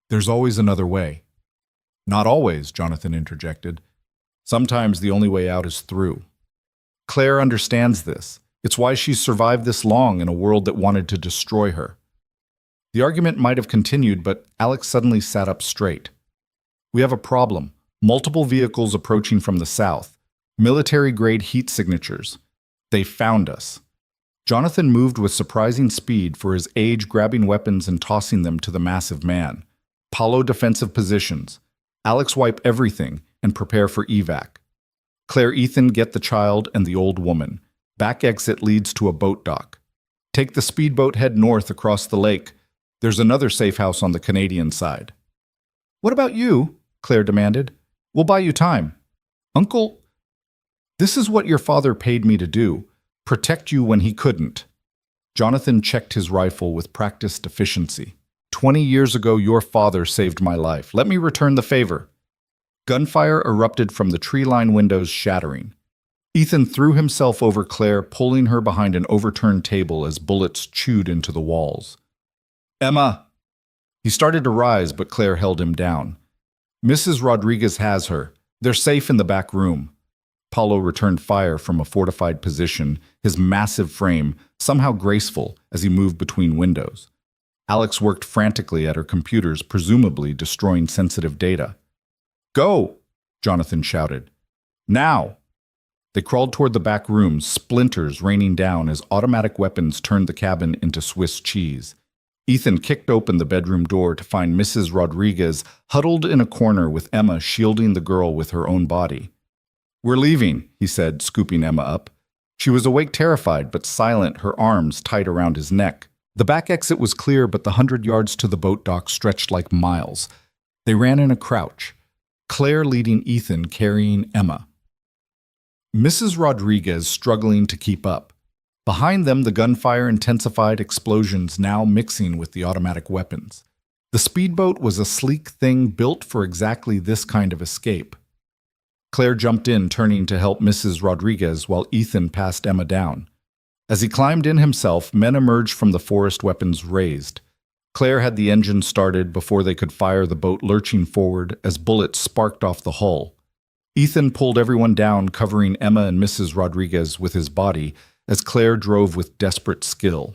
There's always another way. Not always, Jonathan interjected. Sometimes the only way out is through. Claire understands this. It's why she's survived this long in a world that wanted to destroy her. The argument might have continued, but Alex suddenly sat up straight. We have a problem. Multiple vehicles approaching from the south. Military-grade heat signatures. They found us. Jonathan moved with surprising speed for his age, grabbing weapons and tossing them to the massive man. Paulo defensive positions. Alex wipe everything and prepare for evac. Claire, Ethan, get the child and the old woman. Back exit leads to a boat dock. Take the speedboat, head north across the lake. There's another safe house on the Canadian side. What about you? Claire demanded. We'll buy you time. Uncle, this is what your father paid me to do. Protect you when he couldn't. Jonathan checked his rifle with practiced efficiency. 20 years ago, your father saved my life. Let me return the favor. Gunfire erupted from the tree-lined windows, shattering. Ethan threw himself over Claire, pulling her behind an overturned table as bullets chewed into the walls. Emma! He started to rise, but Claire held him down. Mrs. Rodriguez has her. They're safe in the back room. Paulo returned fire from a fortified position, his massive frame somehow graceful as he moved between windows. Alex worked frantically at her computers, presumably destroying sensitive data. Go! Jonathan shouted. Now! They crawled toward the back room, splinters raining down as automatic weapons turned the cabin into Swiss cheese. Ethan kicked open the bedroom door to find Mrs. Rodriguez huddled in a corner with Emma shielding the girl with her own body. We're leaving, he said, scooping Emma up. She was awake, terrified, but silent, her arms tight around his neck. The back exit was clear, but the 100 yards to the boat dock stretched like miles. They ran in a crouch, Claire leading Ethan, carrying Emma. Mrs. Rodriguez struggling to keep up. Behind them, the gunfire intensified, explosions now mixing with the automatic weapons. The speedboat was a sleek thing built for exactly this kind of escape. Claire jumped in, turning to help Mrs. Rodriguez while Ethan passed Emma down. As he climbed in himself, men emerged from the forest, weapons raised. Claire had the engine started before they could fire, the boat lurching forward as bullets sparked off the hull. Ethan pulled everyone down, covering Emma and Mrs. Rodriguez with his body as Claire drove with desperate skill.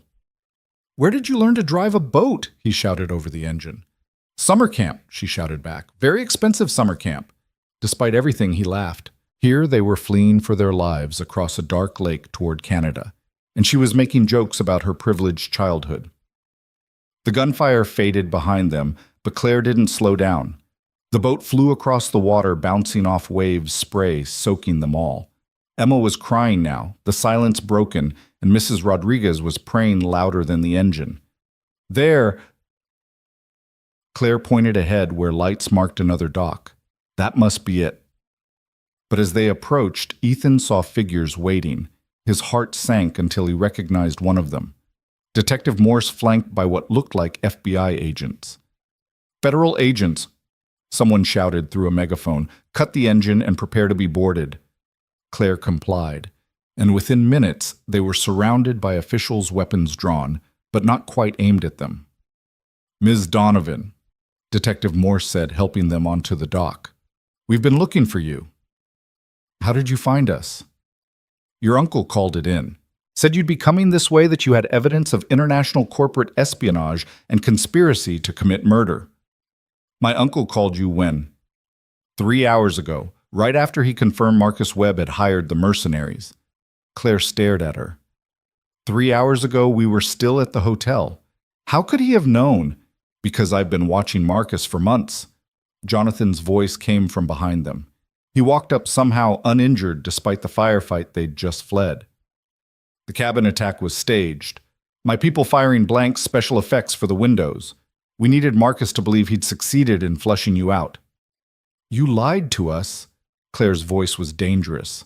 Where did you learn to drive a boat? He shouted over the engine. Summer camp, she shouted back. Very expensive summer camp. Despite everything, he laughed. Here they were fleeing for their lives across a dark lake toward Canada, and she was making jokes about her privileged childhood. The gunfire faded behind them, but Claire didn't slow down. The boat flew across the water, bouncing off waves, spray soaking them all. Emma was crying now, the silence broken, and Mrs. Rodriguez was praying louder than the engine. There! Claire pointed ahead where lights marked another dock. That must be it. But as they approached, Ethan saw figures waiting. His heart sank until he recognized one of them. Detective Morse, flanked by what looked like FBI agents. Federal agents, someone shouted through a megaphone, cut the engine and prepare to be boarded. Claire complied, and within minutes they were surrounded by officials, weapons drawn, but not quite aimed at them. Ms. Donovan, Detective Morse said, helping them onto the dock. We've been looking for you. How did you find us? Your uncle called it in. Said you'd be coming this way, that you had evidence of international corporate espionage and conspiracy to commit murder. My uncle called you when? 3 hours ago, right after he confirmed Marcus Webb had hired the mercenaries. Claire stared at her. 3 hours ago, we were still at the hotel. How could he have known? Because I've been watching Marcus for months. Jonathan's voice came from behind them. He walked up somehow uninjured despite the firefight they'd just fled. The cabin attack was staged. My people firing blank special effects for the windows. We needed Marcus to believe he'd succeeded in flushing you out. You lied to us. Claire's voice was dangerous.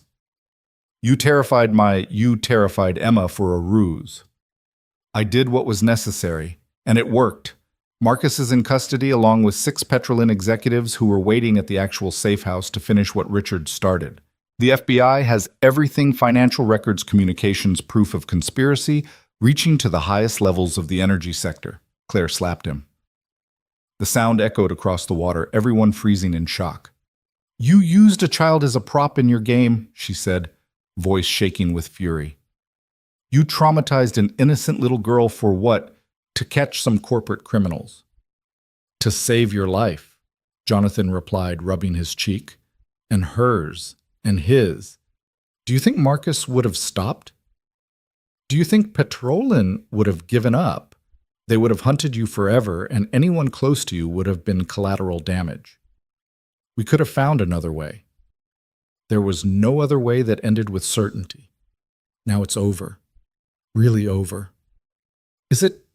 You terrified Emma for a ruse. I did what was necessary, and it worked. Marcus is in custody along with 6 Petrolin executives who were waiting at the actual safe house to finish what Richard started. The FBI has everything: financial records, communications, proof of conspiracy, reaching to the highest levels of the energy sector. Claire slapped him. The sound echoed across the water, everyone freezing in shock. You used a child as a prop in your game, she said, voice shaking with fury. You traumatized an innocent little girl for what? To catch some corporate criminals. To save your life, Jonathan replied, rubbing his cheek. And hers, and his. Do you think Marcus would have stopped? Do you think Petrolin would have given up? They would have hunted you forever, and anyone close to you would have been collateral damage. We could have found another way. There was no other way that ended with certainty. Now it's over. Really over. Is it?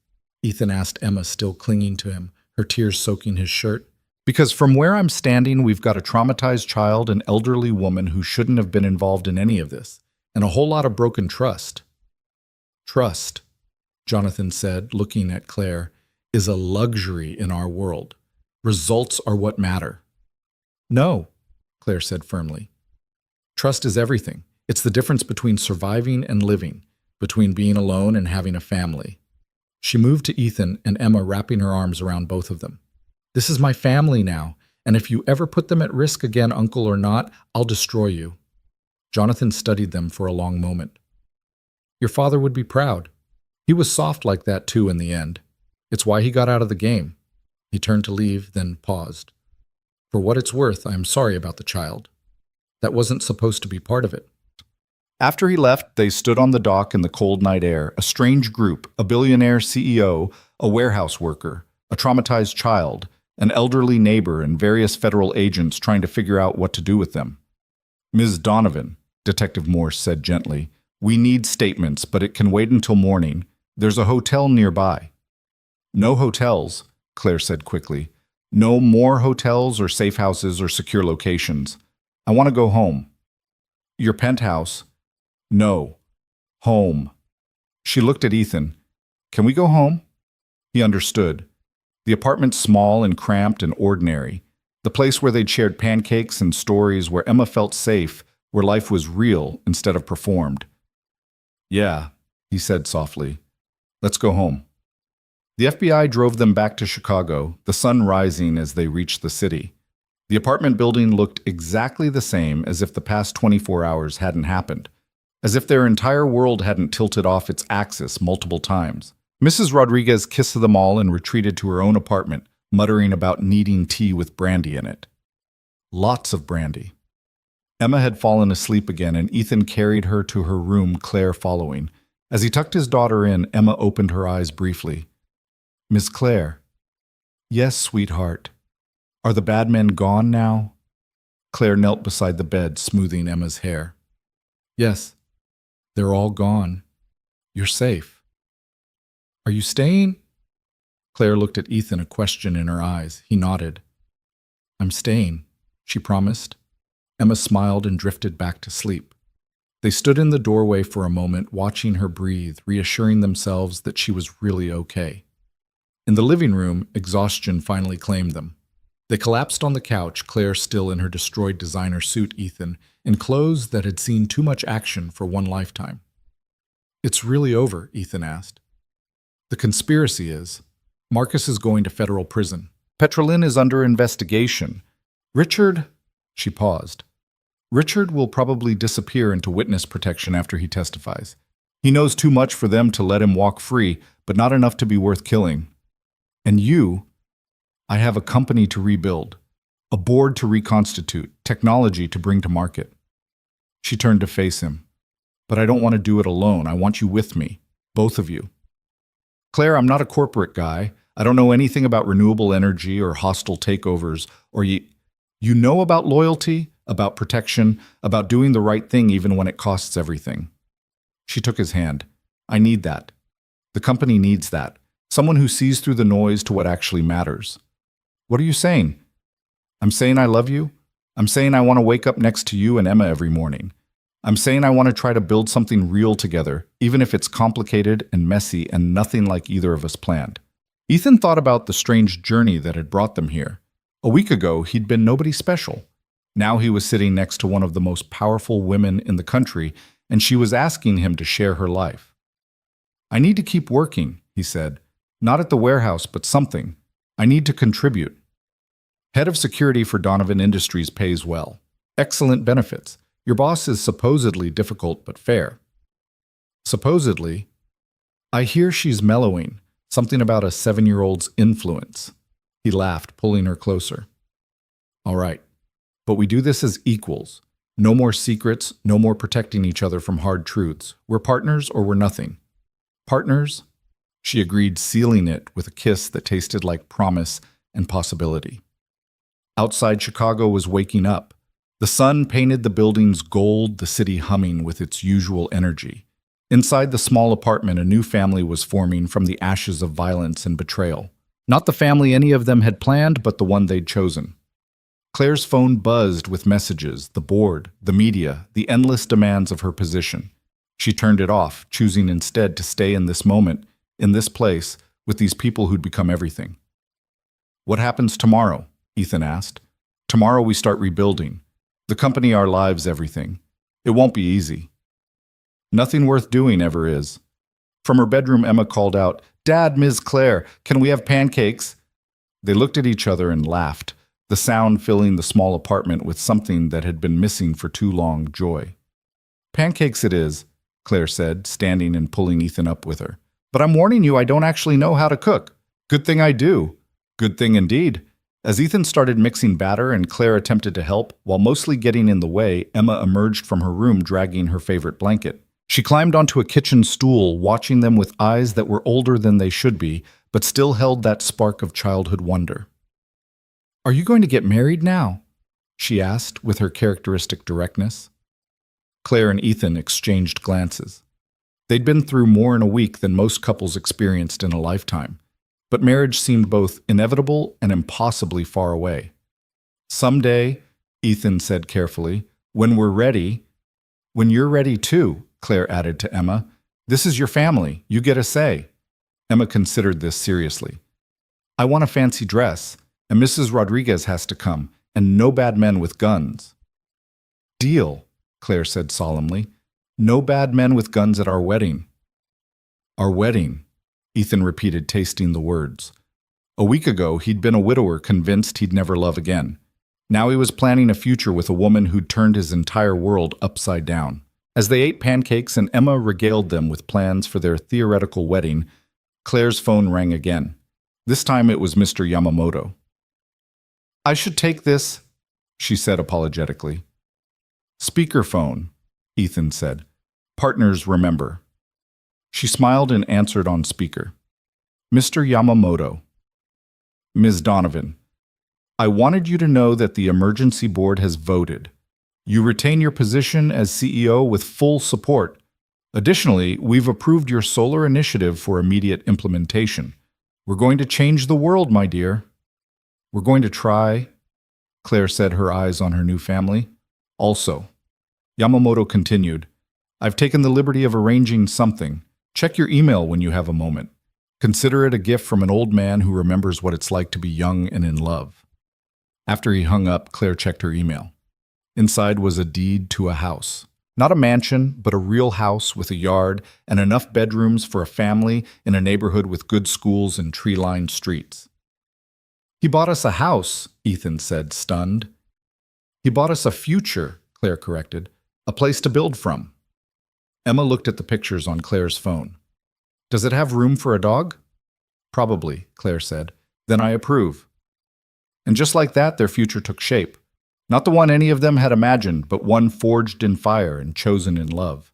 Ethan asked Emma, still clinging to him, her tears soaking his shirt. Because from where I'm standing, we've got a traumatized child, an elderly woman who shouldn't have been involved in any of this, and a whole lot of broken trust. Trust, Jonathan said, looking at Claire, is a luxury in our world. Results are what matter. No, Claire said firmly. Trust is everything. It's the difference between surviving and living, between being alone and having a family. She moved to Ethan and Emma, wrapping her arms around both of them. This is my family now, and if you ever put them at risk again, uncle or not, I'll destroy you. Jonathan studied them for a long moment. Your father would be proud. He was soft like that too in the end. It's why he got out of the game. He turned to leave, then paused. For what it's worth, I am sorry about the child. That wasn't supposed to be part of it. After he left, they stood on the dock in the cold night air, a strange group, a billionaire CEO, a warehouse worker, a traumatized child, an elderly neighbor, and various federal agents trying to figure out what to do with them. Ms. Donovan, Detective Morse said gently, we need statements, but it can wait until morning. There's a hotel nearby. No hotels, Claire said quickly. No more hotels or safe houses or secure locations. I want to go home. Your penthouse? No. Home. She looked at Ethan. Can we go home? He understood. The apartment's small and cramped and ordinary. The place where they'd shared pancakes and stories, where Emma felt safe, where life was real instead of performed. Yeah, he said softly. Let's go home. The FBI drove them back to Chicago, the sun rising as they reached the city. The apartment building looked exactly the same as if the past 24 hours hadn't happened, as if their entire world hadn't tilted off its axis multiple times. Mrs. Rodriguez kissed them all and retreated to her own apartment, muttering about needing tea with brandy in it. Lots of brandy. Emma had fallen asleep again, and Ethan carried her to her room, Claire following. As he tucked his daughter in, Emma opened her eyes briefly. Miss Claire. Yes, sweetheart. Are the bad men gone now? Claire knelt beside the bed, smoothing Emma's hair. Yes, they're all gone. You're safe. Are you staying? Claire looked at Ethan, a question in her eyes. He nodded. I'm staying, she promised. Emma smiled and drifted back to sleep. They stood in the doorway for a moment, watching her breathe, reassuring themselves that she was really okay. In the living room, exhaustion finally claimed them. They collapsed on the couch, Claire still in her destroyed designer suit, Ethan, in clothes that had seen too much action for one lifetime. It's really over, Ethan asked. The conspiracy is, Marcus is going to federal prison. Petrolin is under investigation. Richard, she paused. Richard will probably disappear into witness protection after he testifies. He knows too much for them to let him walk free, but not enough to be worth killing. And you I have a company to rebuild, a board to reconstitute, technology to bring to market. She turned to face him. But I don't want to do it alone. I want you with me, both of you. Claire, I'm not a corporate guy. I don't know anything about renewable energy or hostile takeovers, or you know about loyalty, about protection, about doing the right thing even when it costs everything. She took his hand. I need that. The company needs that. Someone who sees through the noise to what actually matters. What are you saying? I'm saying I love you. I'm saying I want to wake up next to you and Emma every morning. I'm saying I want to try to build something real together, even if it's complicated and messy and nothing like either of us planned. Ethan thought about the strange journey that had brought them here. A week ago, he'd been nobody special. Now he was sitting next to one of the most powerful women in the country, and she was asking him to share her life. I need to keep working, he said. Not at the warehouse, but something. I need to contribute. Head of security for Donovan Industries pays well. Excellent benefits. Your boss is supposedly difficult but fair. Supposedly? I hear she's mellowing, something about a 7-year-old's influence. He laughed, pulling her closer. All right, but we do this as equals. No more secrets, no more protecting each other from hard truths. We're partners or we're nothing. Partners? She agreed, sealing it with a kiss that tasted like promise and possibility. Outside Chicago was waking up. The sun painted the buildings gold, the city humming with its usual energy. Inside the small apartment, a new family was forming from the ashes of violence and betrayal. Not the family any of them had planned, but the one they'd chosen. Claire's phone buzzed with messages, the board, the media, the endless demands of her position. She turned it off, choosing instead to stay in this moment, in this place, with these people who'd become everything. What happens tomorrow? Ethan asked. Tomorrow we start rebuilding. The company, our lives, everything. It won't be easy. Nothing worth doing ever is. From her bedroom, Emma called out, Dad, Ms. Claire, can we have pancakes? They looked at each other and laughed, the sound filling the small apartment with something that had been missing for too long, joy. Pancakes it is, Claire said, standing and pulling Ethan up with her. But I'm warning you, I don't actually know how to cook. Good thing I do. Good thing indeed. As Ethan started mixing batter and Claire attempted to help, while mostly getting in the way, Emma emerged from her room dragging her favorite blanket. She climbed onto a kitchen stool, watching them with eyes that were older than they should be, but still held that spark of childhood wonder. Are you going to get married now? She asked with her characteristic directness. Claire and Ethan exchanged glances. They'd been through more in a week than most couples experienced in a lifetime. But marriage seemed both inevitable and impossibly far away. Someday, Ethan said carefully, when we're ready, when you're ready too, Claire added to Emma. This is your family. You get a say. Emma considered this seriously. I want a fancy dress, and Mrs. Rodriguez has to come, and no bad men with guns. Deal, Claire said solemnly. No bad men with guns at our wedding. Our wedding. Ethan repeated, tasting the words. A week ago, he'd been a widower convinced he'd never love again. Now he was planning a future with a woman who'd turned his entire world upside down. As they ate pancakes and Emma regaled them with plans for their theoretical wedding, Claire's phone rang again. This time it was Mr. Yamamoto. I should take this, she said apologetically. Speakerphone, Ethan said. Partners remember. She smiled and answered on speaker. Mr. Yamamoto. Ms. Donovan, I wanted you to know that the emergency board has voted. You retain your position as CEO with full support. Additionally, we've approved your solar initiative for immediate implementation. We're going to change the world, my dear. We're going to try, Claire said, her eyes on her new family. Also, Yamamoto continued, I've taken the liberty of arranging something. Check your email when you have a moment. Consider it a gift from an old man who remembers what it's like to be young and in love. After he hung up, Claire checked her email. Inside was a deed to a house. Not a mansion, but a real house with a yard and enough bedrooms for a family in a neighborhood with good schools and tree-lined streets. He bought us a house, Ethan said, stunned. He bought us a future, Claire corrected, a place to build from. Emma looked at the pictures on Claire's phone. Does it have room for a dog? Probably, Claire said. Then I approve. And just like that, their future took shape. Not the one any of them had imagined, but one forged in fire and chosen in love.